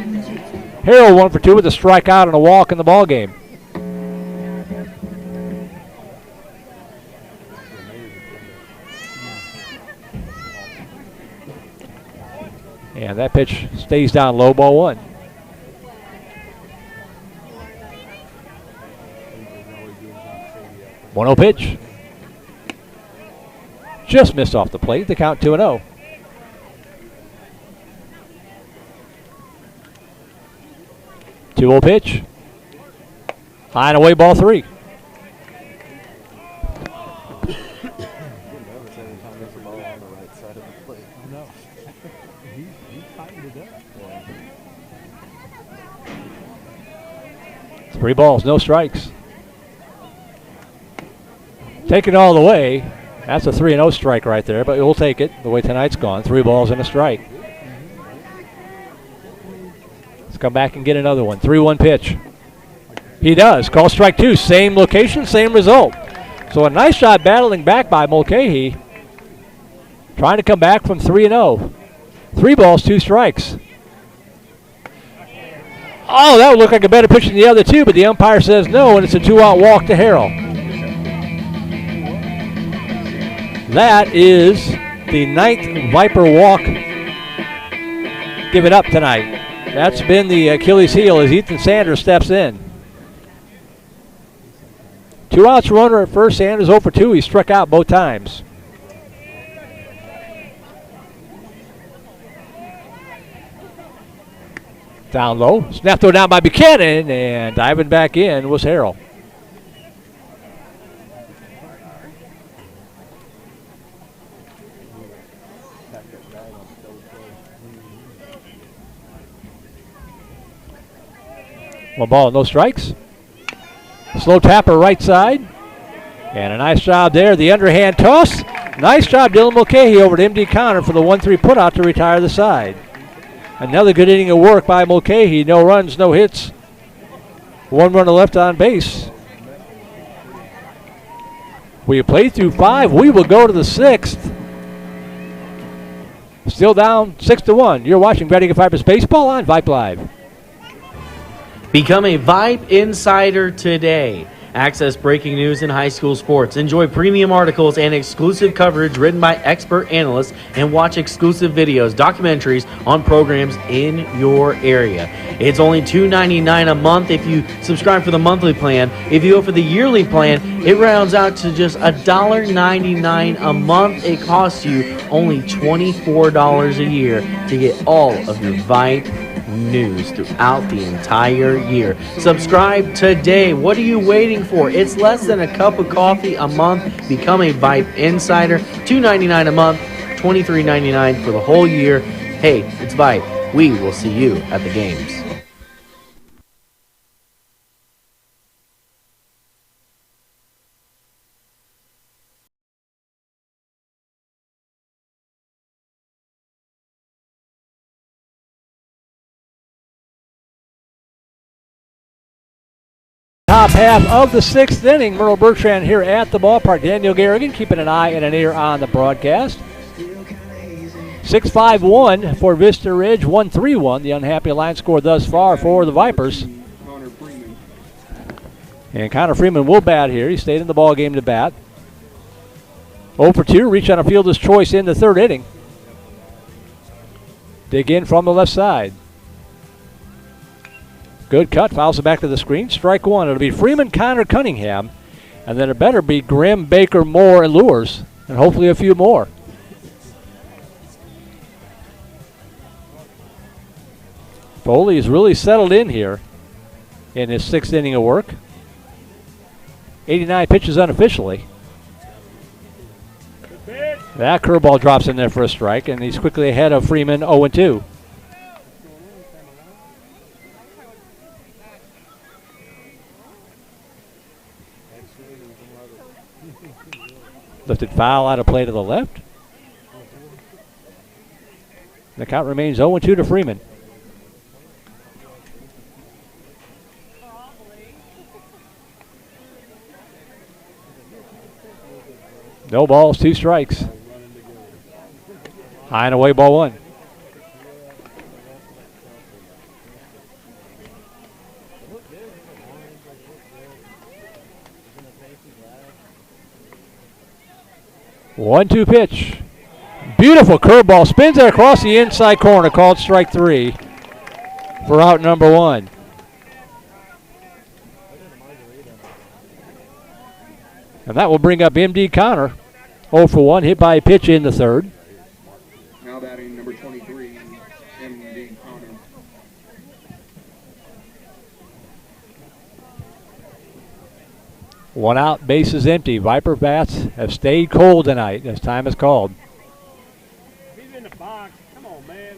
Harrell 1 for 2 with a strikeout and a walk in the ball game. And that pitch stays down low, ball 1. One-0 pitch. Just missed off the plate. The count 2-0. Two-0 pitch. High and away, ball 3. time there's a ball on the right side of the plate. I know. He tightened it up. Yeah. 3 balls, no strikes. Take it all the way. That's a 3-0 strike right there, but we'll take it the way tonight's gone. 3 balls and a strike. Let's come back and get another one. 3-1 pitch. He does. Call strike 2. Same location, same result. So a nice shot battling back by Mulcahy. Trying to come back from 3-0. 3 balls, 2 strikes. Oh, that would look like a better pitch than the other two, but the umpire says no, and it's a 2-out walk to Harrell. That is the 9th Viper walk given up tonight. That's been the Achilles heel as Ethan Sanders steps in. 2 outs, runner at first. Sanders 0 for 2. He struck out both times. Down low. Snap throw down by Buchanan, and diving back in was Harrell. One ball, no strikes. Slow tapper right side. And a nice job there. The underhand toss. Nice job, Dylan Mulcahy over to M.D. Connor for the 1-3 putout to retire the side. Another good inning of work by Mulcahy. No runs, no hits. 1 runner left on base. We play through 5. We will go to the 6th. Still down 6-1. You're watching VANDEGRIFT VIPERS Baseball on Vype Live. Become a Vype Insider today. Access breaking news in high school sports. Enjoy premium articles and exclusive coverage written by expert analysts, and watch exclusive videos, documentaries on programs in your area. It's only $2.99 a month if you subscribe for the monthly plan. If you go for the yearly plan, it rounds out to just $1.99 a month. It costs you only $24 a year to get all of your Vype news throughout the entire year. Subscribe today. What are you waiting for? It's less than a cup of coffee a month. Become a Vype Insider. $2.99 a month, $23.99 for the whole year. Hey, it's Vype. We will see you at the games. Top half of the 6th inning. Merle Bertrand here at the ballpark. Daniel Garrigan keeping an eye and an ear on the broadcast. 6-5-1 for Vista Ridge. 1-3-1. The unhappy line score thus far for the Vipers. And Connor Freeman will bat here. He stayed in the ball game to bat. 0 for 2. Reach on a fielder's choice in the 3rd inning. Dig in from the left side. Good cut, fouls it back to the screen. Strike 1. It'll be Freeman, Connor, Cunningham. And then it better be Grimm, Baker, Moore, and Lures. And hopefully a few more. Foley is really settled in here in his 6th inning of work. 89 pitches unofficially. That curveball drops in there for a strike, and he's quickly ahead of Freeman, 0-2. Lifted foul out of play to the left. The count remains 0-2 to Freeman. No balls, 2 strikes. High and away, ball 1. One-two pitch. Beautiful curveball. Spins it across the inside corner. Called strike 3 for out number 1. And that will bring up M.D. Connor. 0 for 1. Hit by a pitch in the 3rd. Now batting number 23, M.D. Connor. 1 out, base is empty. Viper bats have stayed cold tonight as time is called. He's in the box. Come on, man.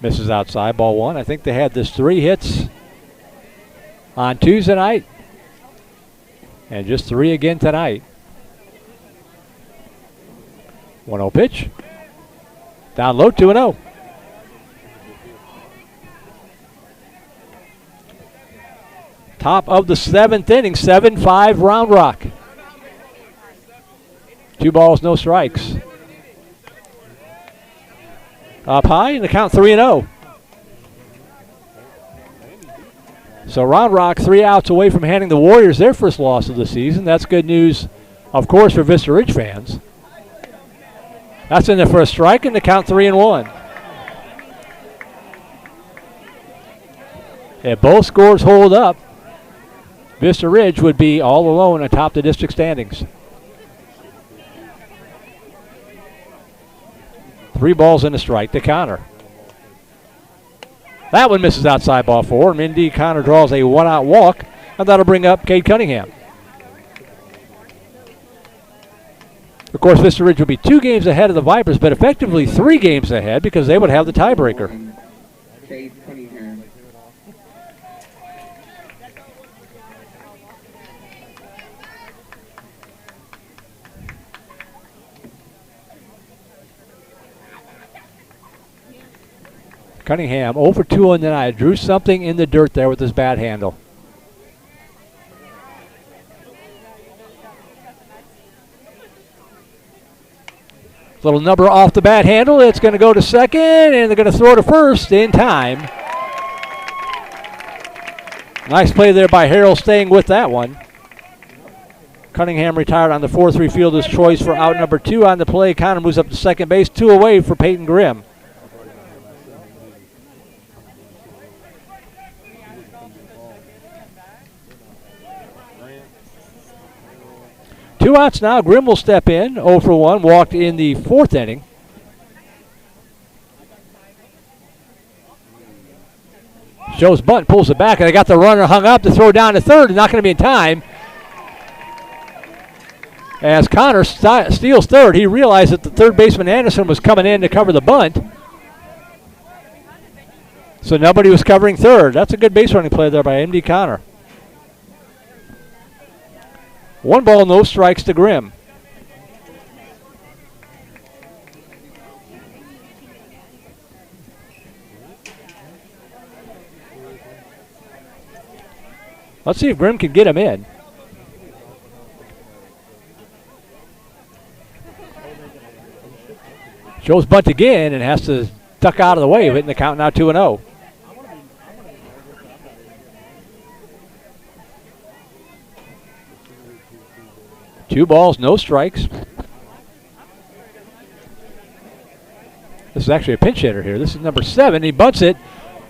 Misses outside, ball 1. I think they had this 3 hits on Tuesday night and just 3 again tonight. 1-0 pitch. Down low, 2-0. Top of the 7th inning, 7-5 Round Rock. 2 balls, no strikes. Up high, and the count 3-0. So Round Rock 3 outs away from handing the Warriors their first loss of the season. That's good news, of course, for Vista Ridge fans. That's in there for a strike, and the count 3-1. If both scores hold up, Vista Ridge would be all alone atop the district standings. 3 balls and a strike to Connor. That one misses outside, ball 4. Mindy Connor draws a 1-out walk, and that'll bring up Cade Cunningham. Of course, Vista Ridge will be 2 games ahead of the Vipers, but effectively 3 games ahead because they would have the tiebreaker. Cade Cunningham. Cunningham 0 for 2 on the night. Drew something in the dirt there with his bat handle. Little number off the bat handle. It's going to go to second, and they're going to throw to first in time. Nice play there by Harrell, staying with that one. Cunningham retired on the 4-3 fielder's choice for out number 2 on the play. Connor moves up to second base, 2 away for Peyton Grimm. Two outs now. Grimm will step in. 0 for 1. Walked in the 4th inning. Shows bunt, pulls it back, and they got the runner hung up to throw down to third. Not going to be in time. As Connor steals third, he realized that the third baseman Anderson was coming in to cover the bunt. So nobody was covering third. That's a good base running play there by M.D. Connor. 1 ball, no strikes to Grimm. Let's see if Grimm can get him in. Shows bunt again and has to duck out of the way of it, and the count now 2-0. Two balls, no strikes. This is actually a pinch hitter here. This is number 7. He bunts it.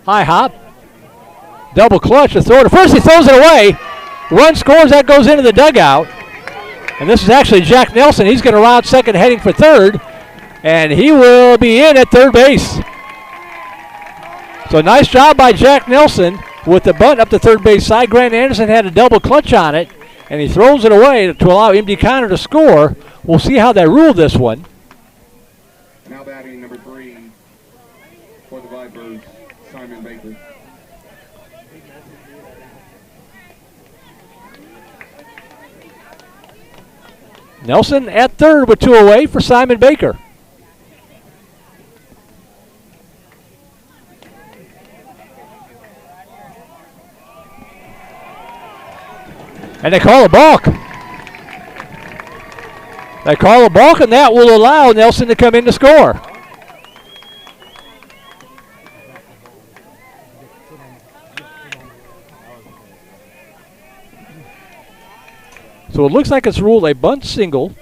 High hop. Double clutch to throw to first. He throws it away. Run scores. That goes into the dugout. And this is actually Jack Nelson. He's going to round second, heading for third. And he will be in at third base. So nice job by Jack Nelson with the bunt up the third base side. Grant Anderson had a double clutch on it, and he throws it away to allow M.D. Connor to score. We'll see how they rule this one. Now batting number 3 for the Vipers, Simon Baker. Nelson at third with 2 away for Simon Baker. And they call a balk. They call a balk, and that will allow Nelson to come in to score. So it looks like it's ruled a bunt single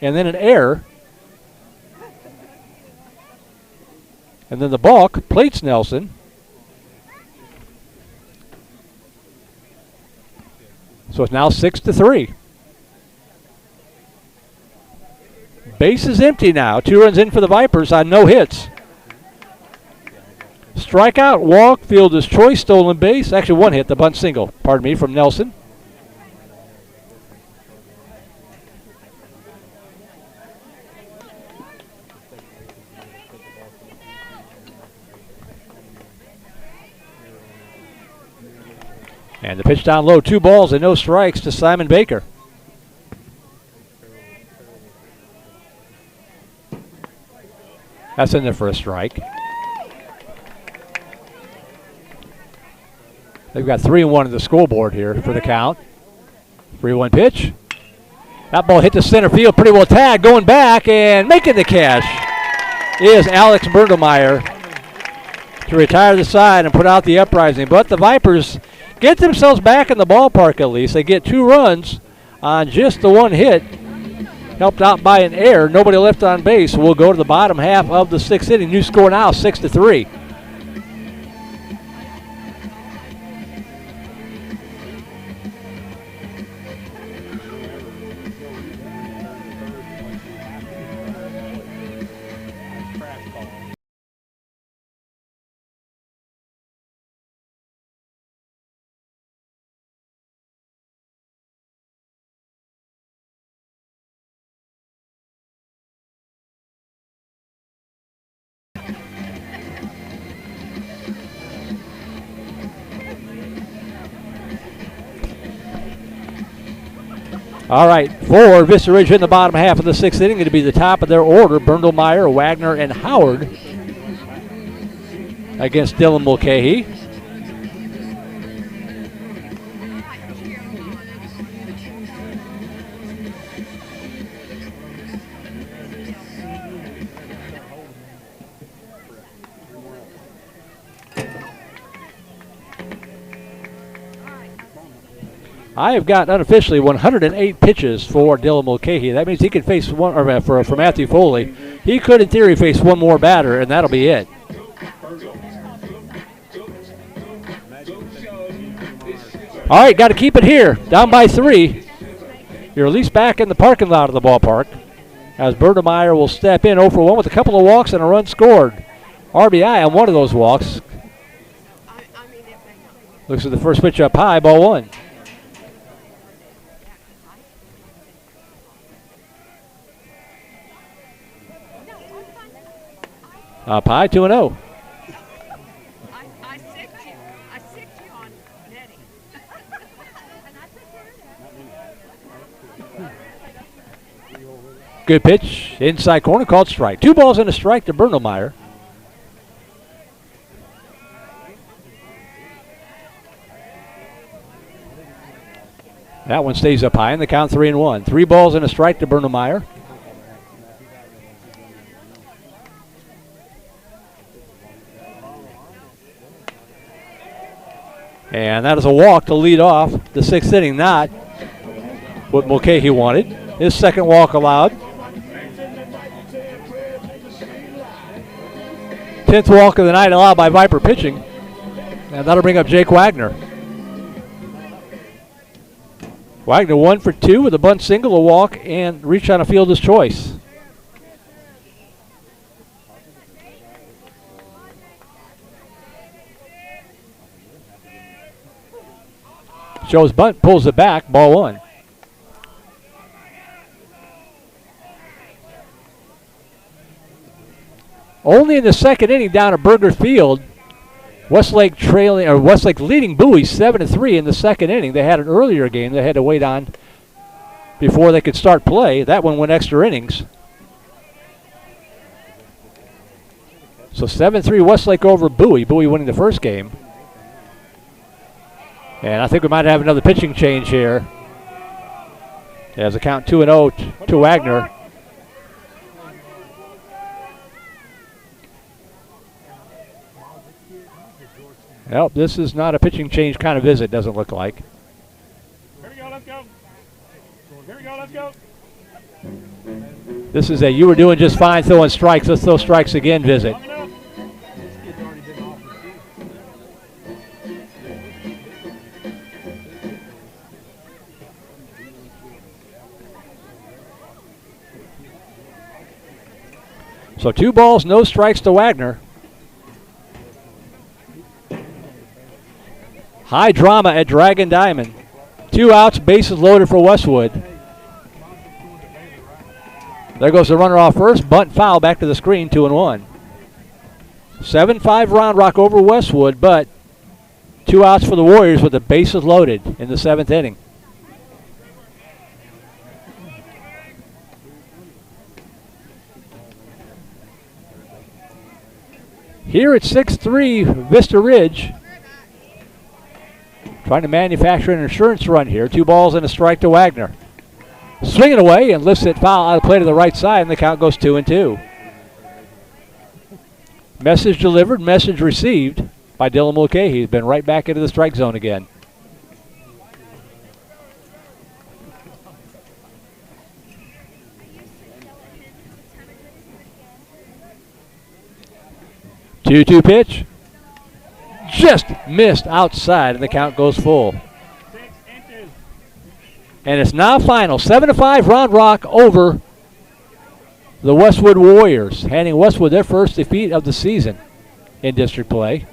and then an error. And then the balk plates Nelson. So it's now 6-3. Base is empty now. 2 runs in for the Vipers on no hits. Strikeout, walk, fielder's choice, stolen base. Actually, 1 hit, the bunt single, pardon me, from Nelson. And the pitch down low, 2 balls and no strikes to Simon Baker. That's in there for a strike. They've got 3-1 on the scoreboard here for the count. 3-1 pitch. That ball hit the center field, pretty well tagged. Going back and making the catch is Alex Bertelmeyer to retire the side and put out the uprising. But the Vipers get themselves back in the ballpark at least. They get 2 runs on just the 1 hit. Helped out by an error. Nobody left on base. We'll go to the bottom half of the 6th inning. New score now, 6-3. All right, for Vista Ridge in the bottom half of the 6th inning, going to be the top of their order, Bertelmeyer, Wagner, and Howard against Dylan Mulcahy. I have got unofficially 108 pitches for Dylan Mulcahy. That means he can face one, or for Matthew Foley, he could in theory face one more batter, and that'll be it. All right, got to keep it here. Down by 3. You're at least back in the parking lot of the ballpark as Bertelmeyer will step in 0 for 1 with a couple of walks and a run scored. RBI on one of those walks. Looks at the first pitch up high, ball 1. Up high, 2-0. I sicked you on netting. Good pitch, inside corner, called strike. 2 balls and a strike to Bertelmeyer. That one stays up high, and the count 3-1. 3 balls and a strike to Bertelmeyer. And that is a walk to lead off the 6th inning, not what Mulcahy wanted. His second walk allowed. 10th walk of the night allowed by Viper pitching. And that'll bring up Jake Wagner. Wagner 1 for 2 with a bunt single, a walk, and reach on a fielder's choice. Shows bunt, pulls it back, ball 1. Only in the 2nd inning down at Burger Field, Westlake leading Bowie 7-3 in the 2nd inning. They had an earlier game they had to wait on before they could start play. That one went extra innings. So 7-3 Westlake over Bowie. Bowie winning the first game. And I think we might have another pitching change here. As the count 2-0 to Wagner. Well, this is not a pitching change kind of visit, doesn't look like. Here we go, let's go. Here we go, let's go. This is a you were doing just fine throwing strikes. Let's throw strikes again visit. So 2 balls, no strikes to Wagner. High drama at Dragon Diamond. 2 outs, bases loaded for Westwood. There goes the runner off first. Bunt foul back to the screen, 2-1. 7-5 Round Rock over Westwood, but 2 outs for the Warriors with the bases loaded in the 7th inning. Here at 6-3, Vista Ridge trying to manufacture an insurance run here. 2 balls and a strike to Wagner. Swinging away and lifts it foul out of play to the right side, and the count goes 2-2. Message delivered, message received by Dylan Mulcahy. He's been right back into the strike zone again. Two-two pitch. Just missed outside, and the count goes full. 6 inches. And it's now final. 7-5 Round Rock over the Westwood Warriors, handing Westwood their first defeat of the season in district play.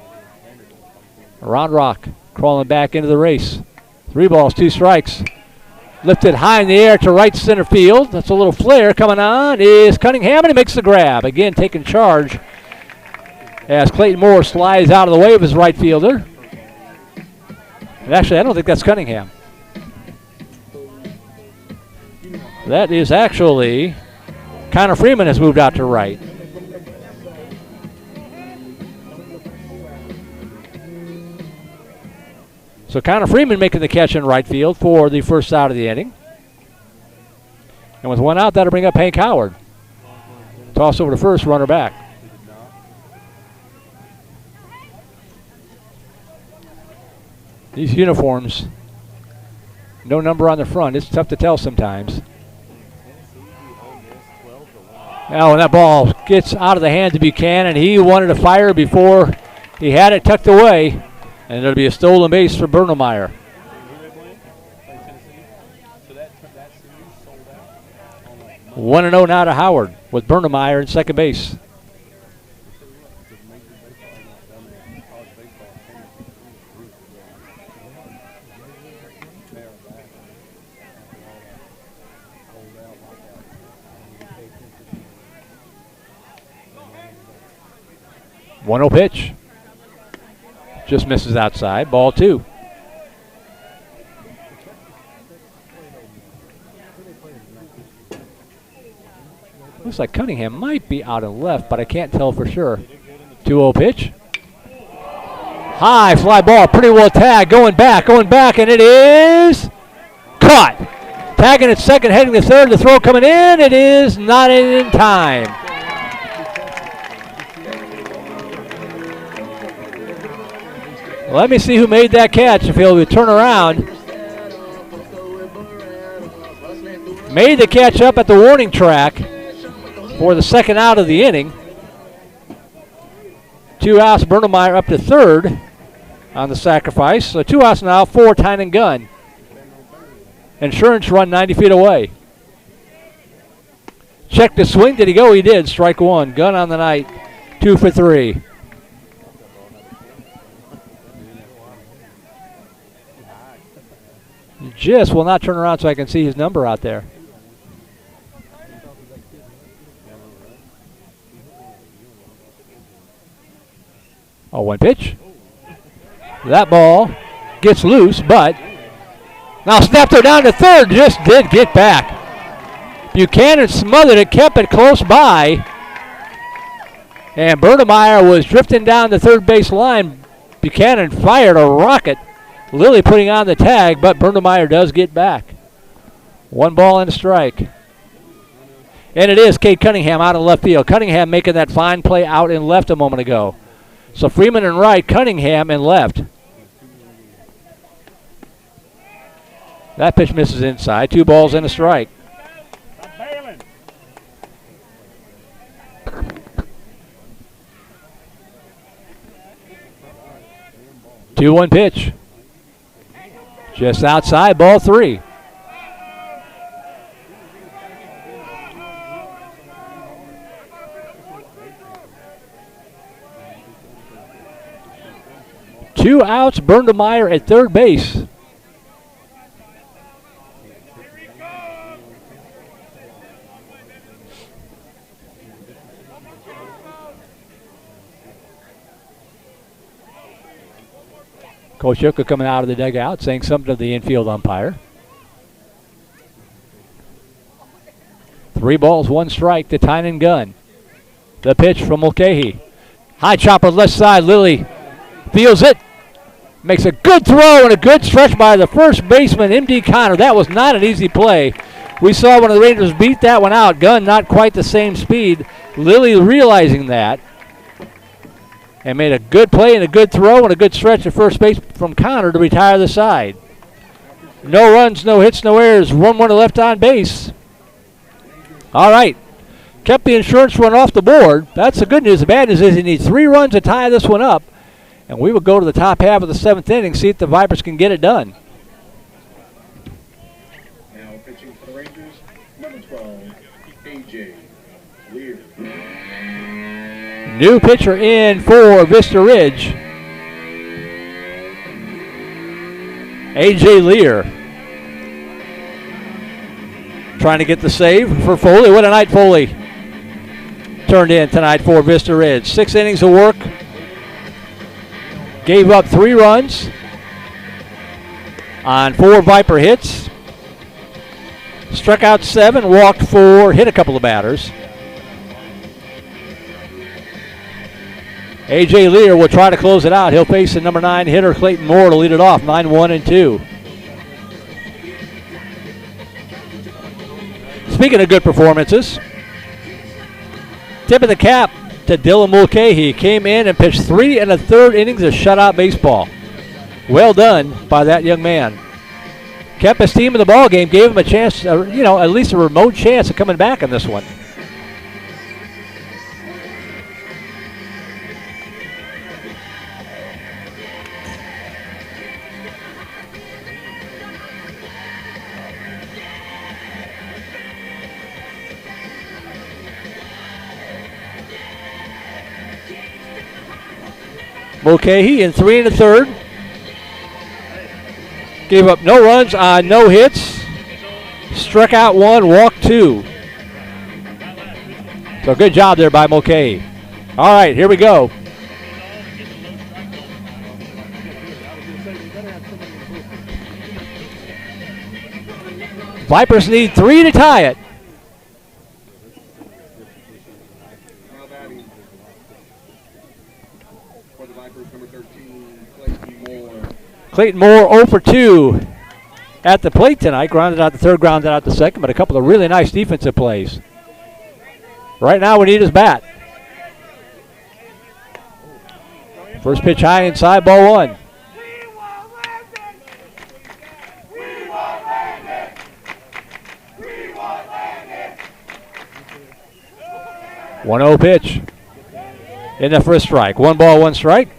Round Rock crawling back into the race. 3 balls, 2 strikes. Lifted high in the air to right center field. That's a little flare coming on. Is Cunningham, and he makes the grab. Again, taking charge as Clayton Moore slides out of the way of his right fielder. And actually, I don't think that's Cunningham. That is actually Connor Freeman has moved out to right. So Connor Freeman making the catch in right field for the first out of the inning. And with 1 out, that'll bring up Hank Howard. Toss over to first, runner back. These uniforms, no number on the front. It's tough to tell sometimes. Now when that ball gets out of the hands of Buchanan, he wanted to fire before he had it tucked away. And it'll be a stolen base for Bernemeyer. 1-0 now to Howard with Bernemeyer in second base. One-0 pitch. Just misses outside. Ball 2. Looks like Cunningham might be out and left, but I can't tell for sure. 2-0 pitch. High fly ball, pretty well tagged. Going back, and it is caught. Tagging at second, heading to third. The throw coming in. It is not in time. Let me see who made that catch. If he'll turn around. Made the catch up at the warning track for the second out of the inning. 2 outs, Bernemeyer up to third on the sacrifice. So 2 outs now for Tynan Gunn. Insurance run 90 feet away. Check the swing. Did he go? He did. Strike 1. Gunn on the night. 2 for 3. Just will not turn around so I can see his number out there. Oh, 1 pitch. That ball gets loose, but now snapped her down to third. Just did get back. Buchanan smothered it, kept it close by. And Bernemeyer was drifting down the third base line. Buchanan fired a rocket. Lilly putting on the tag, but Bernemeyer does get back. 1 ball and a strike. And it is Cade Cunningham out of left field. Cunningham making that fine play out in left a moment ago. So Freeman in right, Cunningham in left. That pitch misses inside. 2 balls and a strike. 2-1 pitch. Just outside, ball 3. 2 outs, Bernemeyer at third base. Coach Yucca coming out of the dugout saying something to the infield umpire. 3 balls, 1 strike to Tynan Gunn. The pitch from Mulcahy. High chopper left side. Lilly feels it. Makes a good throw and a good stretch by the first baseman, M.D. Connor. That was not an easy play. We saw one of the Rangers beat that one out. Gunn not quite the same speed. Lilly realizing that and made a good play and a good throw and a good stretch at first base from Connor to retire the side. No runs, no hits, no errors. 1-1 left on base. All right. Kept the insurance run off the board. That's the good news. The bad news is he needs 3 runs to tie this one up. And we will go to the top half of the 7th inning, see if the Vipers can get it done. Now pitching for the Rangers, number 12, A.J. Lear. New pitcher in for Vista Ridge. A.J. Lear. Trying to get the save for Foley. What a night Foley turned in tonight for Vista Ridge. 6 innings of work. Gave up 3 runs on 4 Viper hits. Struck out 7, walked 4, hit a couple of batters. A.J. Lear will try to close it out. He'll face the number 9 hitter, Clayton Moore, to lead it off, 9-1-2. Speaking of good performances, tip of the cap to Dylan Mulcahy. Came in and pitched 3 1/3 innings of shutout baseball. Well done by that young man. Kept his team in the ball game, gave him a chance, at least a remote chance of coming back in this one. Mulcahy in 3 1/3. Gave up no runs on no hits. Struck out 1, walked 2. So good job there by Mulcahy. All right, here we go. Vipers need 3 to tie it. Clayton Moore 0 for 2 at the plate tonight. Grounded out the 3rd, grounded out the 2nd, but a couple of really nice defensive plays. Right now we need his bat. First pitch high inside, ball 1. One 0 pitch. In the first strike. 1 ball, 1 strike.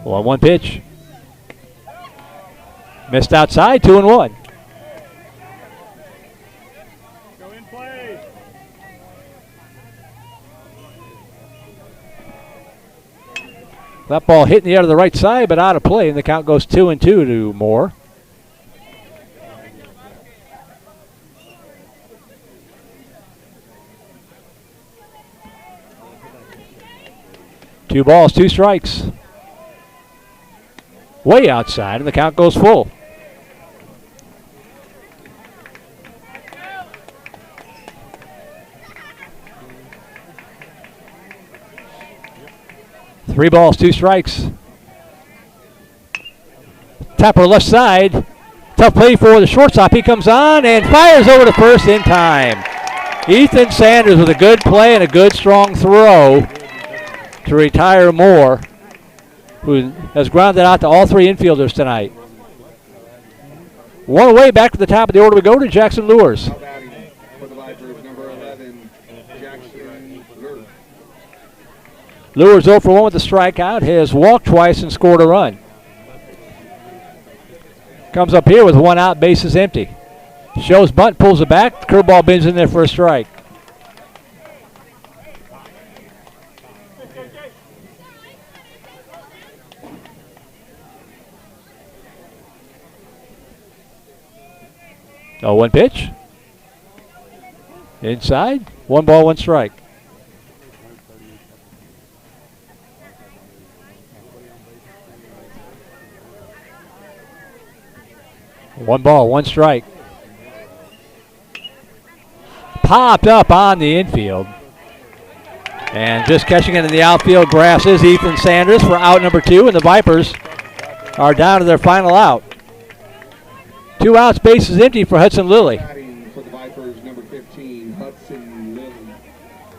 Well, 1 pitch. Missed outside, 2-1. Go in play. That ball hitting the air to the right side, but out of play, and the count goes 2-2 to Moore. Two balls, 2 strikes. Way outside, and the count goes full. Three balls, 2 strikes. Tapper left side. Tough play for the shortstop. He comes on and fires over to first in time. Ethan Sanders with a good play and a good strong throw to retire Moore, who has grounded out to all 3 infielders tonight. 1 away, back to the top of the order we go to Jackson Lures. Lures 0 for 1 with a strikeout, has walked twice and scored a run. Comes up here with 1 out, bases empty. Shows bunt, pulls it back, curveball bends in there for a strike. Oh, 1 pitch. Inside. 1 ball, 1 strike. One ball, 1 strike. Popped up on the infield. And just catching it in the outfield grass is Ethan Sanders for out number 2, and the Vipers are down to their final out. 2 outs, bases empty for Hudson Lilly. For the Vipers, number 15, Hudson Lilly.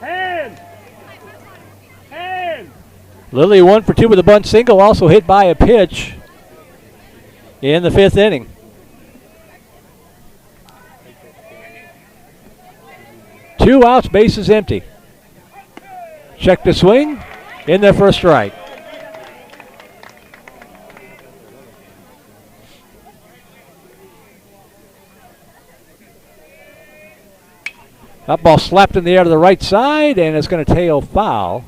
Hand! Hand! Lilly 1 for 2 with a bunt single, also hit by a pitch in the 5th inning. Two outs, bases empty. Check the swing, in there for a strike. That ball slapped in the air to the right side, and it's going to tail foul.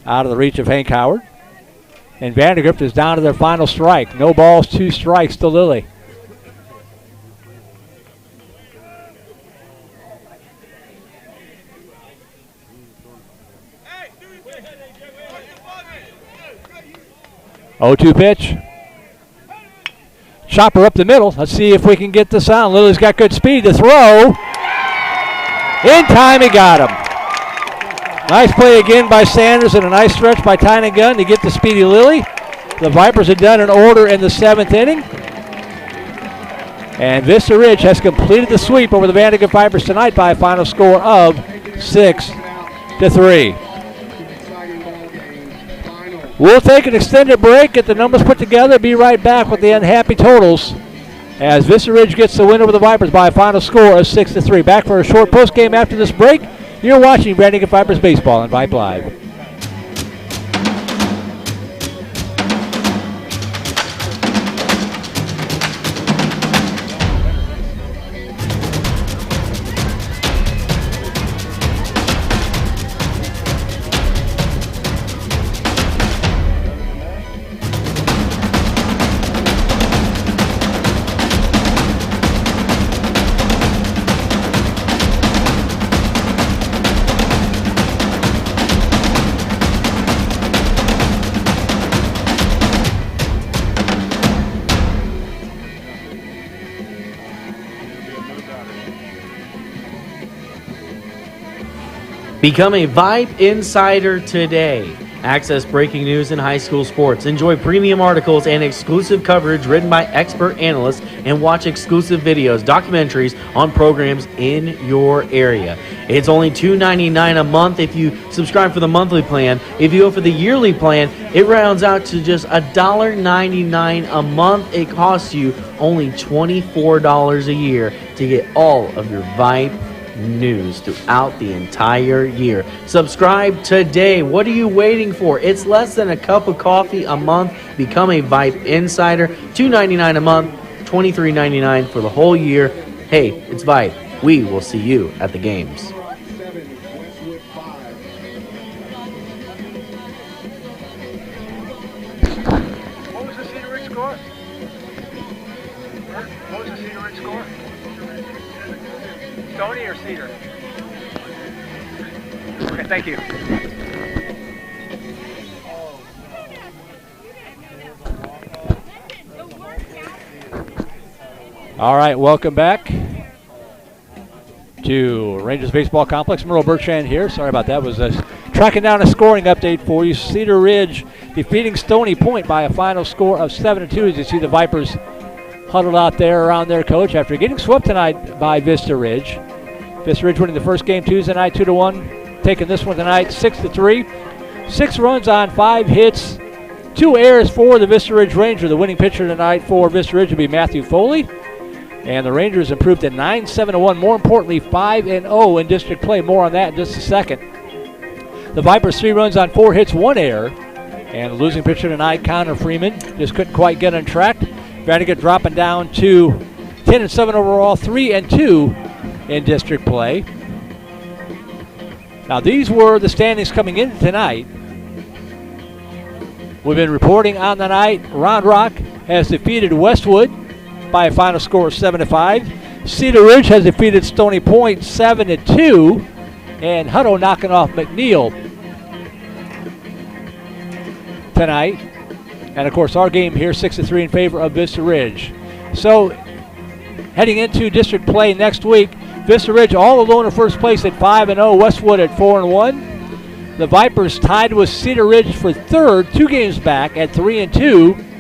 Out of the reach of Hank Howard. And VANDEGRIFT is down to their final strike. No balls, 2 strikes to Lilly. Oh, 2 pitch. Chopper up the middle. Let's see if we can get the sound. Lilly's got good speed to throw. In time, he got him. Nice play again by Sanders and a nice stretch by Tynan Gunn to get the speedy Lilly. The Vipers have done an order in the 7th inning. And Vista Ridge has completed the sweep over the VANDEGRIFT Vipers tonight by a final score of 6-3. We'll take an extended break, get the numbers put together, be right back with the unhappy totals as Vista Ridge gets the win over the Vipers by a final score of 6-3. Back for a short post game after this break. You're watching VANDEGRIFT Vipers Baseball on Vype Live. Become a Vype Insider today. Access breaking news in high school sports. Enjoy premium articles and exclusive coverage written by expert analysts, and watch exclusive videos, documentaries on programs in your area. It's only $2.99 a month if you subscribe for the monthly plan. If you go for the yearly plan, it rounds out to just $1.99 a month. It costs you only $24 a year to get all of your Vype news throughout the entire year. Subscribe today. What are you waiting for? It's less than a cup of coffee a month. Become a Vype Insider. $2.99 a month, $23.99 for the whole year. Hey, it's Vype. We will see you at the games. What was the Cedar Ridge score? What was the Cedar Ridge score? Stony or Cedar? Okay, thank you. All right, welcome back to Rangers Baseball Complex. Merle Bertrand here. Sorry about that. Was tracking down a scoring update for you. Cedar Ridge defeating Stony Point by a final score of 7-2. As you see the Vipers huddled out there around their coach after getting swept tonight by Vista Ridge. Vista Ridge winning the first game Tuesday night 2-1. Taking this one tonight 6-3. 6 runs on 5 hits. 2 errors for the Vista Ridge Ranger. The winning pitcher tonight for Vista Ridge will be Matthew Foley. And the Rangers improved to 9-7-1. More importantly, 5-0 in district play. More on that in just a second. The Vipers 3 runs on 4 hits, 1 error. And the losing pitcher tonight, Connor Freeman, just couldn't quite get untracked. VANDEGRIFT dropping down to 10-7 overall, 3-2 in district play. Now, these were the standings coming in tonight. We've been reporting on the night. Round Rock has defeated Westwood by a final score of 7-5. Cedar Ridge has defeated Stony Point 7-2. And Hutto knocking off McNeil tonight. And, of course, our game here, 6-3 in favor of Vista Ridge. So, heading into district play next week, Vista Ridge all alone in first place at 5-0, Westwood at 4-1. The Vipers tied with Cedar Ridge for third, 2 games back at 3-2.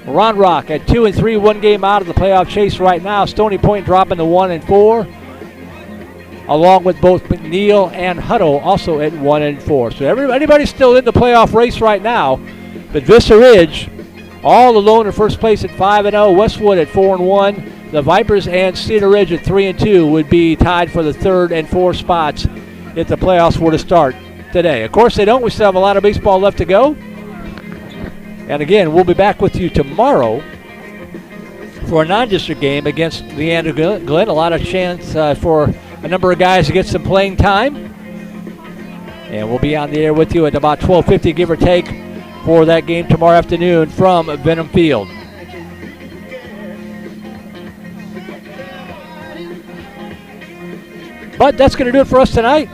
Round Rock at 2-3, 1 game out of the playoff chase right now. Stony Point dropping to 1-4, along with both McNeil and Hutto also at 1-4. So everybody's still in the playoff race right now, but Vista Ridge all alone in first place at 5-0, Westwood at 4-1. The Vipers and Cedar Ridge at 3-2 would be tied for the 3rd and 4th spots if the playoffs were to start today. Of course, they don't. We still have a lot of baseball left to go. And again, we'll be back with you tomorrow for a non-district game against Leander Glen. A lot of chance for a number of guys to get some playing time. And we'll be on the air with you at about 12:50, give or take, for that game tomorrow afternoon from Benham Field. But that's going to do it for us tonight.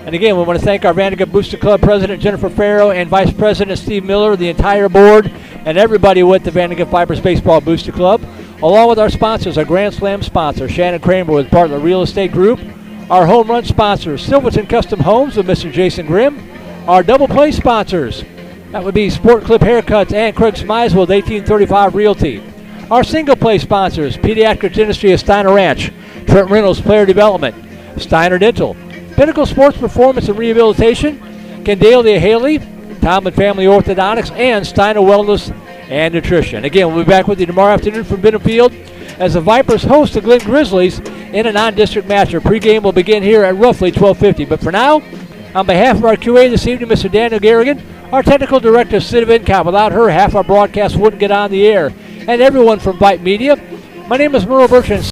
And again, we want to thank our Vandegrifft Booster Club President Jennifer Farrow and Vice President Steve Miller, the entire board, and everybody with the Vandegrifft Vipers Baseball Booster Club, along with our sponsors, our Grand Slam sponsor, Shannon Kramer with Bartlett Real Estate Group, our home run sponsors, Silverton Custom Homes with Mr. Jason Grimm, our double play sponsors, that would be Sport Clip Haircuts and Craig Smiles with 1835 Realty. Our single play sponsors, Pediatric Dentistry of Steiner Ranch, Trent Reynolds Player Development, Steiner Dental, Pinnacle Sports Performance and Rehabilitation, Candalia Haley, Tom and Family Orthodontics, and Steiner Wellness and Nutrition. Again, we'll be back with you tomorrow afternoon from Benham Field as the Vipers host the Glen Grizzlies in a non-district match. Our pregame will begin here at roughly 12:50. But for now, on behalf of our QA this evening, Mr. Daniel Garrigan, our technical director, Sid Vincott. Without her, half our broadcast wouldn't get on the air. And everyone from Vype Media, my name is Merle Bertrand.